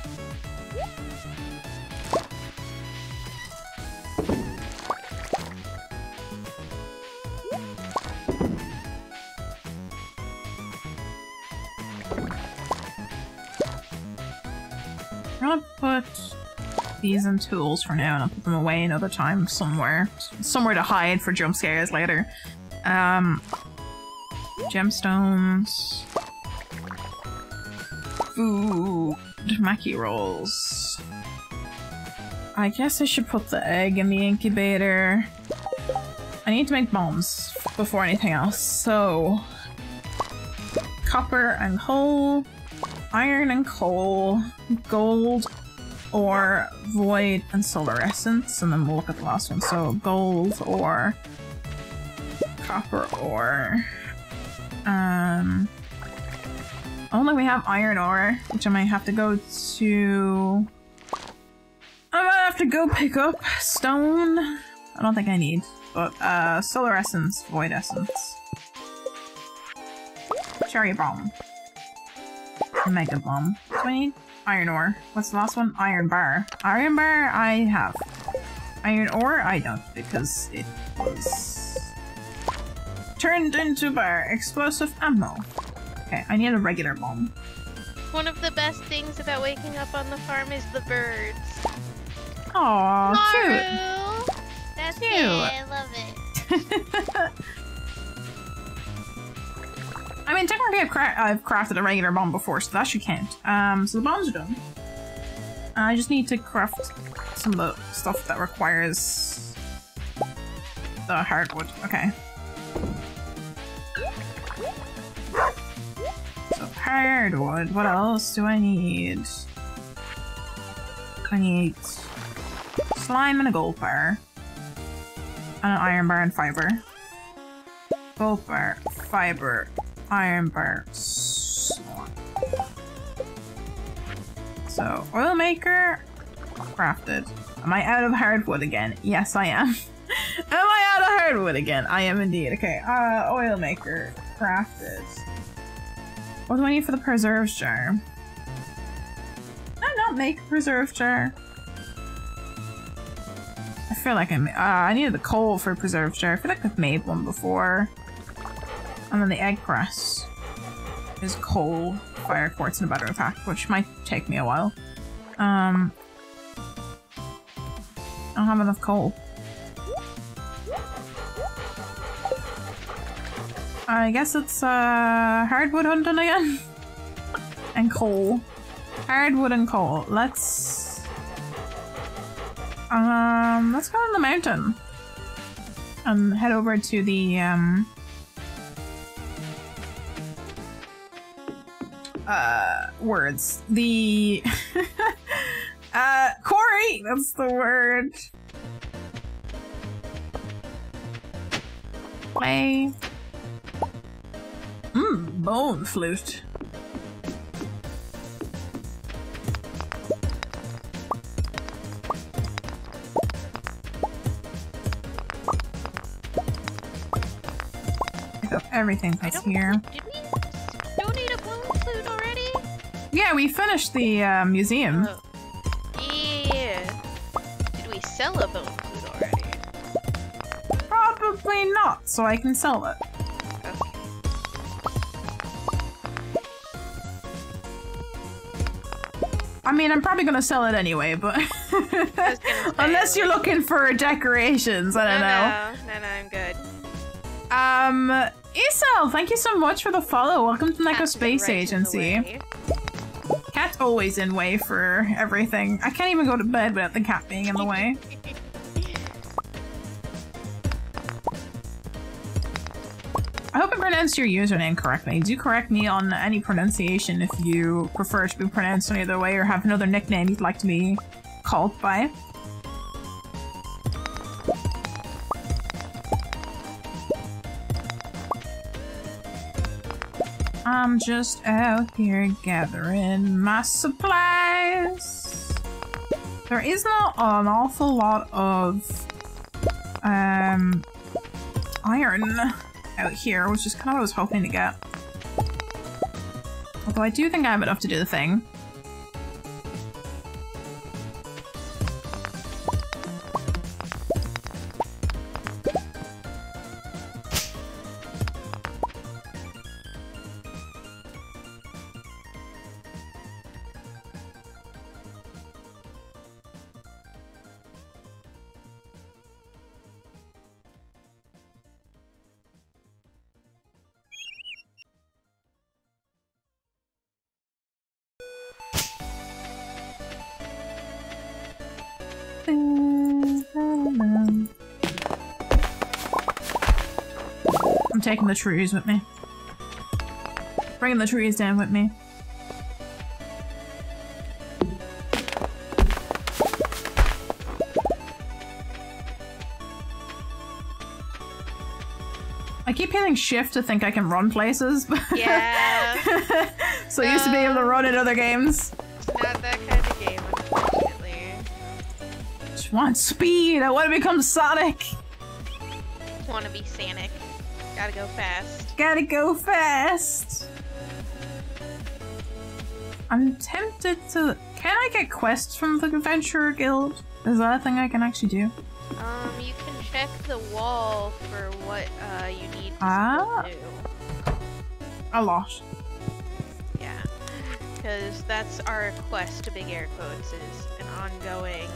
I'm gonna put these in tools for now and I'll put them away another time somewhere. Somewhere to hide for jump scares later. Gemstones. Food. Mackie rolls. I guess I should put the egg in the incubator. I need to make bombs before anything else, so... Copper and coal. Iron and coal. Gold. or void and solar essence, and then we'll look at the last one. So gold or copper ore. Only we have iron ore, which I might have to go to. I might have to go pick up stone. I don't think I need, but solar essence, void essence, cherry bomb, mega bomb. Do I need iron ore? What's the last one? Iron bar. Iron bar I have. Iron ore I don't, because it was turned into bar. Explosive ammo. Okay, I need a regular bomb. One of the best things about waking up on the farm is the birds. Aww, cute. That's cute. I love it. I mean, technically I've crafted a regular bomb before, so that should count. So the bombs are done. I just need to craft some of the stuff that requires the hardwood. Okay. So hardwood. What else do I need? I need slime and a gold bar. And an iron bar and fiber. Gold bar, fiber, iron bar, slime. So, oil maker, crafted. Am I out of hardwood again? Yes, I am. Am I out of hardwood again? I am indeed. Okay, oil maker, crafted. What do I need for the preserves jar? Did I not make a preserve jar? I feel like I needed the coal for a preserve jar. I feel like I've made one before. And then the egg press is coal, fire quartz, and a battery pack, which might take me a while. I don't have enough coal. I guess it's hardwood hunting again. And coal. Hardwood and coal. Let's go to the mountain. And head over to the words. The quarry, that's the word. Play. Bone flute. Pick up everything that's here. Did we donate a bone flute already? Yeah, we finished the museum. Oh. Yeah. Did we sell a bone flute already? Probably not, so I can sell it. I mean, I'm probably gonna sell it anyway, but unless you're looking for decorations, I don't know. No, I'm good. Isel, thank you so much for the follow. Welcome to Neko Space Agency. Cat's always in way for everything. I can't even go to bed without the cat being in the way. I hope I pronounced your username correctly. Do correct me on any pronunciation if you prefer to be pronounced any other way or have another nickname you'd like to be called by. I'm just out here gathering my supplies. There is not an awful lot of iron out here, which is kind of what I was hoping to get. Although I do think I have enough to do the thing. I'm taking the trees with me. Bringing the trees down with me. keep hitting shift to think I can run places. Yeah. So I used to be able to run in other games. It's not that kind of game, unfortunately. Just want speed. I want to become Sonic. Want to be Sonic. Gotta go fast. Gotta go fast. I'm tempted to... Can I get quests from the Adventurer Guild? Is that a thing I can actually do? You can check the wall for what you need to do. A lot. Yeah. Because that's our quest, big air quotes, is an ongoing,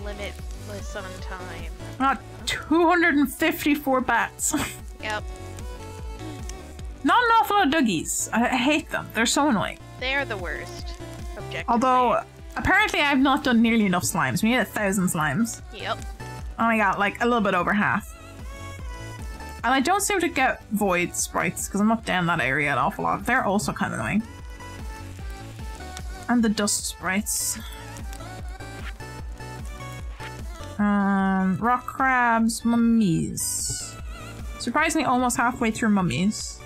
limitless on time. Not 254 bats. Yep. Not an awful lot of Dougies. I hate them. They're so annoying. They are the worst, objectively. Although, apparently I've not done nearly enough slimes. We need 1,000 slimes. Yep. Only got like a little bit over half. And I don't seem to get void sprites because I'm not down that area an awful lot. They're also kind of annoying. And the dust sprites. Rock crabs, mummies. Surprisingly, almost halfway through mummies.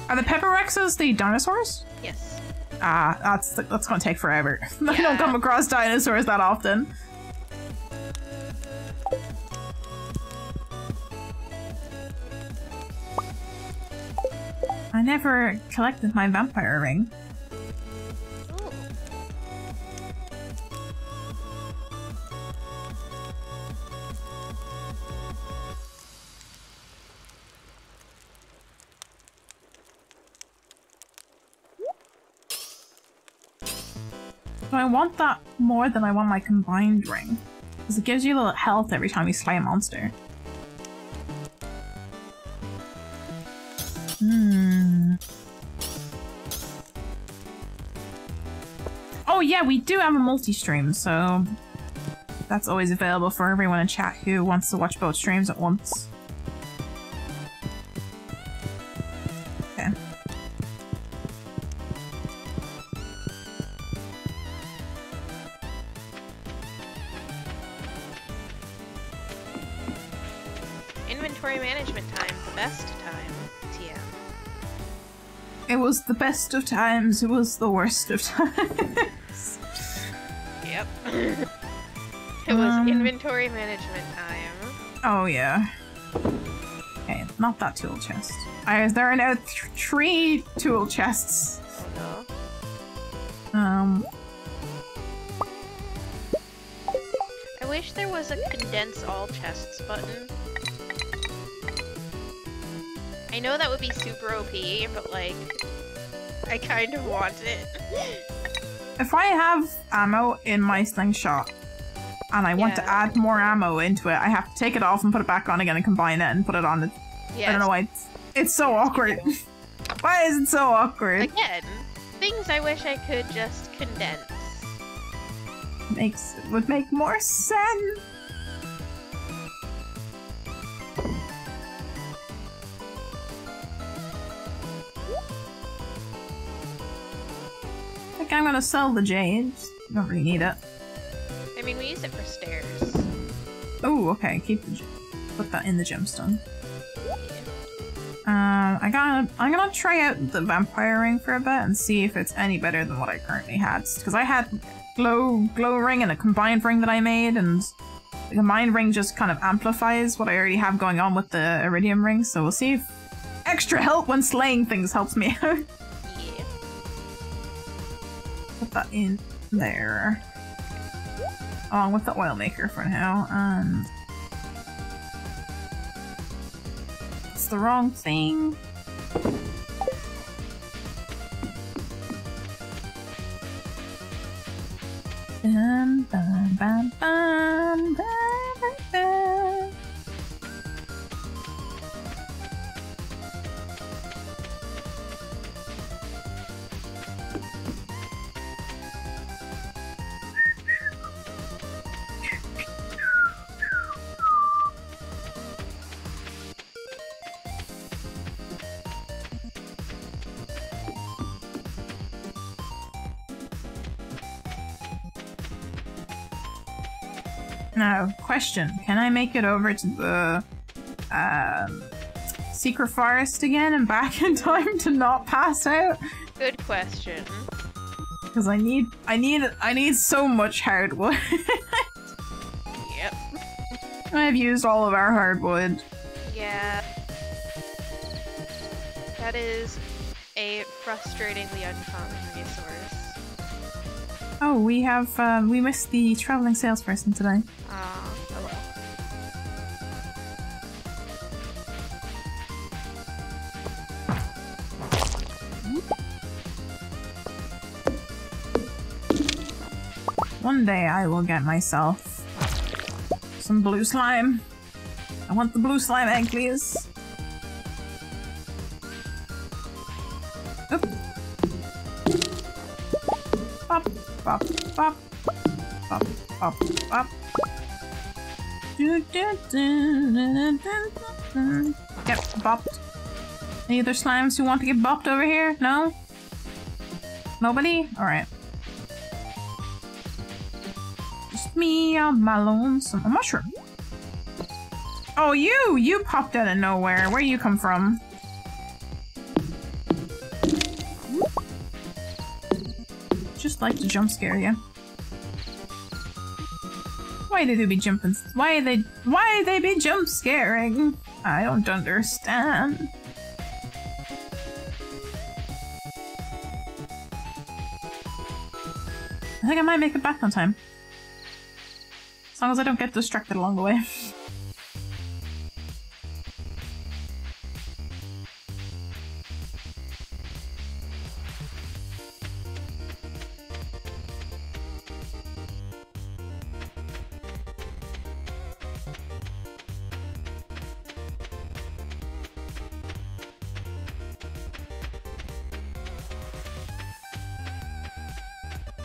Are the pepper rexes the dinosaurs? Yes. Ah, that's gonna take forever. Yeah. I don't come across dinosaurs that often. I never collected my vampire ring. Ooh. So I want that more than I want my combined ring. Because it gives you a little health every time you slay a monster. Oh yeah, we do have a multi-stream, so that's always available for everyone in chat who wants to watch both streams at once. Okay. Inventory management time, the best time, TM. It was the best of times, it was the worst of times. Yep. It was inventory management time. Oh yeah. Okay, not that tool chest. There are now 3 tool chests. Oh no. I wish there was a condense all chests button. I know that would be super OP, but like, I kind of want it. If I have ammo in my slingshot and I want to add more ammo into it, I have to take it off and put it back on again and combine it and put it on. I don't know why it's so awkward. Why is it so awkward? Again, things I wish I could just condense. Would make more sense. I think I'm gonna sell the jades. Don't really need it. I mean, we use it for stairs. Oh, okay. Put that in the gemstone. I'm gonna try out the vampire ring for a bit and see if it's any better than what I currently had. Because I had glow ring and a combined ring that I made, and the combined ring just kind of amplifies what I already have going on with the iridium ring. So we'll see if extra help when slaying things helps me out. Yeah. Put that in there. Along with the oil maker for now, and it's the wrong thing. Bum, bum, bum, bum, bum, bum. Now, question. Can I make it over to the secret forest again and back in time to not pass out? Good question. Because I need so much hardwood. Yep. I've used all of our hardwood. Yeah. That is a frustratingly uncommon resource. Oh, we have, we missed the traveling salesperson today. Oh well. One day I will get myself some blue slime. I want the blue slime egg, please. Oop. Bop, bop, bop. Bop, bop, bop. Get bopped. Any other slimes who want to get bopped over here? No? Nobody? Alright. Just me on my lonesome. A mushroom. Oh, you popped out of nowhere. Where you come from? Just like to jump scare you. Why do they be jumping? Why they be jump scaring? I don't understand. I think I might make it back on time. As long as I don't get distracted along the way.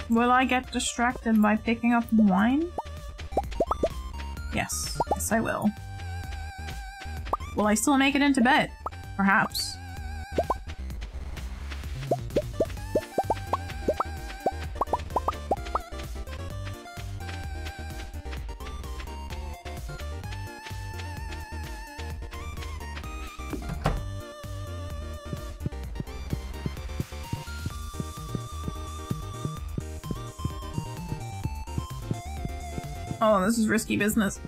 Will I get distracted by picking up wine? Yes. Yes, I will. Will I still make it into bed? Perhaps. Oh, this is risky business.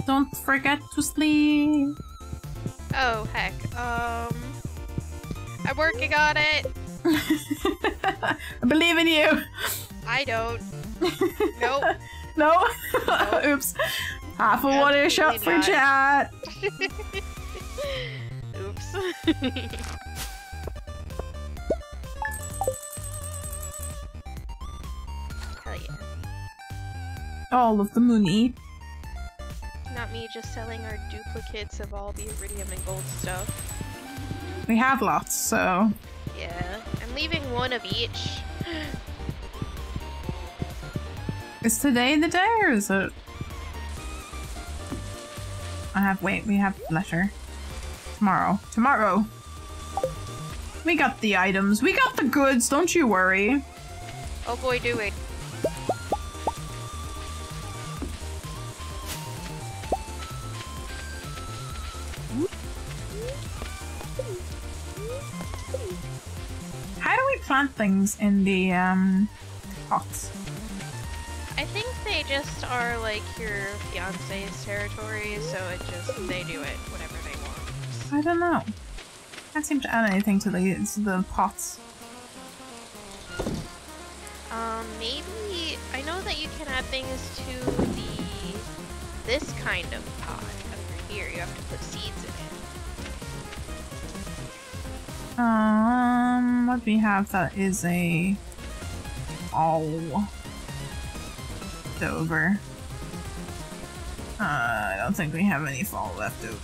Don't forget to sleep. Oh, heck. I'm working on it. I believe in you. I don't. Nope. No? Nope. Oops. Half a water shot for not. chat. Oops. Hell yeah. All of the money. Not me just selling our duplicates of all the iridium and gold stuff. We have lots, so... Yeah. I'm leaving one of each. Is today the day, or is it... wait, we have leisure. Tomorrow. Tomorrow! We got the items. We got the goods, don't you worry. Oh boy, do it. How do we plant things in the, pots? I think they just are like your fiance's territory, so they do it whenever they want. I don't know. Can't seem to add anything to the pots. Maybe I know that you can add things to this kind of pot over here. You have to put seeds in it. What do we have that is a all over? I don't think we have any fall left over.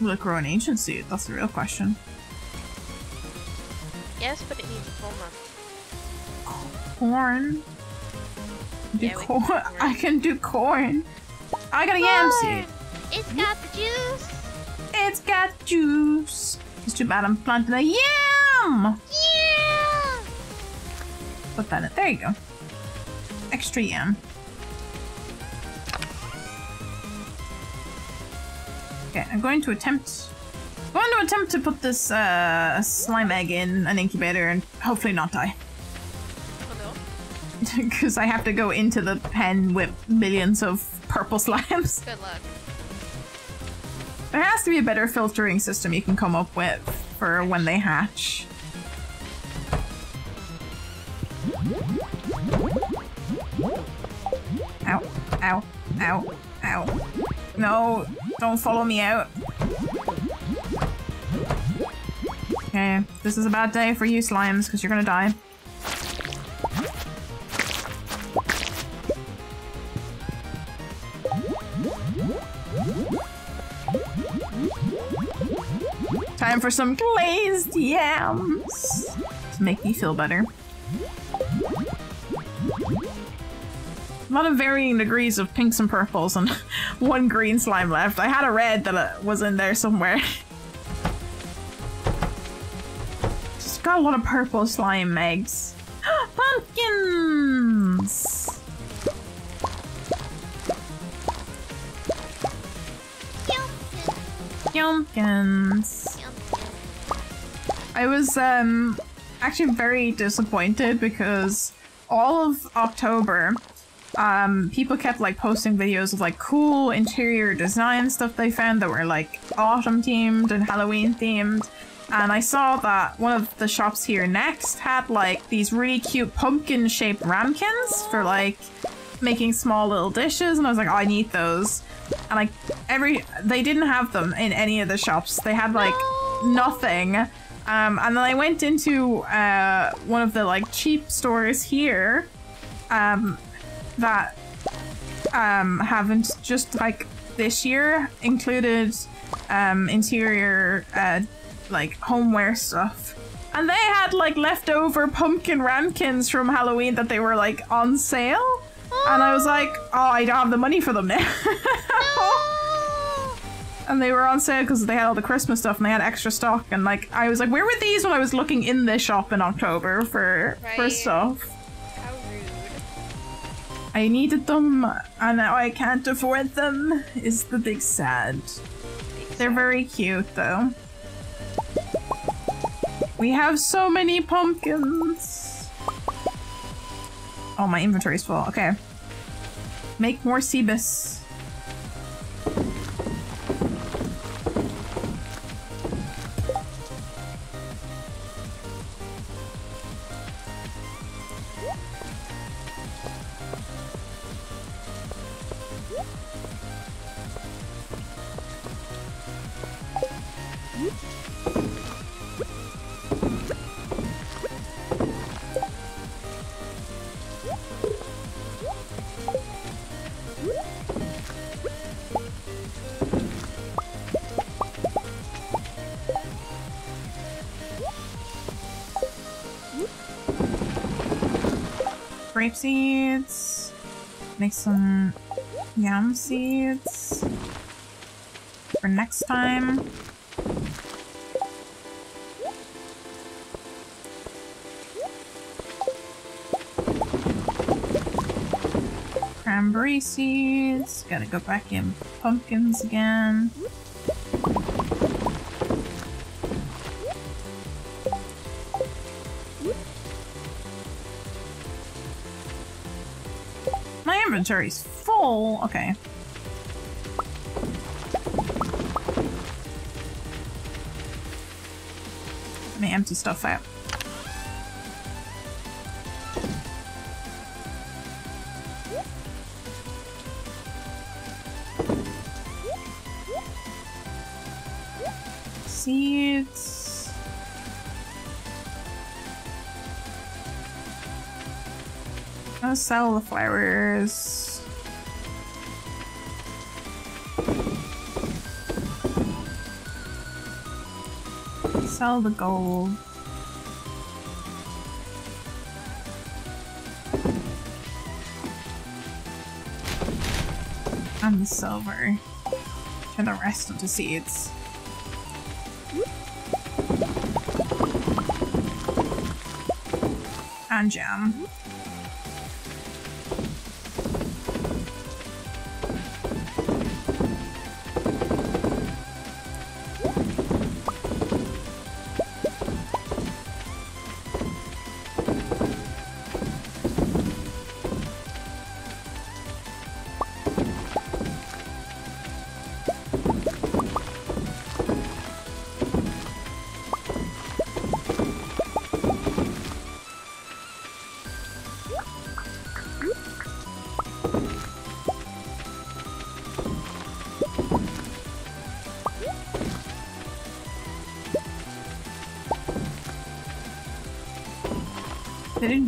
Will it grow an ancient seed? That's the real question. Yes, but it needs a full month. Corn. Do Yeah, corn. I can do corn. I got a yam seed. It's got the juice. It's got juice. It's too bad I'm planting a yam. Yeah. put that in. There you go. Extra yam. Okay, I'm going to attempt to put this slime egg in an incubator and hopefully not die. Oh no. Because I have to go into the pen with millions of purple slimes. Good luck. There has to be a better filtering system you can come up with for when they hatch. Ow, ow, ow, ow. No, don't follow me out. Okay, this is a bad day for you slimes because you're gonna die. Time for some glazed yams to make me feel better. A lot of varying degrees of pinks and purples and one green slime left. I had a red that was in there somewhere. Just got a lot of purple slime eggs. Pumpkins! Pumpkins. I was actually very disappointed because all of October people kept like posting videos of like cool interior design stuff they found that were like autumn themed and Halloween themed, and I saw that one of the shops here next had like these really cute pumpkin shaped ramekins for like making small little dishes, and I was like, oh, I need those. And like they didn't have them in any of the shops. They had like nothing. And then I went into one of the like cheap stores here that haven't just like this year included interior like homeware stuff, and they had like leftover pumpkin ramekins from Halloween that they were like on sale, and I was like, oh, I don't have the money for them now. And they were on sale because they had all the Christmas stuff and they had extra stock, and like I was like, where were these when I was looking in this shop in October for stuff? I needed them, and now I can't afford them, is the big sad. They're very cute, though. We have so many pumpkins! Oh, my inventory's full. Okay. Make more Cebus. Grape seeds. Make some yam seeds for next time. Cranberry seeds. Gotta go back in pumpkins again. My inventory's full. Okay. Let me empty stuff out. Seeds. I'll sell the flowers. Sell the gold. And the silver. And the rest of the seeds. And jam.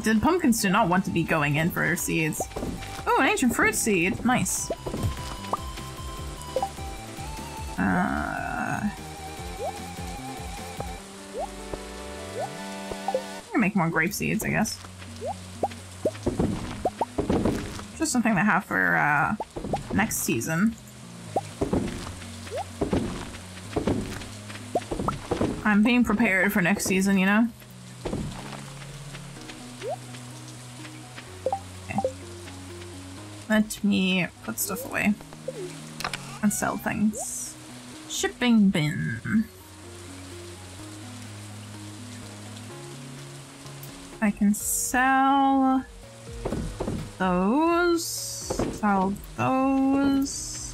The pumpkins do not want to be going in for seeds. Oh, an ancient fruit seed. Nice. I'm gonna make more grape seeds, I guess. Just something to have for next season. I'm being prepared for next season, you know? Let me put stuff away and sell things. Shipping bin. I can sell those. Sell those.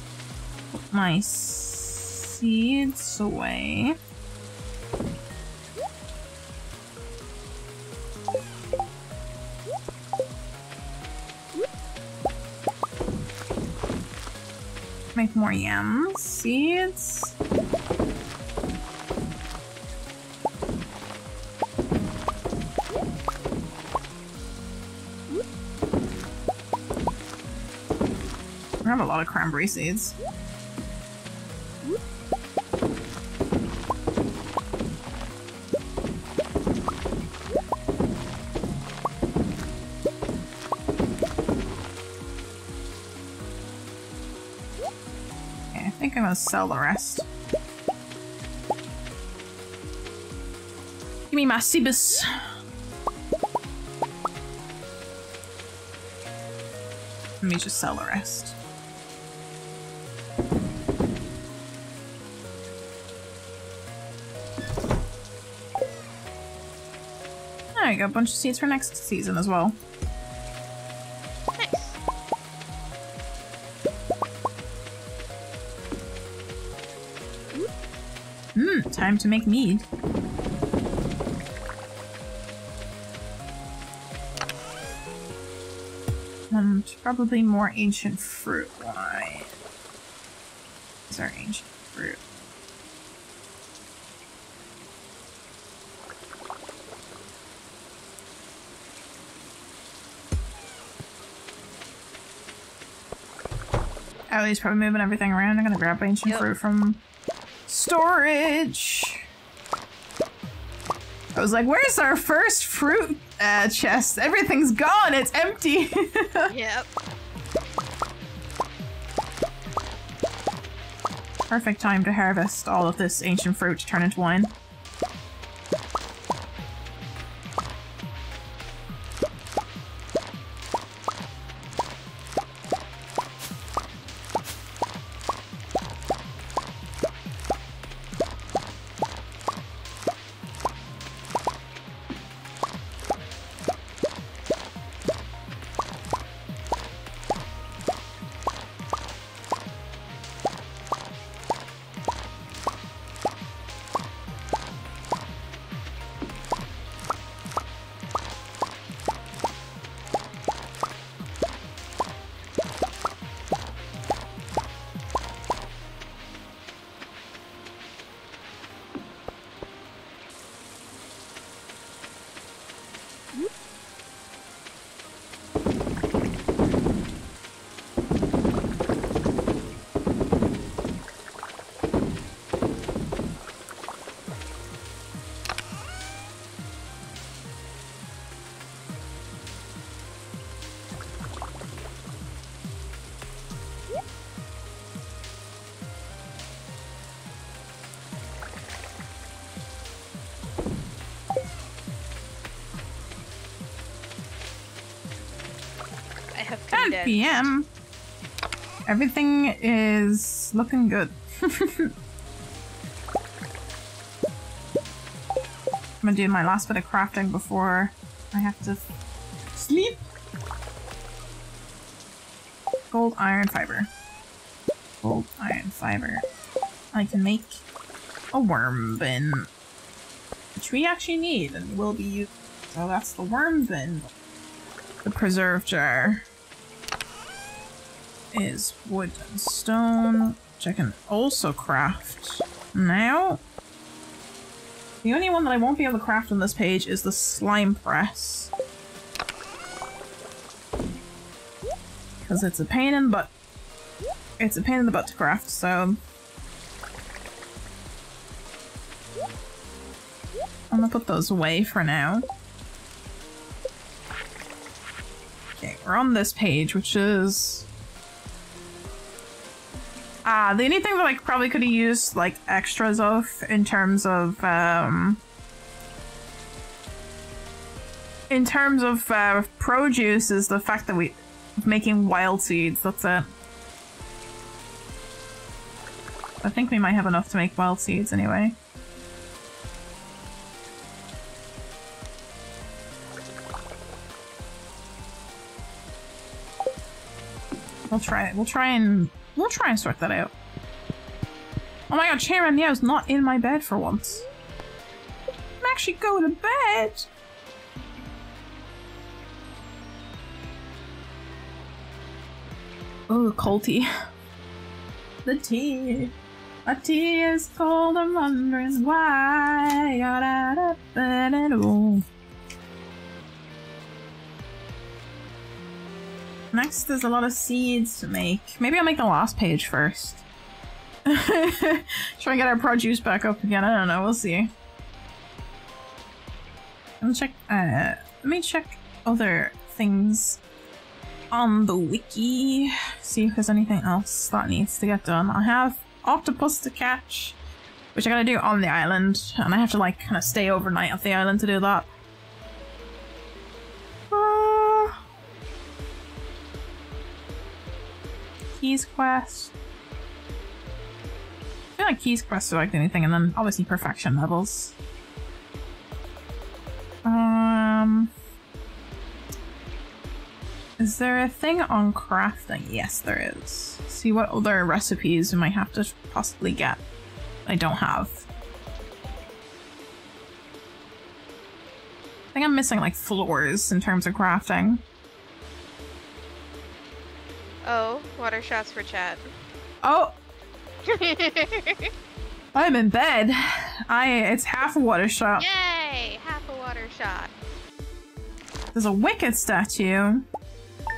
Put my seeds away. Make more yam seeds. I have a lot of cranberry seeds. I'm gonna sell the rest. Give me my Cebus. Let me just sell the rest. I got a bunch of seeds for next season as well. Time to make mead. And probably more ancient fruit. Why? These are ancient fruit. Ellie's probably moving everything around. I'm gonna grab ancient fruit from storage. I was like, where's our first fruit chest? Everything's gone. It's empty. Yep. Perfect time to harvest all of this ancient fruit to turn into wine. p.m. Everything is looking good. I'm gonna do my last bit of crafting before I have to sleep. Gold, iron, fiber. Gold, iron, fiber. I can make a worm bin, which we actually need and will be used. So that's the worm bin. The preserve jar is wood and stone, which I can also craft now. The only one that I won't be able to craft on this page is the slime press. Because it's a pain in the butt. It's a pain in the butt to craft, so... I'm gonna put those away for now. Okay, we're on this page, which is... the only thing that I probably could have used, like, extras of, in terms of produce is the fact that we're making wild seeds, that's it. I think we might have enough to make wild seeds anyway. We'll try and sort that out. Oh my god, Chairman Meow's not in my bed for once. I'm actually going to bed. Oh, cold tea. The tea. A tea is cold, I'm wondering why. Next, there's a lot of seeds to make. Maybe I'll make the last page first. Try and get our produce back up again. I don't know. We'll see. Let me check other things on the wiki. See if there's anything else that needs to get done. I have octopus to catch, which I gotta do on the island, and I have to like kind of stay overnight at the island to do that. Keys quest. I feel like keys quests are like anything, and then obviously perfection levels. Is there a thing on crafting? Yes, there is. See what other recipes we might have to possibly get. I don't have. I think I'm missing like floors in terms of crafting. Oh, water shots for chat. Oh! I'm in bed. It's half a water shot. Yay! Half a water shot. There's a wicked statue.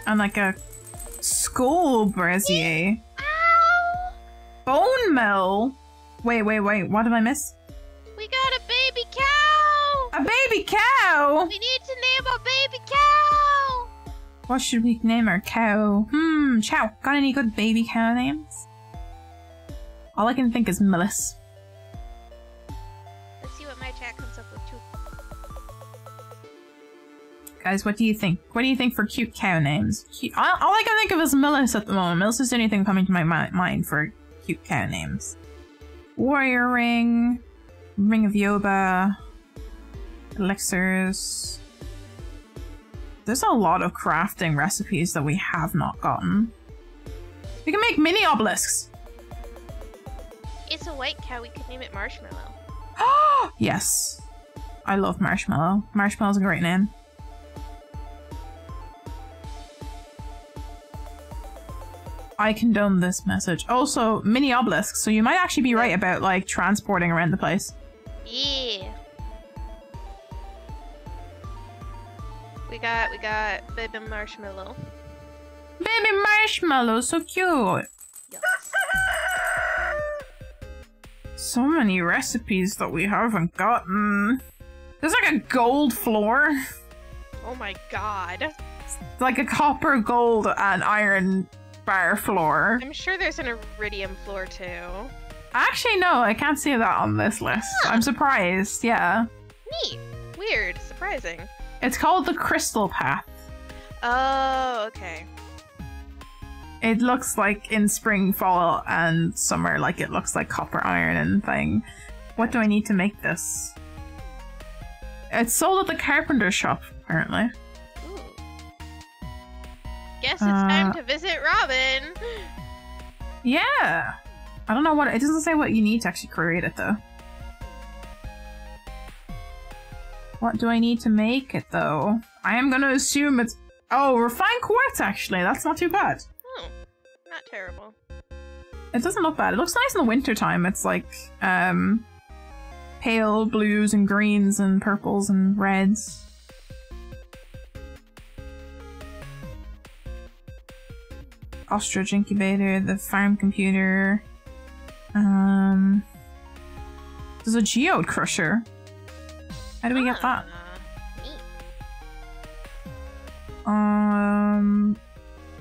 And like a skull brazier. Ow! Bone mill? Wait, what did I miss? We got a baby cow! A baby cow? We need to name a baby cow! What should we name our cow? Chow. Got any good baby cow names? All I can think is Millis. Let's see what my chat comes up with too. Guys, what do you think? What do you think for cute cow names? All I can think of is Millis at the moment. Millis is the only thing coming to my mind for cute cow names. Warrior Ring, Ring of Yoba, Elixirs. There's a lot of crafting recipes that we have not gotten. We can make mini obelisks! It's a white cow, we could name it Marshmallow. Yes. I love Marshmallow. Marshmallow's a great name. I condone this message. Also, mini obelisks, so you might actually be right about, like, transporting around the place. Yeah. We got baby Marshmallow. Baby Marshmallow, so cute! Yes. So many recipes that we haven't gotten. There's like a gold floor. Oh my god. Like a copper, gold, and iron bar floor. I'm sure there's an iridium floor too. Actually, no, I can't see that on this list. Huh. I'm surprised, yeah. Neat. Weird. Surprising. It's called the Crystal Path. Oh, okay. It looks like in spring, fall, and summer, like it looks like copper iron and thing. What do I need to make this? It's sold at the carpenter shop, apparently. Ooh. Guess it's time to visit Robin. Yeah. I don't know what it doesn't say what you need to actually create it though. What do I need to make it though? I am gonna assume it's refined quartz actually. That's not too bad. Oh, not terrible. It doesn't look bad. It looks nice in the winter time. It's like pale blues and greens and purples and reds. Ostrich incubator, the farm computer. There's a geode crusher. How do we get that? Neat.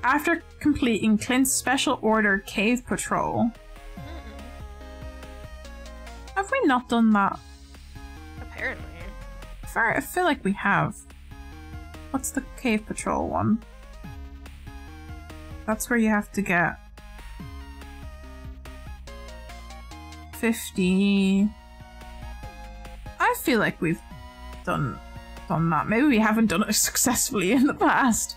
After completing Clint's special order cave patrol. Have we not done that? Apparently. I feel like we have. What's the cave patrol one? That's where you have to get 50. I feel like we've done that. Maybe we haven't done it successfully in the past.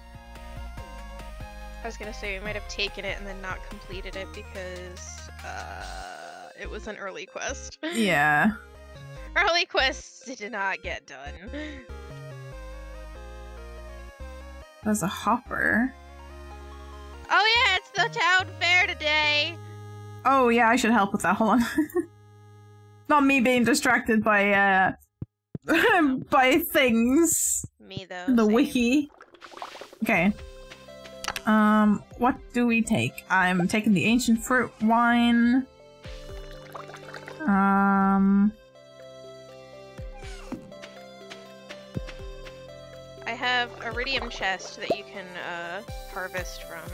I was gonna say we might have taken it and then not completed it because it was an early quest. Yeah. Early quests did not get done. There's a hopper. Oh yeah, it's the town fair today! Oh yeah, I should help with that. Hold on. Not me being distracted by by things. Me though. The same. wiki. Okay. What do we take? I'm taking the ancient fruit wine. I have a iridium chest that you can harvest from.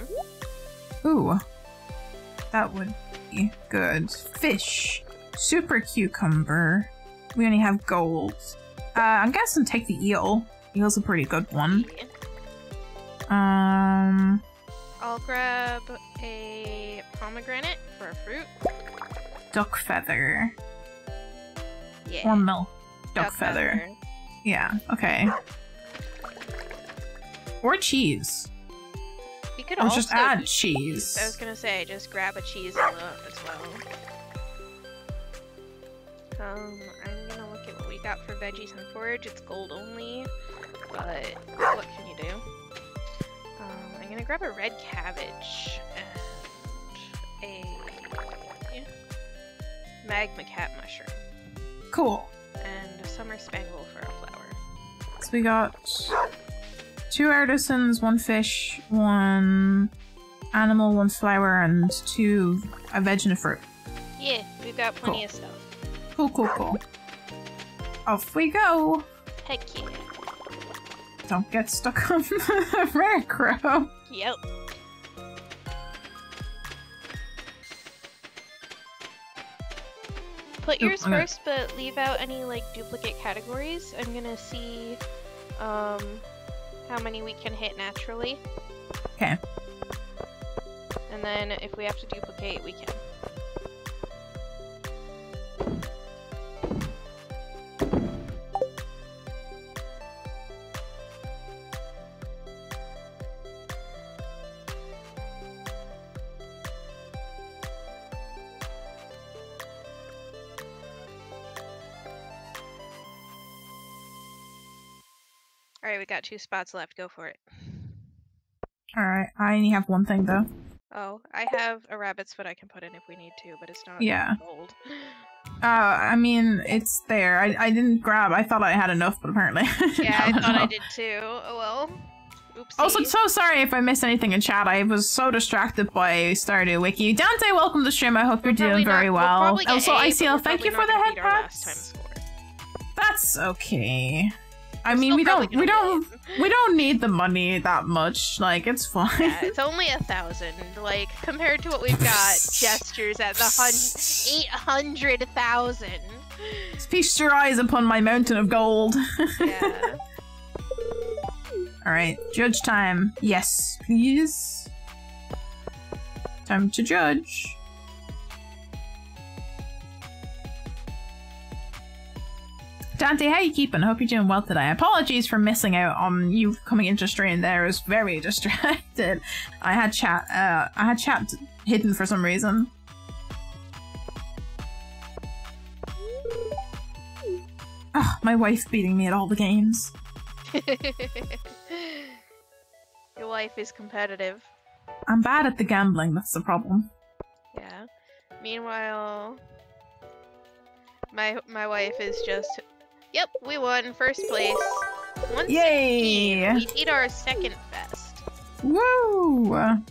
Ooh. That would be good. Fish. Super cucumber. We only have gold. I'm guessing take the eel. Eel's a pretty good one. I'll grab a pomegranate for a fruit. Duck feather. Yeah. Or milk. Duck feather. Yeah, okay. Or cheese. We could or also just add cheese. I was gonna say, just grab a cheese as well. I'm gonna look at what we got for veggies and forage. It's gold only, but what can you do? I'm gonna grab a red cabbage and a magma cat mushroom. Cool. And a summer spangle for a flower. So we got 2 artisans, 1 fish, 1 animal, 1 flower, and 2 a veg and a fruit. Yeah, we've got plenty of stuff. Cool. Off we go! Heck yeah. Don't get stuck on the rare crow. Yep. Put yours first, but leave out any like duplicate categories. I'm gonna see how many we can hit naturally. Okay. And then if we have to duplicate, we can. Alright, we got 2 spots left. Go for it. Alright, I only have 1 thing though. Oh, I have a rabbit's foot I can put in if we need to, but it's not gold. I mean, it's there. I didn't grab. I thought I had enough, but apparently. Yeah, I thought I did too. Oh well. Oopsie. Also, so sorry if I missed anything in chat. I was so distracted by Stardew Wiki. Dante, welcome to the stream. I hope you're doing very well. Also, ICL, thank you for the head pats. That's okay. I mean, we don't need the money that much. Like, it's fine. Yeah, it's only 1,000. Like, compared to what we've got, gestures at the 800,000. Feast your eyes upon my mountain of gold. Yeah. Alright, judge time. Yes, please. Time to judge. Dante, how you keeping? I hope you're doing well today. Apologies for missing out on you coming into stream there. I was very distracted. I had chat hidden for some reason. Oh, my wife beating me at all the games. Your wife is competitive. I'm bad at the gambling, that's the problem. Yeah. Meanwhile, my wife is just, yep, we won first place. 116. Yay! We beat our second best. Woo! I'll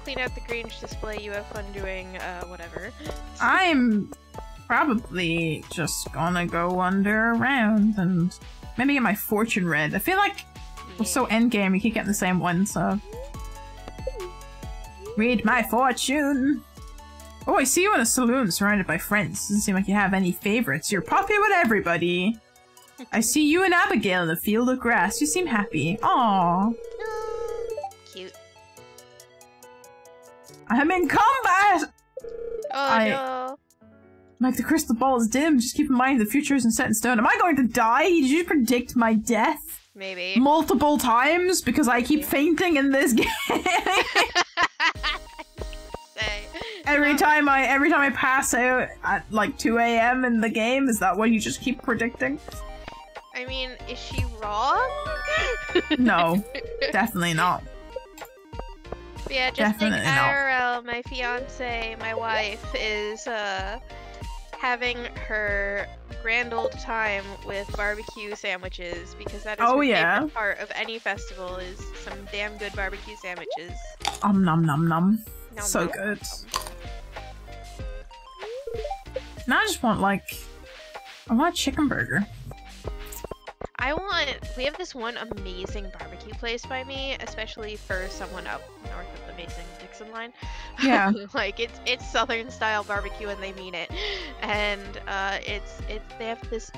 clean out the Grange display. You have fun doing whatever. I'm probably just gonna go wander around and maybe get my fortune read. I feel like we're so endgame, you keep getting the same one, so... Read my fortune! Oh, I see you in a saloon surrounded by friends. Doesn't seem like you have any favorites. You're popular with everybody. I see you and Abigail in a field of grass. You seem happy. Aww. Cute. I'm in combat! Oh no. Like the crystal ball is dim. Just keep in mind the future isn't set in stone. Am I going to die? Did you predict my death? Maybe. Multiple times because I keep fainting in this game. Every time I pass out at like 2 AM in the game, is that what you just keep predicting? I mean, is she wrong? No, definitely not. But yeah, just definitely like IRL, my fiance, my wife, is having her grand old time with barbecue sandwiches because that is her favorite part of any festival is some damn good barbecue sandwiches. Nom nom nom. So good. Now I just want I want a chicken burger. We have this one amazing barbecue place by me, especially for someone up north of the Mason-Dixon line. Yeah. Like it's Southern style barbecue and they mean it. And they have this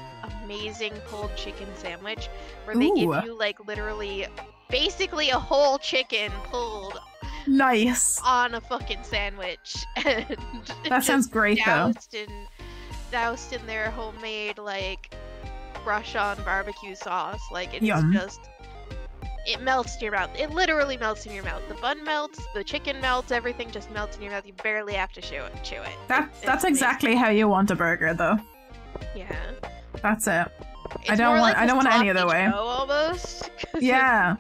amazing pulled chicken sandwich where they give you like literally basically a whole chicken pulled nice on a fucking sandwich. And that sounds great though. Doused in their homemade like brush on barbecue sauce. Like it's just, it melts in your mouth. It literally melts in your mouth. The bun melts, the chicken melts, everything just melts in your mouth. You barely have to chew it. That's exactly how you want a burger though. Yeah. That's it. It's I don't want any other way. Almost. Yeah.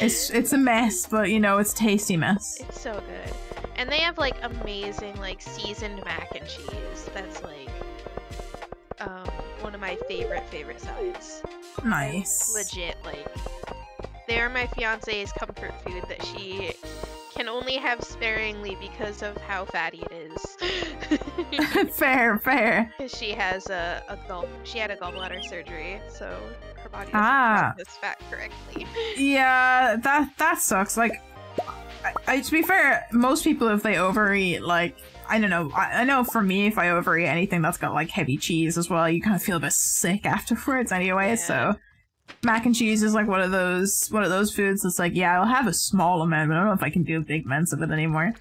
It's a mess, but you know, it's tasty mess. It's so good. And they have like amazing like seasoned mac and cheese. That's like one of my favorite sides. Nice. Legit, like they're my fiance's comfort food that she can only have sparingly because of how fatty it is. Fair. Because she has she had a gallbladder surgery, so her body doesn't process fat correctly. Yeah, that sucks. Like, to be fair, most people, if they overeat, like, I don't know. I know for me, if I overeat anything that's got like heavy cheese as well, you kind of feel a bit sick afterwards anyway. Yeah. So mac and cheese is like one of those foods that's like, yeah, I'll have a small amount, but I don't know if I can do big amounts of it anymore.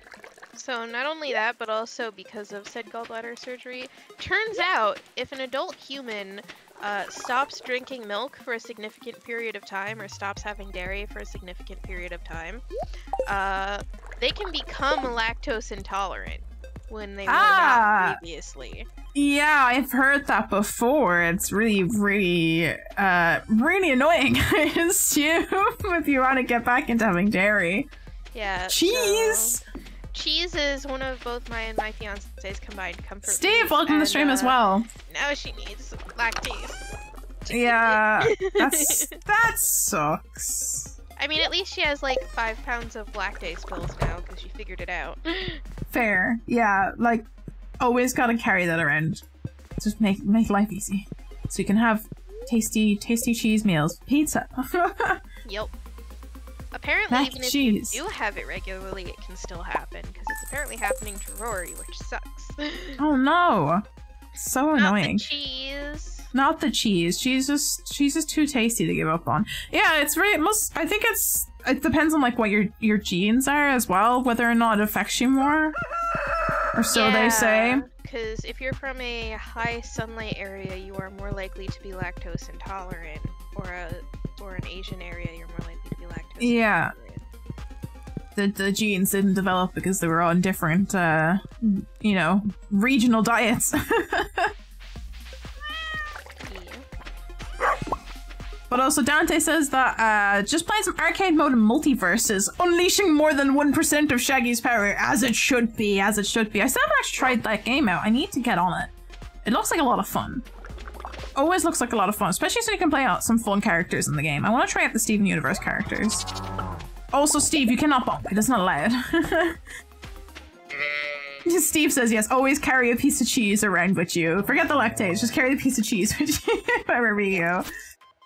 So not only that, but also because of said gallbladder surgery, turns out if an adult human stops drinking milk for a significant period of time or stops having dairy for a significant period of time, they can become lactose intolerant when they were not previously. Yeah, I've heard that before. It's really, really, really annoying, I assume, if you want to get back into having dairy. Yeah. Cheese! So, cheese is one of both my and my fiance's combined comfort Steve, welcome to the stream as well. Now she needs lactase. Yeah, that sucks. I mean, at least she has like 5 pounds of lactase pills now because she figured it out. Fair, yeah, like, always gotta carry that around. Just make life easy. So you can have tasty cheese meals. Pizza. Yep. Apparently, Mac even if cheese. you do have it regularly, it can still happen, because it's apparently happening to Rory, which sucks. Oh no! So annoying. Not the cheese. Not the cheese. Cheese is too tasty to give up on. Yeah, it's really, I think it's it depends on like what your genes are as well, whether or not it affects you more. Or so they say. Because if you're from a high sunlight area, you are more likely to be lactose intolerant, or an Asian area, you're more likely to be lactose intolerant. The genes didn't develop because they were on different, you know, regional diets. But also Dante says that just playing some arcade mode in multiverses, unleashing more than 1% of Shaggy's power, as it should be, as it should be. I still haven't actually tried that game out. I need to get on it. It looks like a lot of fun. Always looks like a lot of fun, especially so you can play out some fun characters in the game. I want to try out the Steven Universe characters. Also, Steve, you cannot bump. That's not allowed. Steve says yes, always carry a piece of cheese around with you. Forget the lactase, just carry the piece of cheese with you wherever you go.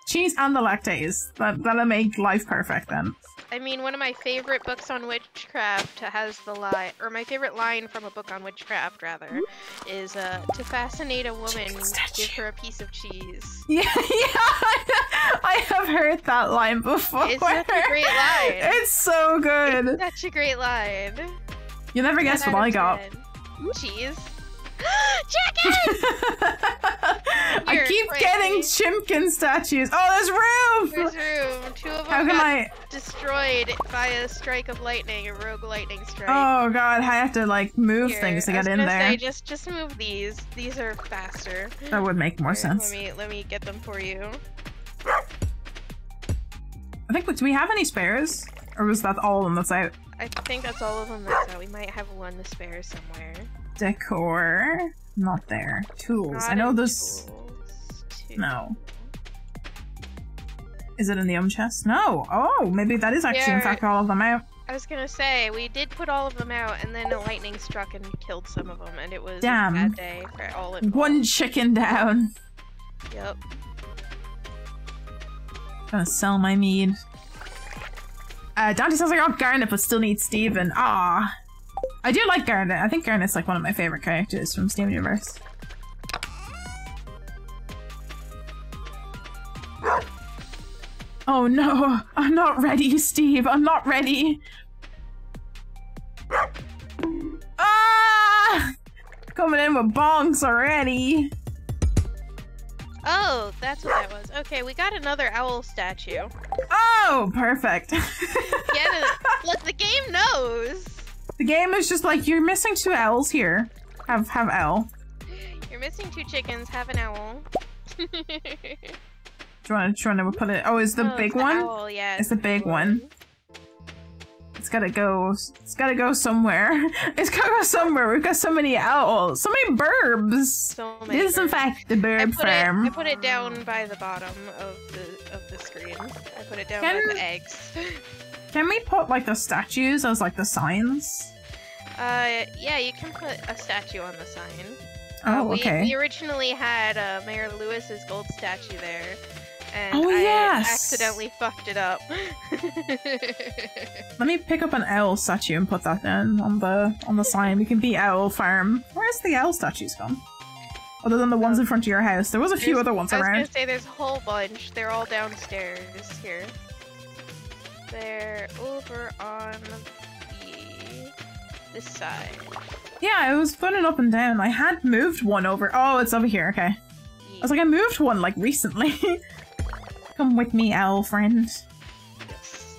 Cheese and the lactase. That'll make life perfect then. I mean, one of my favorite books on witchcraft has the line, or my favorite line from a book on witchcraft, rather, is, to fascinate a woman, give her a piece of cheese. Yeah, I have heard that line before. It's such a great line. It's so good. It's such a great line. You'll never guess what I got. Cheese. Chickens! I keep getting Chimkin statues. Oh, there's room! There's room. Two of them got destroyed by a strike of lightning, a rogue lightning strike. Oh god, I have to like move things to get in there. Just move these. These are faster. That would make more sense. Let me get them for you. I think, do we have any spares? Or was that all of them that's out? I think that's all of them that's out. We might have one to spare somewhere. Decor. Not there. Tools. Not I know this. No. Is it in the chest? No. Oh, maybe that is actually in fact all of them out. I was gonna say, we did put all of them out, and then a lightning struck and killed some of them, and it was a bad day for all involved. One chicken down. Yep. Gonna sell my mead. Dante says I got Garnet but still need Steven. Ah. I do like Garnet. I think Garnet's like one of my favorite characters from Steven Universe. Oh no, I'm not ready, Steve. I'm not ready. Ah! Coming in with bonks already. Oh, that's what that was. Okay, we got another owl statue. Oh, perfect. Look, the game knows. The game is just like, you're missing 2 owls here. Have owl. You're missing 2 chickens, have an owl. Do you want to put it? Oh, is the big one? Owl, yeah, it's the big one. It's gotta go. It's gotta go somewhere. It's gotta go somewhere. We've got so many owls, so many burbs. So many. This is in fact the burb farm. I put it down by the bottom of the screen. I put it down by the eggs. Can we put like the statues as like the signs? Yeah, you can put a statue on the sign. Oh, okay. We originally had Mayor Lewis's gold statue there, and I accidentally fucked it up. Let me pick up an owl statue and put that down on the sign. We can be Owl Farm. Where's the owl statues gone? Other than the ones in front of your house, there was a few other ones around. I was gonna say there's a whole bunch. They're all downstairs here. They're over on this side. Yeah, I was putting it up and down. I had moved one over. Oh, it's over here. Okay. I was like, I moved one like recently. Come with me, owl friend. Yes.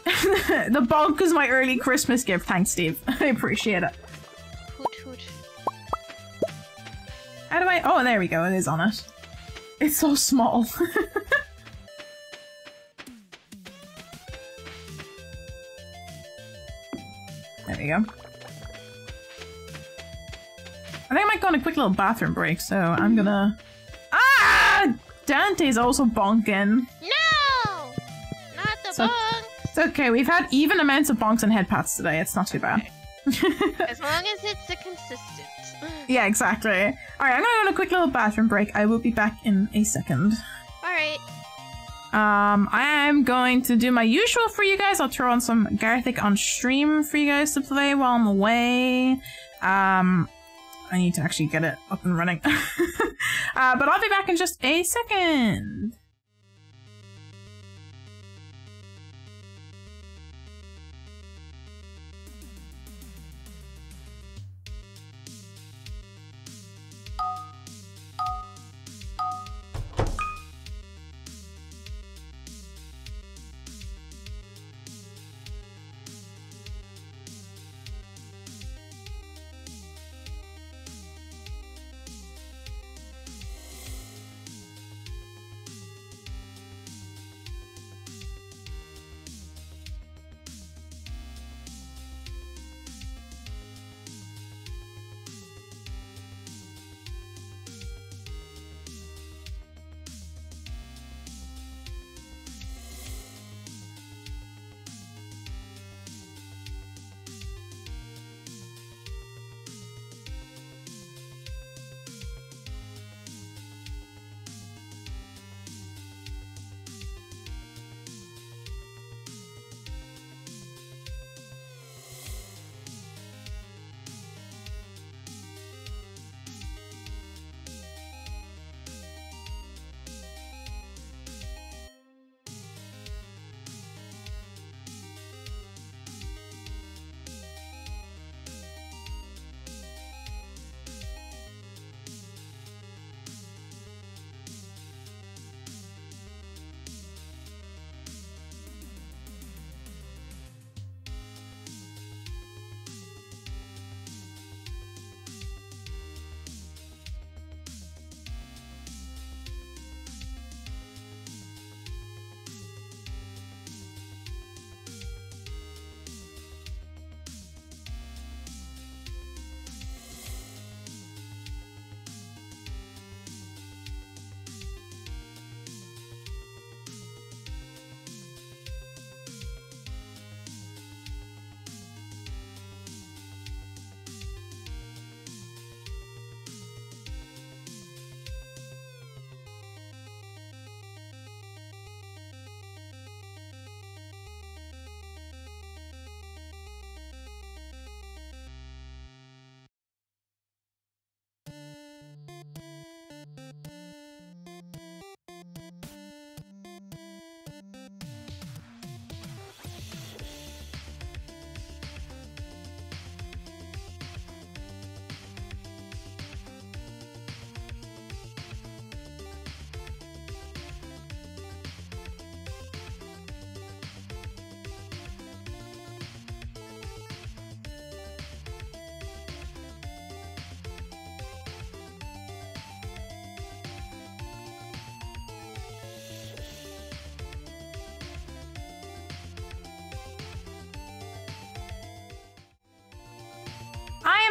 The bonk is my early Christmas gift. Thanks, Steve. I appreciate it. Hoot hoot. How do I? Oh, there we go. It is on it. It's so small. There we go. I think I might go on a quick little bathroom break, so I'm gonna... Ah! Dante's also bonking. No! Not the bonk! It's okay, we've had even amounts of bonks and head pats today, it's not too bad. As long as it's a consistent. Yeah, exactly. Alright, I'm gonna go on a quick little bathroom break. I will be back in a second. Alright. I am going to do my usual for you guys. I'll throw on some Garthic on stream for you guys to play while I'm away. I need to actually get it up and running. But I'll be back in just a second.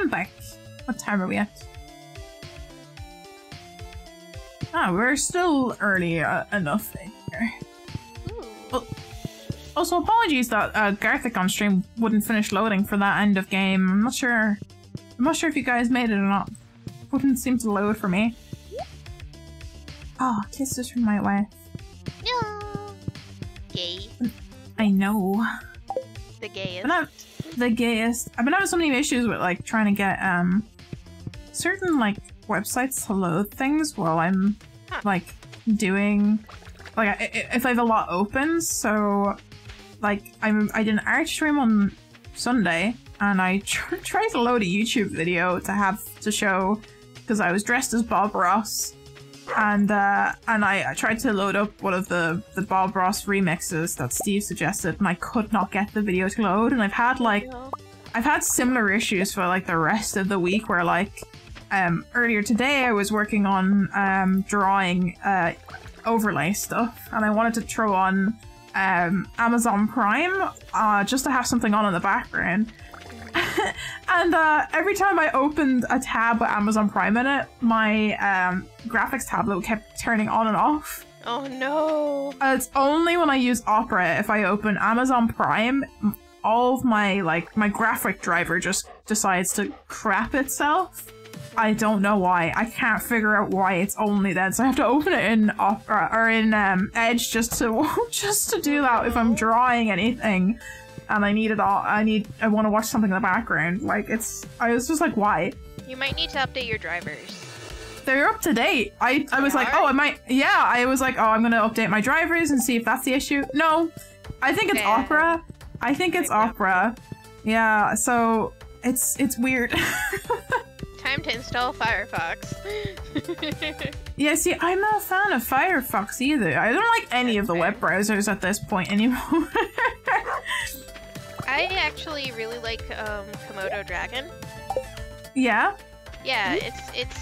am back. What time are we at? Ah, we're still early enough here. Oh, also, apologies that Garthic on stream wouldn't finish loading for that end of game. I'm not sure if you guys made it or not. Wouldn't seem to load for me. Oh, kisses from my wife. No. Gay. I know. The gayest. The gayest. I've been having so many issues with like trying to get certain like websites to load things while I'm like doing like if I have a lot open. So like I did an art stream on Sunday and I tried to load a YouTube video to show because I was dressed as Bob Ross. And I tried to load up one of the Bob Ross remixes that Steve suggested, and I could not get the video to load. And I've had similar issues for like the rest of the week, where like earlier today I was working on drawing overlay stuff, and I wanted to throw on Amazon Prime just to have something on in the background. And every time I opened a tab with Amazon Prime in it, my graphics tablet kept turning on and off. Oh no! It's only when I use Opera, if I open Amazon Prime, all of my graphic driver just decides to crap itself. I don't know why. I can't figure out why it's only then. So I have to open it in Opera or in Edge just to do that if I'm drawing anything. And I need it all. I want to watch something in the background. Like I was just like, why? You might need to update your drivers. They're up to date. I was like, oh, I might. Yeah, I was like, oh, I'm gonna update my drivers and see if that's the issue. No, I think it's Opera. I think it's Opera. Yeah, so it's weird. Time to install Firefox. Yeah, see, I'm not a fan of Firefox either. I don't like any of the web browsers at this point anymore. I actually really like Komodo Dragon. Yeah? Yeah, it's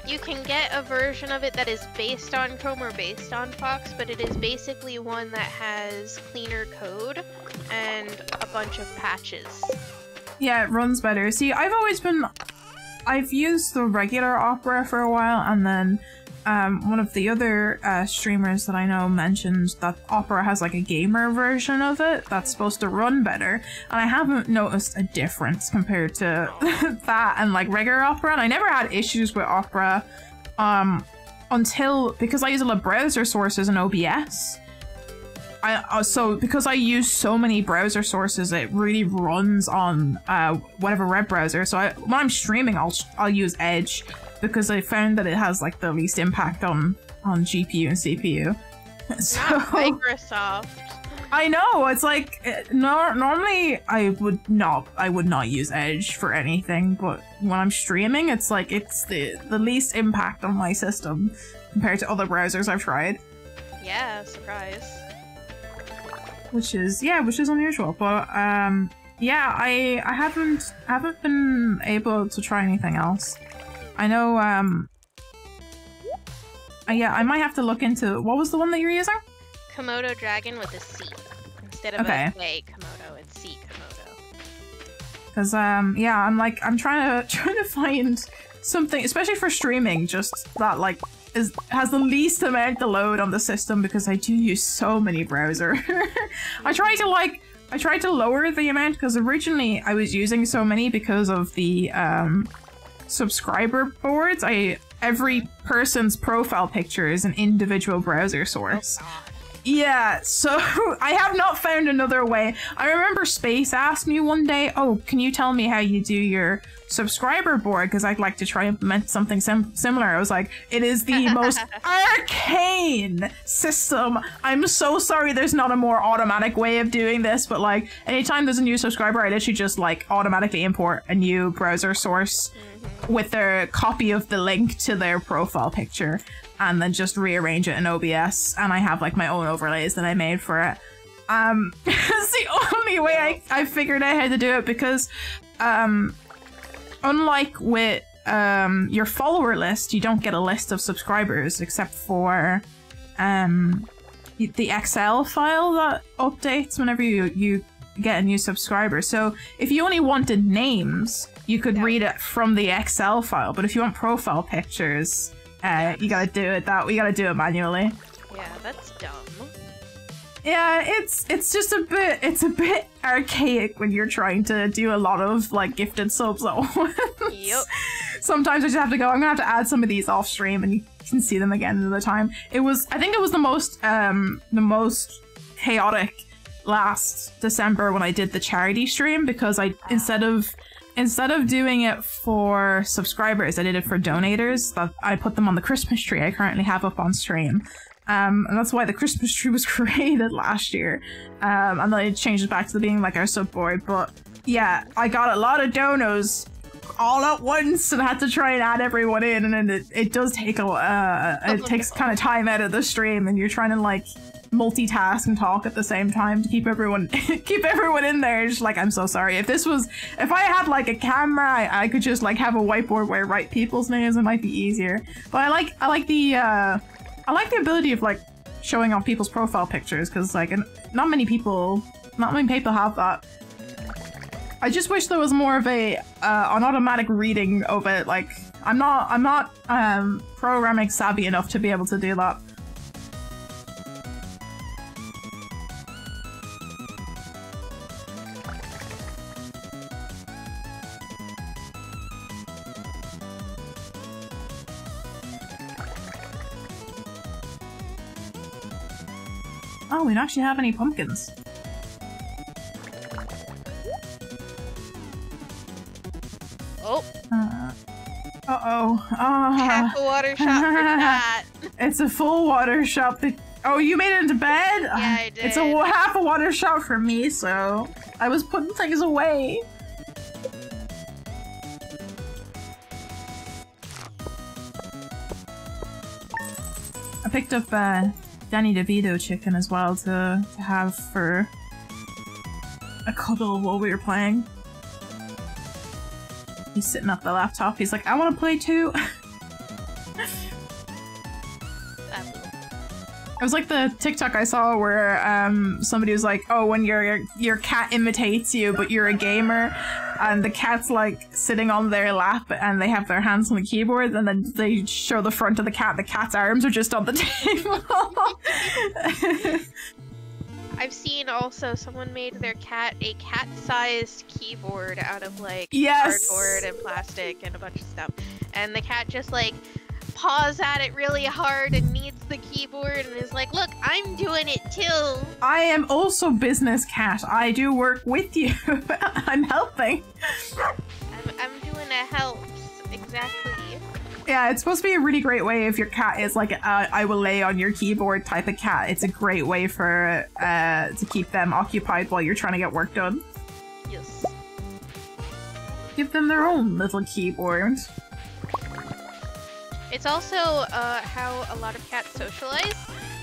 you can get a version of it that is based on Chrome or based on Fox, but it is basically one that has cleaner code and a bunch of patches. Yeah, it runs better. See, I've used the regular Opera for a while, and then one of the other streamers that I know mentioned that Opera has like a gamer version of it that's supposed to run better, and I haven't noticed a difference compared to that and like regular Opera, and I never had issues with Opera because I use a lot of browser sources in OBS. So because I use so many browser sources, it really runs on whatever web browser. So when I'm streaming, I'll use Edge because I found that it has like the least impact on GPU and CPU. So not Microsoft. I know, it's like normally I would not use Edge for anything, but when I'm streaming, it's like it's the least impact on my system compared to other browsers I've tried. Yeah, surprise. Which is unusual, but yeah, I haven't been able to try anything else. I know yeah, I might have to look into what was the one that you're using? Komodo Dragon with a C instead of a K Komodo, it's C Komodo. Because yeah, I'm trying to find something, especially for streaming, just that like has the least amount to load on the system, because I do use so many browser. I tried to lower the amount because originally I was using so many because of the subscriber boards. Every person's profile picture is an individual browser source. Oh, yeah, so I have not found another way. I remember Space asked me one day, oh, can you tell me how you do your subscriber board? Because I'd like to try and implement something similar. I was like, it is the most arcane system. I'm so sorry there's not a more automatic way of doing this, but like anytime there's a new subscriber, I literally just like automatically import a new browser source with their copy of the link to their profile picture, and then just rearrange it in OBS, and I have like my own overlays that I made for it. It's the only way I figured out how to do it, because unlike with your follower list, you don't get a list of subscribers except for the Excel file that updates whenever you get a new subscriber. So if you only wanted names, you could read it from the Excel file, but if you want profile pictures, you gotta do it we gotta do it manually. Yeah, that's dumb. Yeah, it's just a bit archaic when you're trying to do a lot of like gifted subs at once. Yep. Sometimes I just have to go, I'm gonna have to add some of these off stream and you can see them again another time. I think it was the most chaotic last December when I did the charity stream, because instead of doing it for subscribers, I did it for donators. But I put them on the Christmas tree I currently have up on stream. And that's why the Christmas tree was created last year. And then I changed it back to being like our sub board. But yeah, I got a lot of donos all at once and I had to try and add everyone in, and then it does take it takes kind of time out of the stream, and you're trying to like multitask and talk at the same time to keep everyone in there. Just like, I'm so sorry. If I had like a camera, I could just like have a whiteboard where I write people's names. It might be easier. But I like the ability of like showing off people's profile pictures, because like not many people have that. I just wish there was more of an automatic reading of it. Like, I'm not programming savvy enough to be able to do that. Oh, we don't actually have any pumpkins. Oh. Uh-oh. Half a water shop for that. It's a full water shop. Oh, you made it into bed? Yeah, I did. It's half a water shop for me, so I was putting things away. I picked up Danny DeVito chicken as well to have for a cuddle while we were playing. He's sitting at the laptop. He's like, I want to play too. It was like the TikTok I saw where somebody was like, oh, when your cat imitates you, but you're a gamer, and the cat's like sitting on their lap and they have their hands on the keyboard, and then they show the front of the cat. The cat's arms are just on the table. I've seen also someone made their cat a cat-sized keyboard out of like cardboard and plastic and a bunch of stuff, and the cat just like paws at it really hard and needs the keyboard and is like, look, I'm doing it too. I am also business cat. I do work with you. I'm helping. I'm doing a helps. Exactly. Yeah, it's supposed to be a really great way if your cat is like I will lay on your keyboard type of cat. It's a great way for to keep them occupied while you're trying to get work done. Yes. Give them their own little keyboard. It's also how a lot of cats socialize.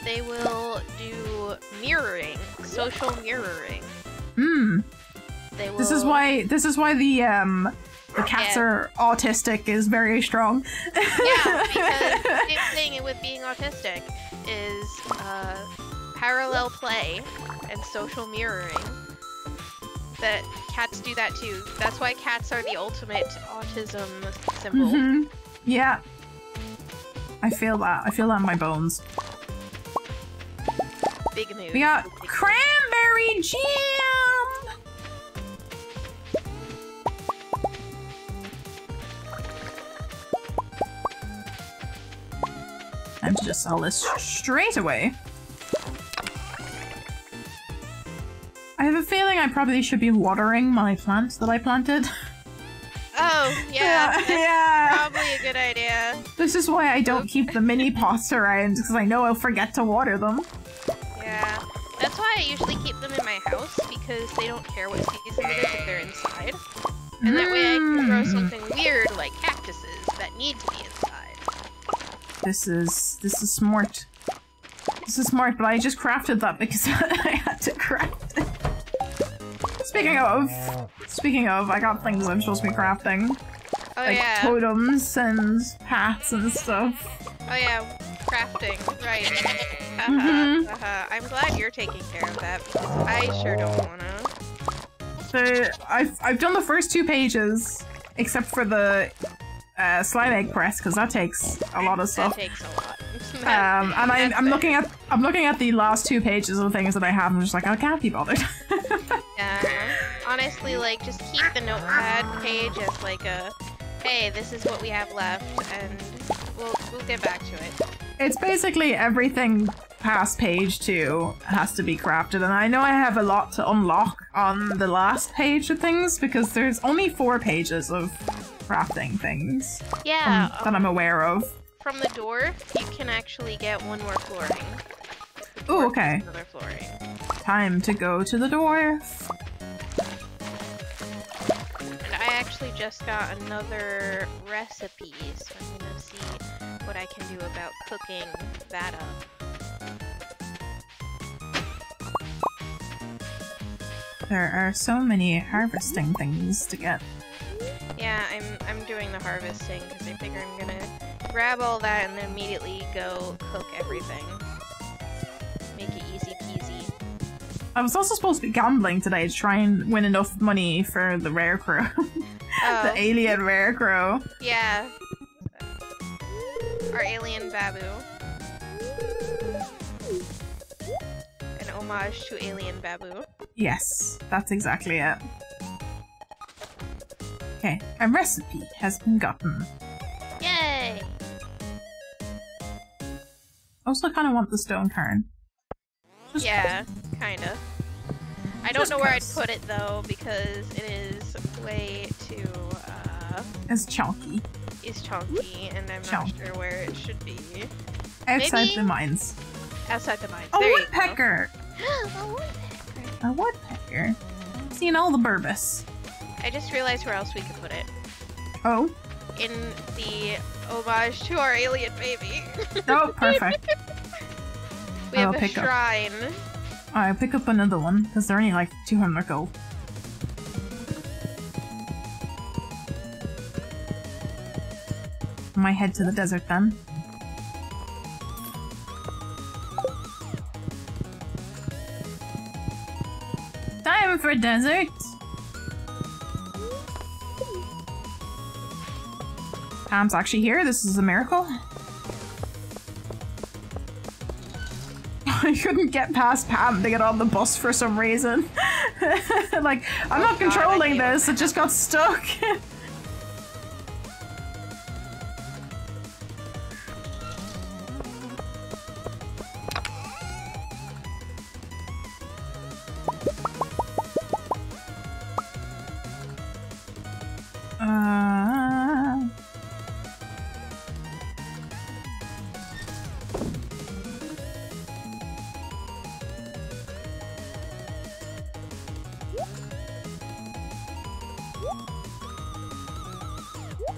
They will do mirroring, social mirroring. Hmm. They will... This is why the cats are autistic is very strong. Yeah, because the big thing with being autistic is parallel play and social mirroring. That cats do that too. That's why cats are the ultimate autism symbol. Mm-hmm. Yeah. I feel that. I feel that in my bones. Big move. We got cranberry jam! Time to just sell this straight away. I have a feeling I probably should be watering my plants that I planted. Oh, yeah. Yeah. Probably a good idea. This is why I don't keep the mini pots around, because I know I'll forget to water them. Yeah. That's why I usually keep them in my house, because they don't care what season it is if they're inside. And that way I can grow something weird like cactuses that need to be inside. This is smart. This is smart, but I just crafted that because I had to craft it. Speaking of, I got things I'm supposed to be crafting. Oh, like yeah. totems and hats and stuff. Oh yeah, crafting, right. I'm glad you're taking care of that, because I sure don't wanna. So, I've done the first 2 pages. except for the slime egg press, because that takes a lot of stuff. That takes a lot. And I'm looking at the last 2 pages of things that I have, and I'm just like, I can't be bothered. Yeah. Honestly, like, just keep the notepad page as like a, hey, this is what we have left, and we'll get back to it. It's basically everything past page 2 has to be crafted, and I know I have a lot to unlock on the last page of things, because there's only 4 pages of crafting things. Yeah. That I'm aware of. From the door, you can actually get 1 more flooring. Oh, okay. Another flooring. Time to go to the dwarf. And I actually just got another recipe, so I'm gonna see what I can do about cooking that up. There are so many harvesting things to get. Yeah, I'm doing the harvesting because I figure I'm gonna grab all that and then immediately go cook everything. Make it easy peasy. I was also supposed to be gambling today to try and win enough money for the rare crow. Oh. The alien rare crow. Yeah. Our alien babu. An homage to alien babu. Yes, that's exactly it. Okay, a recipe has been gotten. Yay! I also kind of want the stone cairn. Yeah, kinda. I don't know where I'd put it though, because it is way too, It's chunky. It's chunky, and I'm not sure where it should be. Outside Maybe the mines. outside the mines. A There woodpecker! You go. A woodpecker! A woodpecker? I've seen all the burbus. I just realized where else we could put it. Oh? In the homage to our alien baby. Oh, perfect. We have a shrine. I'll pick up another one, because they're only like 200 gold. I might head to the desert then. Time for desert! Pam's actually here, this is a miracle. I couldn't get past Pam to get on the bus for some reason. Like, I'm not controlling this, it just got stuck.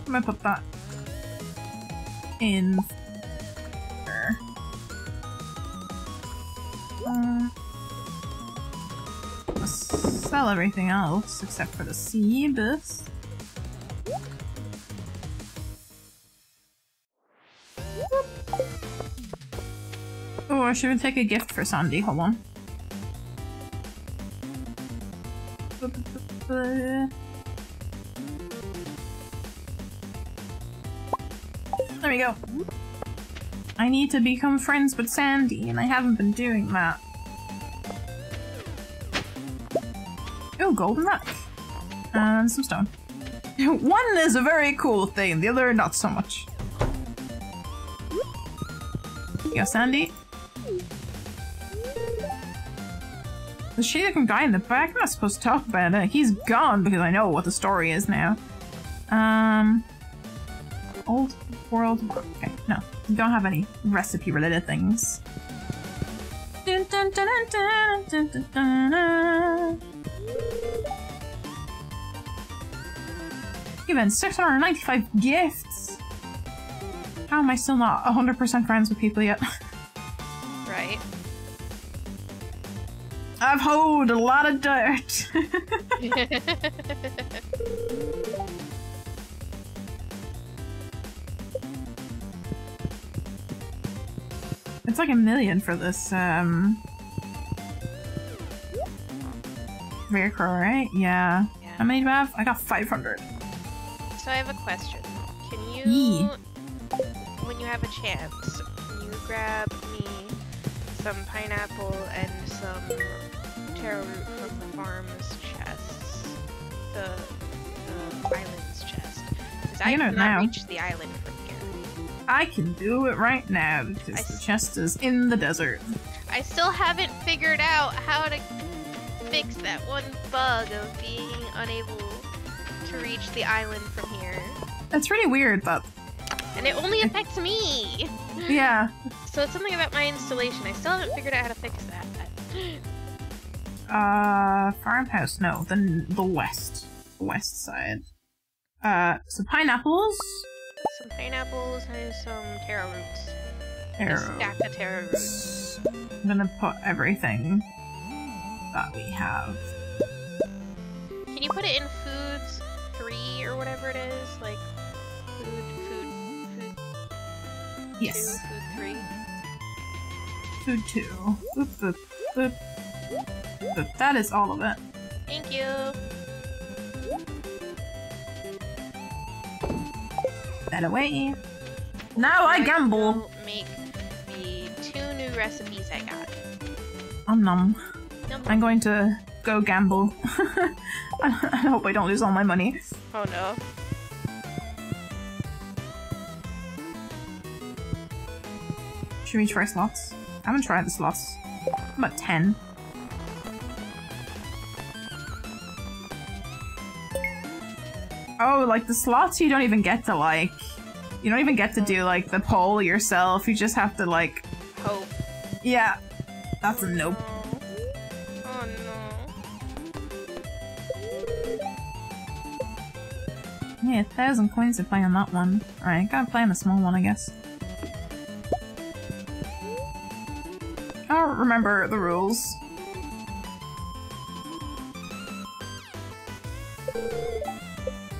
I'm gonna put that in there. Sell everything else except for the seeds. Oh, I should take a gift for Sandy. Hold on. There we go. I need to become friends with Sandy, and I haven't been doing that. Oh, golden rock. And some stone. One is a very cool thing, the other not so much. Here you go, Sandy. The shady-looking guy in the back? I'm not supposed to talk about it. He's gone because I know what the story is now. Old world. Okay, no. We don't have any recipe-related things. Dun, dun, dun, dun, dun, dun, dun, dun. Given 695 gifts! How am I still not 100% friends with people yet? Right. I've hoed a lot of dirt! It's like 1 million for this, Rare Crow, right? Yeah. How many do I have? I got 500. So I have a question. Can you, when you have a chance, can you grab me some pineapple and some taro root from the farm's chests? The island's chest. Because I cannot reach the island from here. I can do it right now because the chest is in the desert. I still haven't figured out how to fix that one bug of being unable to reach the island from here. That's really weird, but... And it only affects me! Yeah. So it's something about my installation. I still haven't figured out how to fix that. Farmhouse, no. The west. The west side. Some pineapples. Some pineapples and some taro roots. Taro. A stack of taro roots. I'm gonna put everything that we have. Can you put it in foods 3 or whatever it is? Like food. Yes. 2, Food food 3. 2. Boop, boop, boop. Boop. That is all of it. Thank you. That away. Now I gamble. Make the 2 new recipes I got. Nom. I'm going to go gamble. I hope I don't lose all my money. Oh no. Should we try slots? I haven't tried the slots. I'm at 10. Oh, like the slots you don't even get to like... You don't even get to do like the poll yourself, you just have to like... Hope. Yeah. That's a nope. Oh no. Yeah, 1,000 coins to play on that one. Alright, gotta play on the small one, I guess. I don't remember the rules.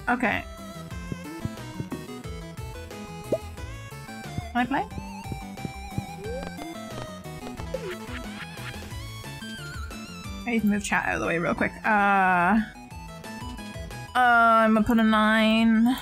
Okay. Can I play? I need to move chat out of the way real quick. I'm gonna put a 9.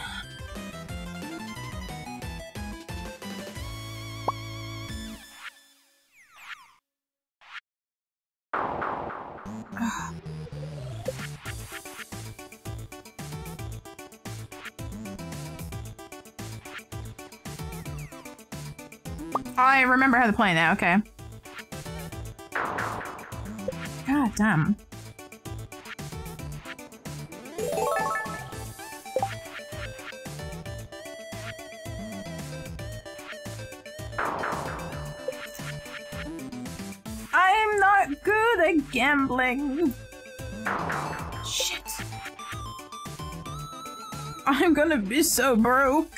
I remember how to play now, okay. God damn. I'm not good at gambling. Shit. I'm gonna be so broke.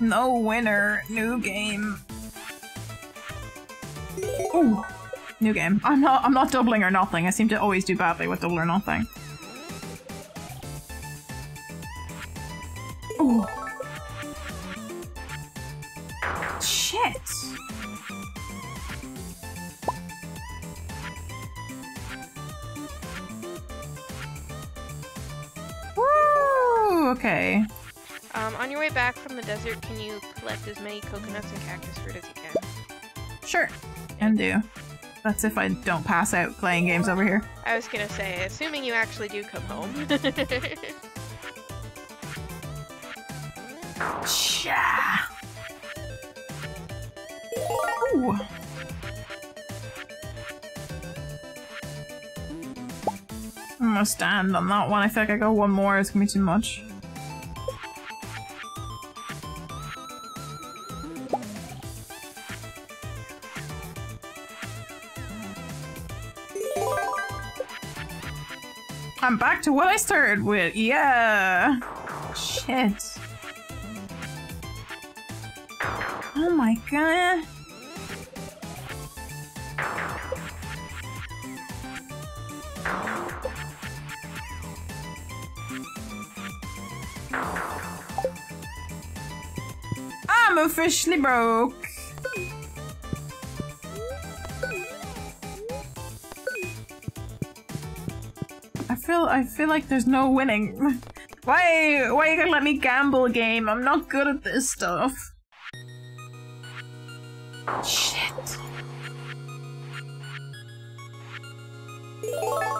No winner. New game. Ooh. New game. I'm not doubling or nothing. I seem to always do badly with double or nothing. Ooh. Shit. Woo! Okay. On your way back from the desert, can you collect as many coconuts and cactus fruit as you can? Sure. Can do. That's if I don't pass out playing games over here. I was gonna say, assuming you actually do come home. Sha. Ooh. I'm gonna stand on that one. I feel like I go one more, it's gonna be too much. I'm back to what I started with. Yeah. Shit. Oh my god. I'm officially broke. feel like there's no winning. Why you gonna let me gamble a game? I'm not good at this stuff. Shit.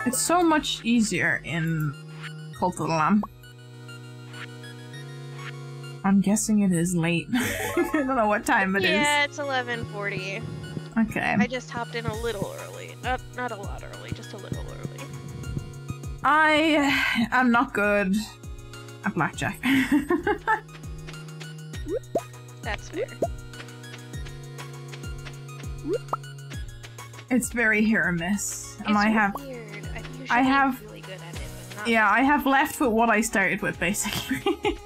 It's so much easier in Cult of the Lamb. I'm guessing it is late. I don't know what time it is. Yeah, it's 11:40. Okay. I just hopped in a little early. Not a lot early, just a little early. I am not good at blackjack. That's fair. It's very hit or miss. And It's I have weird. I have really good at it, but not yeah, I have left with what I started with basically.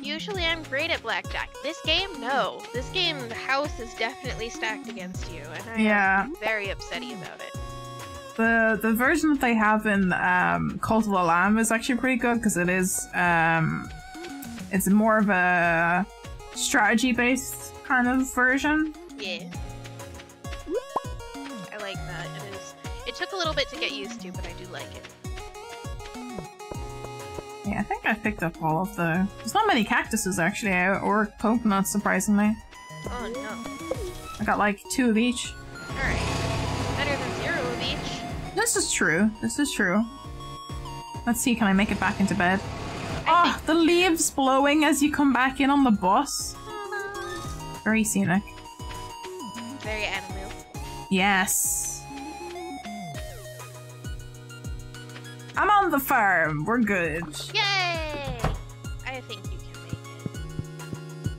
Usually I'm great at blackjack. This game, no. This game, the house is definitely stacked against you, and I am very upsetty about it. The version that they have in Cult of the Lamb is actually pretty good because it is it's more of a strategy based kind of version. Yeah. I like that. It took a little bit to get used to, but I do like it. Yeah, I think I picked up all of the... There's not many cactuses actually out, or coconuts surprisingly. Oh no. I got like 2 of each. Alright. Better than 0 of each. This is true. This is true. Let's see, can I make it back into bed? Ah, the leaves blowing as you come back in on the bus. Very scenic. Very animal. Yes. I'm on the farm. We're good. Yay! I think you can make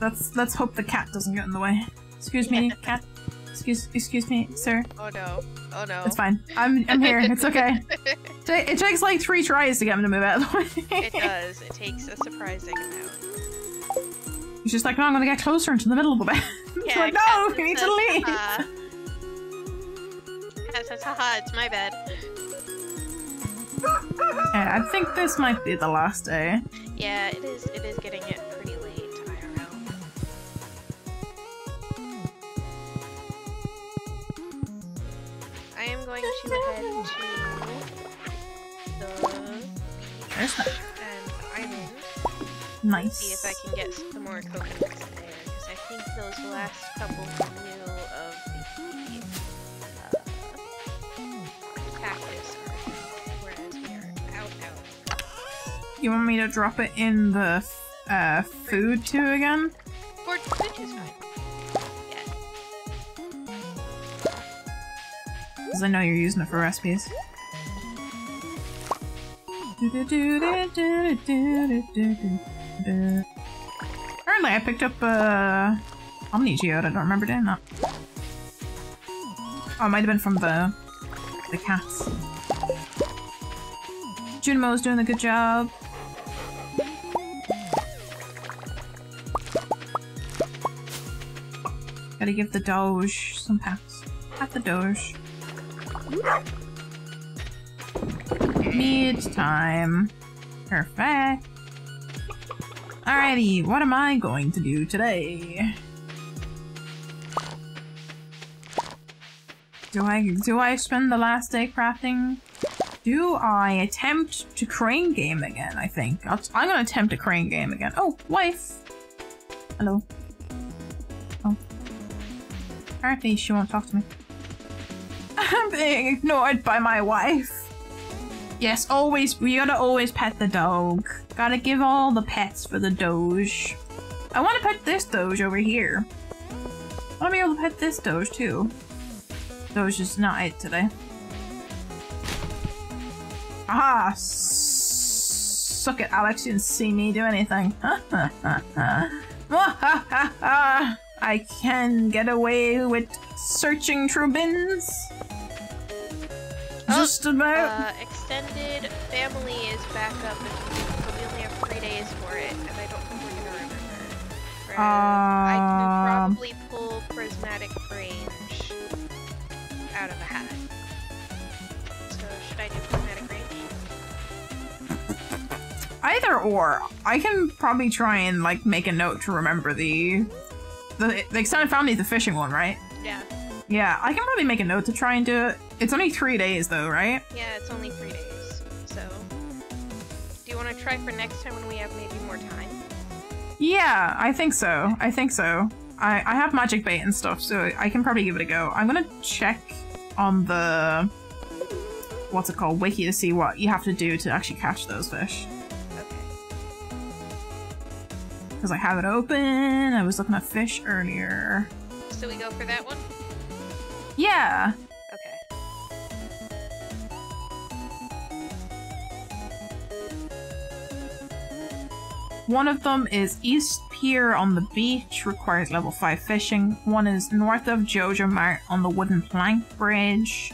it. Let's hope the cat doesn't get in the way. Excuse me, cat. Excuse me, sir. Oh no. Oh no. It's fine. I'm here. It's okay. It takes like 3 tries to get him to move out of the way. It does. It takes a surprising amount. He's just like, no, I'm gonna get closer into the middle of the bed. He's like, no, you need to leave. Haha, it's my bed. Yeah, I think this might be the last day. Yeah, it is getting it pretty late IRL. I am going to head to the There's that. and island. Nice. See if I can get some more coconuts in there, because I think those last couple were new of the cactus are, whereas we are out. You want me to drop it in the food too again? Food is fine. Yeah. Because I know you're using it for recipes. Apparently I picked up Omni Geode, I don't remember doing that. Oh, it might have been from the cats. Junimo's doing a good job. Gotta give the Doge some pats. Pat the Doge. Meat time. Perfect. Alrighty, what am I going to do today? Do I spend the last day crafting? Do I attempt to crane game again, I think. I'm gonna attempt a crane game again. Oh, wife! Hello. Oh. Apparently she won't talk to me. I'm being ignored by my wife. Yes, always, we gotta always pet the dog. Gotta give all the pets for the Doge. I wanna pet this Doge over here. I wanna be able to pet this Doge too. Doge is not it today. Aha! Suck it, Alex, you didn't see me do anything. I can get away with searching through bins. Just about. Extended family is back up, but we only have 3 days for it, and I don't think we're gonna remember. I can probably pull prismatic range out of a hat. So should I do prismatic range? Either or. I can probably try and like make a note to remember the extended family, the fishing one, right? Yeah. Yeah, I can probably make a note to try and do it. It's only 3 days though, right? Yeah, it's only 3 days. So want to try for next time when we have maybe more time? Yeah, I think so. I think so. I have magic bait and stuff, so I can probably give it a go. I'm gonna check on the... what's it called? Wiki to see what you have to do to actually catch those fish. Because I have it open. I was looking at fish earlier. So we go for that one? Yeah. Okay. One of them is East Pier on the beach, requires level 5 fishing. One is north of Jojo Mart on the wooden plank bridge.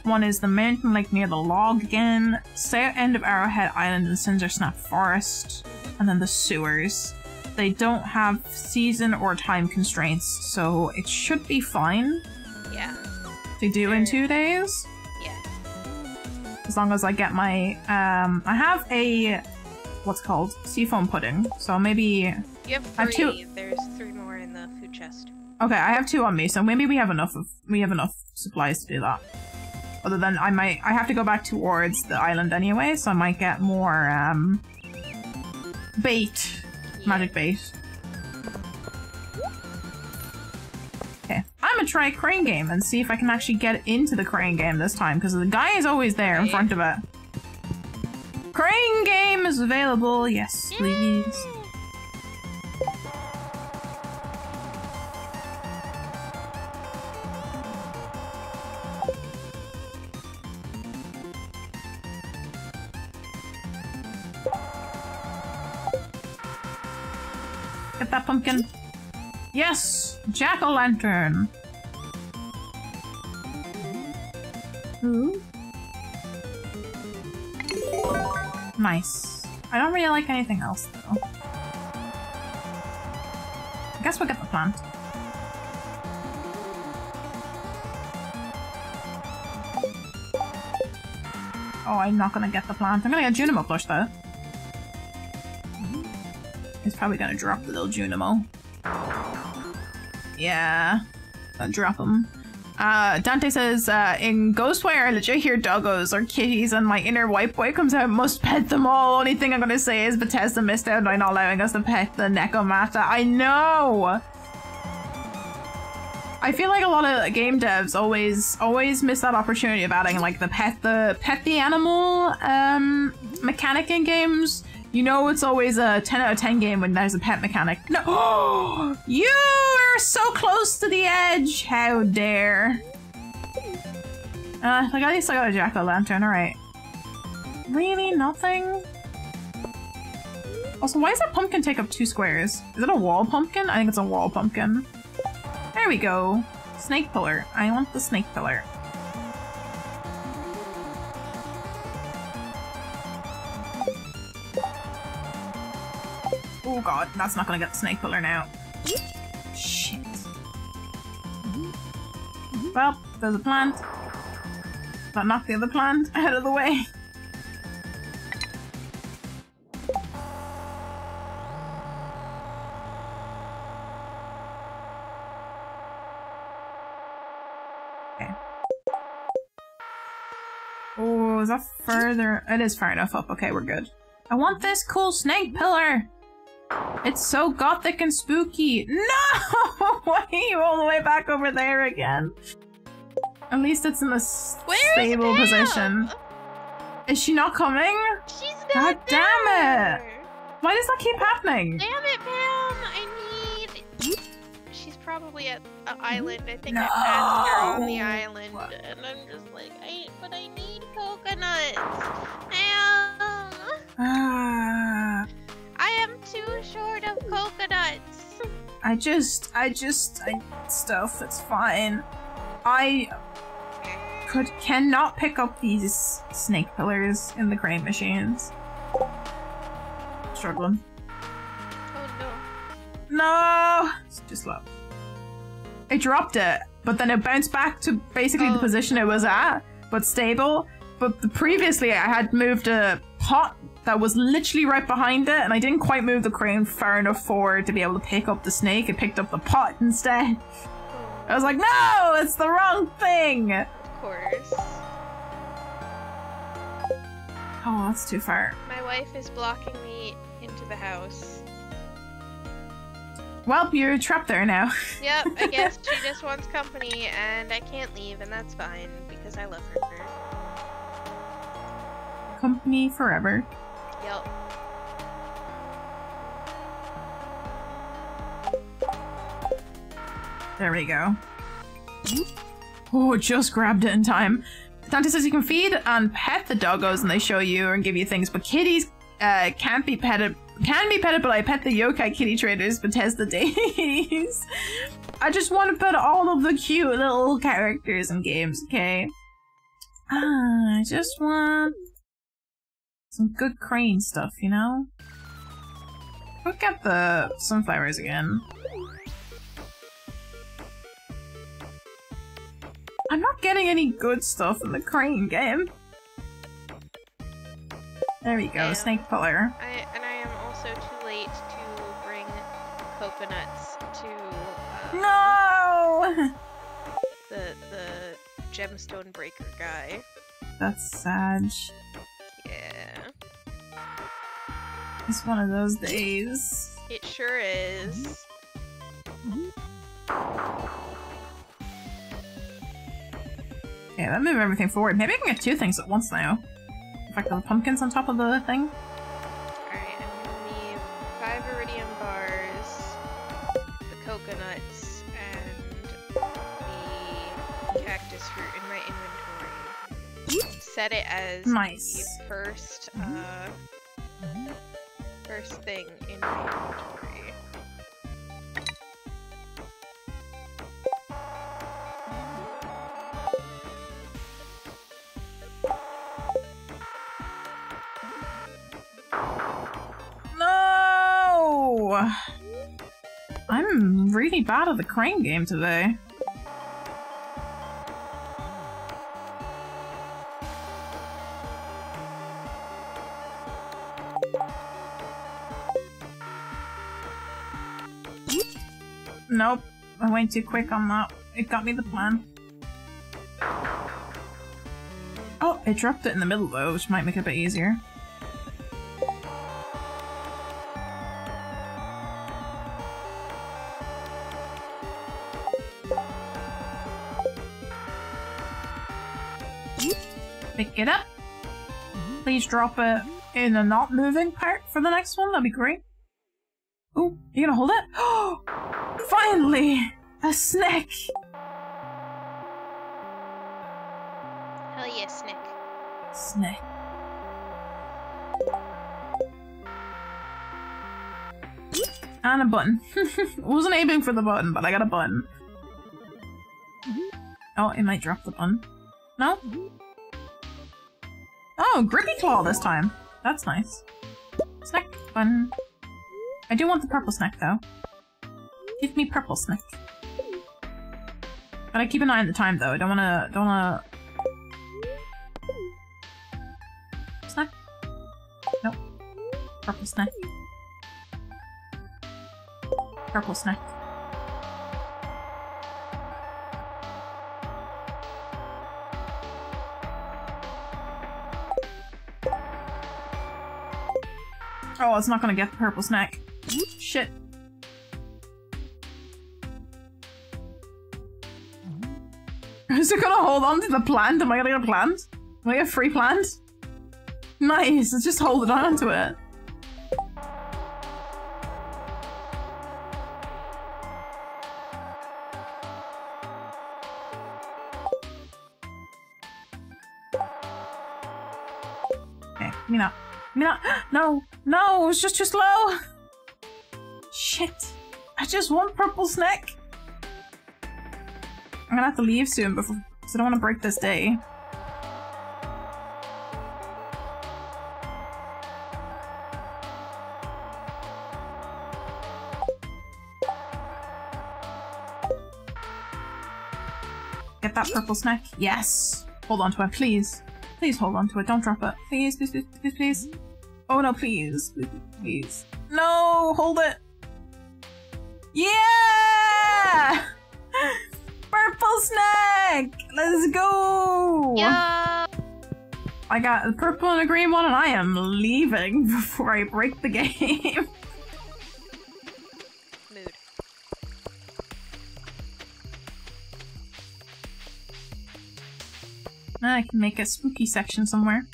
One is the mountain lake near the log again. South end of Arrowhead Island in Cinder Snap Forest. And then the sewers. They don't have season or time constraints, so it should be fine. Yeah. To do in 2 days. Yeah. As long as I get my, I have a, what's it called? Seafoam pudding. So maybe... You have 3. There's 3 more in the food chest. Okay, I have 2 on me, so maybe we have enough supplies to do that. Other than I have to go back towards the island anyway, so I might get more, bait. Magic bait. Okay, I'm gonna try crane game and see if I can actually get into the crane game this time, because the guy is always there in front of it. Crane game is available, yes, please. Get that pumpkin. Yes! Jack-o'-lantern. Ooh. Nice. I don't really like anything else, though. I guess we'll get the plant. Oh, I'm not gonna get the plant. I'm gonna get Junimo plush, though. He's probably gonna drop the little Junimo. Yeah. I'll drop him. Dante says, in Ghostwire, I legit hear doggos or kitties and my inner white boy comes out, must pet them all. Only thing I'm gonna say is Bethesda missed out by not allowing us to pet the Nekomata. I know! I feel like a lot of game devs always miss that opportunity of adding like the pet the animal mechanic in games. You know it's always a 10 out of 10 game when there's a pet mechanic. No! You are so close to the edge! How dare. Like at least I got a jack-o'-lantern, alright. Really? Nothing? Also, why does that pumpkin take up 2 squares? Is it a wall pumpkin? I think it's a wall pumpkin. There we go. Snake pillar. I want the snake pillar. Oh god, that's not gonna get the snake pillar now. Shit. Well, there's a plant. That knocked the other plant out of the way. Okay. Oh, is that further? It is far enough up. Okay, we're good. I want this cool snake pillar! It's so gothic and spooky! No! Why are you all the way back over there again? At least it's in a stable position. Is she not coming? She's not God there. damn it! Why does that keep happening? Damn it, Pam! I need... She's probably at an island. I think I passed her on the island. And I'm just like, but I need coconuts! Pam! I am too short of coconuts! I need stuff, it's fine. I cannot pick up these snake pillars in the crane machines. Struggling. Oh no. No! It's too slow. I dropped it, but then it bounced back to basically the position it was at, but stable. But previously I had moved a pot that was literally right behind it, and I didn't quite move the crane far enough forward to be able to pick up the snake. It picked up the pot instead. I was like, no! It's the wrong thing! Of course. Oh, that's too far. My wife is blocking me into the house. Well, you're trapped there now. Yep, I guess she just wants company, and I can't leave, and that's fine, because I love her. Company forever. Yep. There we go. Oh, just grabbed it in time. Dante says you can feed and pet the doggos and they show you and give you things, but kitties can't be petted. Can be petted, but I pet the yokai kitty traders Bethesda days. I just want to pet all of the cute little characters in games, okay? I just want some good crane stuff, you know? Look at the sunflowers again. I'm not getting any good stuff in the crane game. There we go, snake puller. And I am also too late to bring coconuts to no! the gemstone breaker guy. That's sad. Yeah. It's one of those days. It sure is. Yeah, that moved everything forward. Maybe I can get two things at once now. In fact, the pumpkins on top of the thing. Alright, I'm gonna leave 5 iridium bars, the coconuts, and the cactus fruit in my inventory. Set it as nice. The first, first thing in my inventory. No! I'm really bad at the crane game today. Nope, I went too quick on that. It got me the plan. Oh, it dropped it in the middle though, which might make it a bit easier. Pick it up. Please drop it in a not moving part for the next one, that'd be great. Oh, you gonna hold it? Oh, finally! A snack! Hell yeah, Snick. Snack. And a button. Wasn't aiming for the button, but I got a button. Oh, it might drop the button. No? Oh, grippy claw this time. That's nice. Snack button. I do want the purple snack though. Give me purple snack. But I keep an eye on the time though. I don't wanna snack? Nope. Purple snack. Purple snack. Oh, it's not gonna get the purple snack. Shit. Is it gonna hold on to the plant? Am I gonna get a plant? Am I gonna get a free plant? Nice, let's just hold it on to it. Okay, give me that. Give me that. No! No! It was just too slow! Shit. I just want purple snack. I'm gonna have to leave soon because I don't want to break this day. Get that purple snack. Yes! Hold on to it, please. Please hold on to it. Don't drop it. Please, please, please, please, please. Oh no, please. Please, please. No! Hold it! Yeah! Purple snack! Let's go! Yeah! I got the purple and a green one and I am leaving before I break the game. Mood. I can make a spooky section somewhere.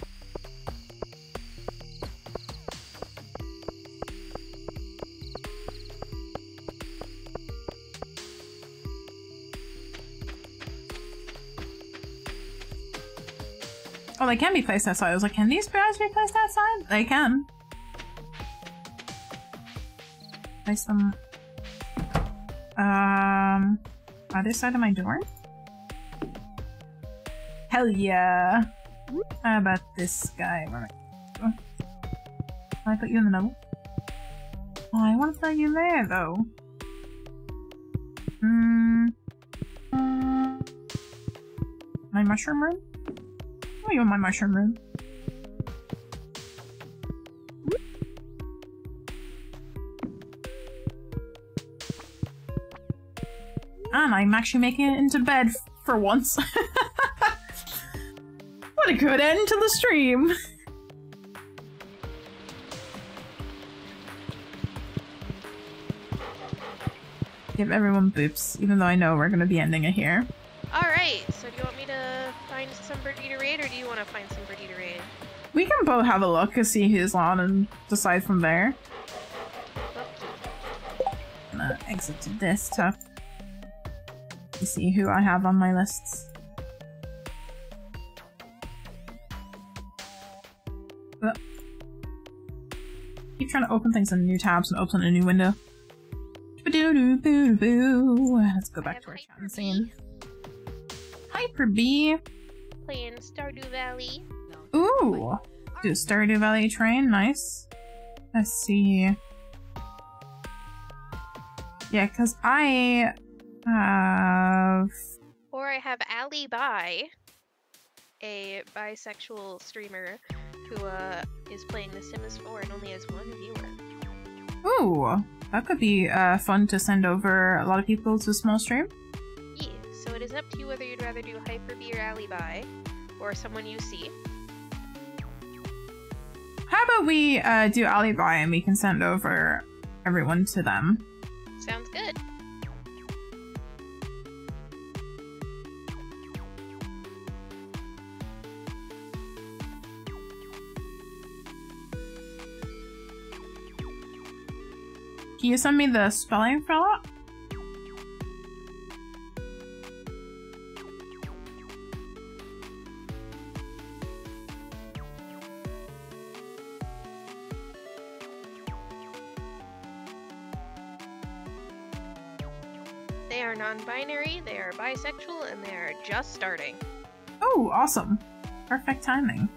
Oh, they can be placed outside. I was like, can these guys be placed outside? They can. Place them... Other side of my door? Hell yeah! How about this guy? Where am I? Can I put you in the middle? Oh, I want to put you there, though. My mushroom room? Oh, you want my mushroom room? And I'm actually making it into bed for once. What a good end to the stream! Give everyone boops, even though I know we're gonna be ending it here. Alright, so do you want me to find somebody to raid, or do you want to find somebody to raid? We can both have a look and see who's on and decide from there. I'm gonna exit to desktop to see who I have on my lists. Keep trying to open things in new tabs and open a new window. Let's go back to our chat scene. Hyper B. Playing Stardew Valley. Ooh! Do Stardew Valley train, nice. Let's see. Yeah, because I have... Or I have Alibi, a bisexual streamer who is playing The Sims 4 and only has one viewer. Ooh! That could be fun to send over a lot of people to a small stream. Yeah, so it is up to you whether you'd rather do Hyper-B or Alibi, or someone you see. How about we do Alibi and we can send over everyone to them? Sounds good. Can you send me the spelling for that? They are non-binary, they are bisexual, and they are just starting. Oh, awesome. Perfect timing.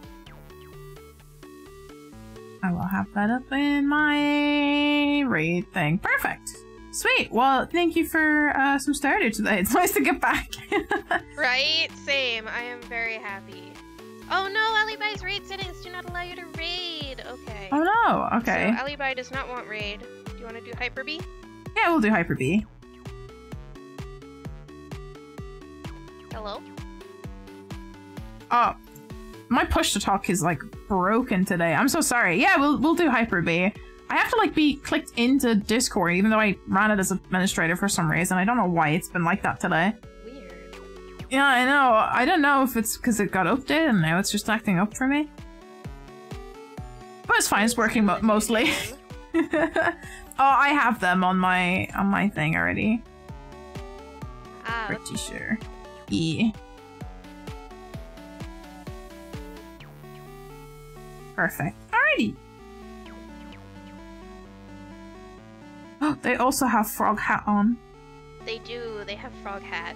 I will have that up in my raid thing. Perfect! Sweet! Well, thank you for some Stardew today. It's nice to get back. Right? Same. I am very happy. Oh no, Alibi's raid settings do not allow you to raid! Okay. Oh no, okay. So Alibi does not want raid. Do you want to do Hyper-B? Yeah, we'll do Hyper-B. Hello? Oh. My push to talk is like broken today. I'm so sorry. Yeah, we'll do Hyper-B. I have to like be clicked into Discord even though I ran it as administrator for some reason. I don't know why it's been like that today. Weird. Yeah, I know. I don't know if it's because it got updated and now it's just acting up for me. But it's fine. It's working mostly. Oh, I have them on my thing already. Ah. Pretty sure. Yeah. Perfect. Alrighty. Oh, they also have frog hat on. They do. They have frog hat.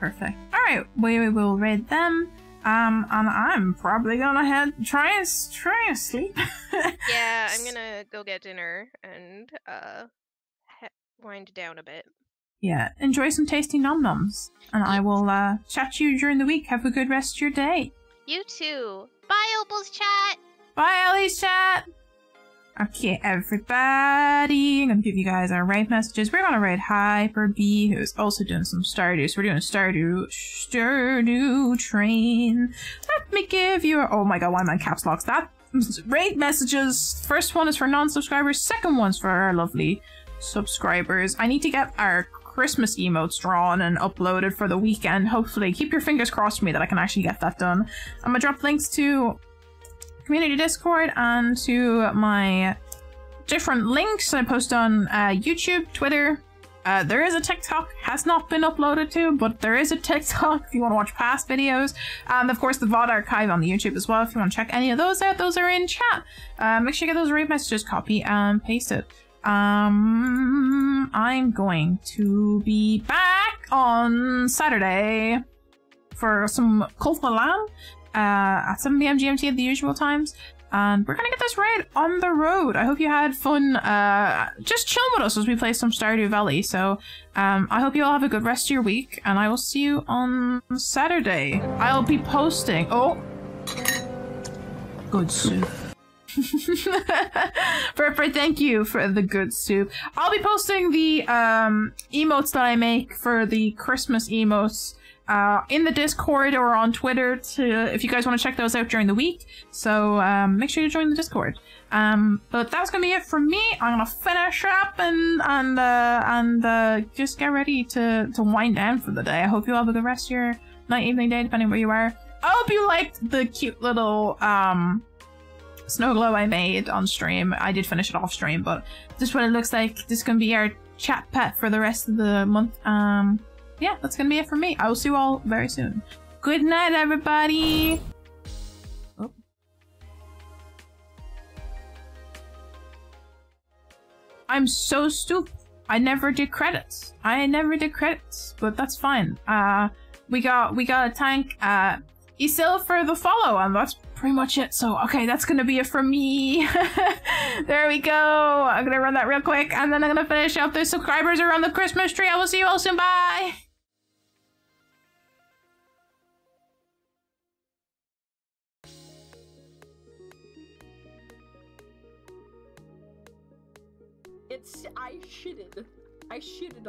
Perfect. Alright, we will raid them. And I'm probably gonna try and sleep. Yeah, I'm gonna go get dinner and wind down a bit. Yeah, enjoy some tasty nom-noms. And I will chat to you during the week. Have a good rest of your day. You too. Bye, Opal's chat! Bye, Ellie's chat! Okay, everybody, I'm gonna give you guys our raid messages. We're gonna raid Hyper-B, who is also doing some Stardew. So we're doing Stardew Train. let me give you a, oh my god, why am I in caps locks? That rate messages. First one is for non-subscribers, second one's for our lovely subscribers. I need to get our Christmas emotes drawn and uploaded for the weekend. Hopefully, keep your fingers crossed for me that I can actually get that done. I'm gonna drop links to community Discord and to my different links I post on YouTube, Twitter. There is a TikTok, has not been uploaded to, but there is a TikTok if you want to watch past videos. And of course the VOD archive on the YouTube as well. If you want to check any of those out, those are in chat. Make sure you get those rate messages, copy and paste it. I'm going to be back on Saturday for some Cult of the Lamb at 7 PM GMT at the usual times. And we're gonna get this raid on the road. I hope you had fun just chilling with us as we play some Stardew Valley. So I hope you all have a good rest of your week, and I will see you on Saturday. I'll be posting. Oh, good soup. Perfect, thank you for the good soup. I'll be posting the emotes that I make for the Christmas emotes in the Discord or on Twitter if you guys want to check those out during the week. So make sure you join the Discord. But that's gonna be it from me. I'm gonna finish up and just get ready to wind down for the day. I hope you all have a good rest of your night, evening, day, depending where you are. I hope you liked the cute little snow globe I made on stream. I did finish it off stream, but this is what it looks like. This is gonna be our chat pet for the rest of the month. Yeah, that's gonna be it for me. I will see you all very soon. Good night, everybody! Oh. I'm so stupid. I never did credits. But that's fine. We got a tank, Isil for the follow, and that's pretty much it. So, okay, that's gonna be it for me. There we go. I'm gonna run that real quick, and then I'm gonna finish up. The subscribers around the Christmas tree. I will see you all soon. Bye! I shitted.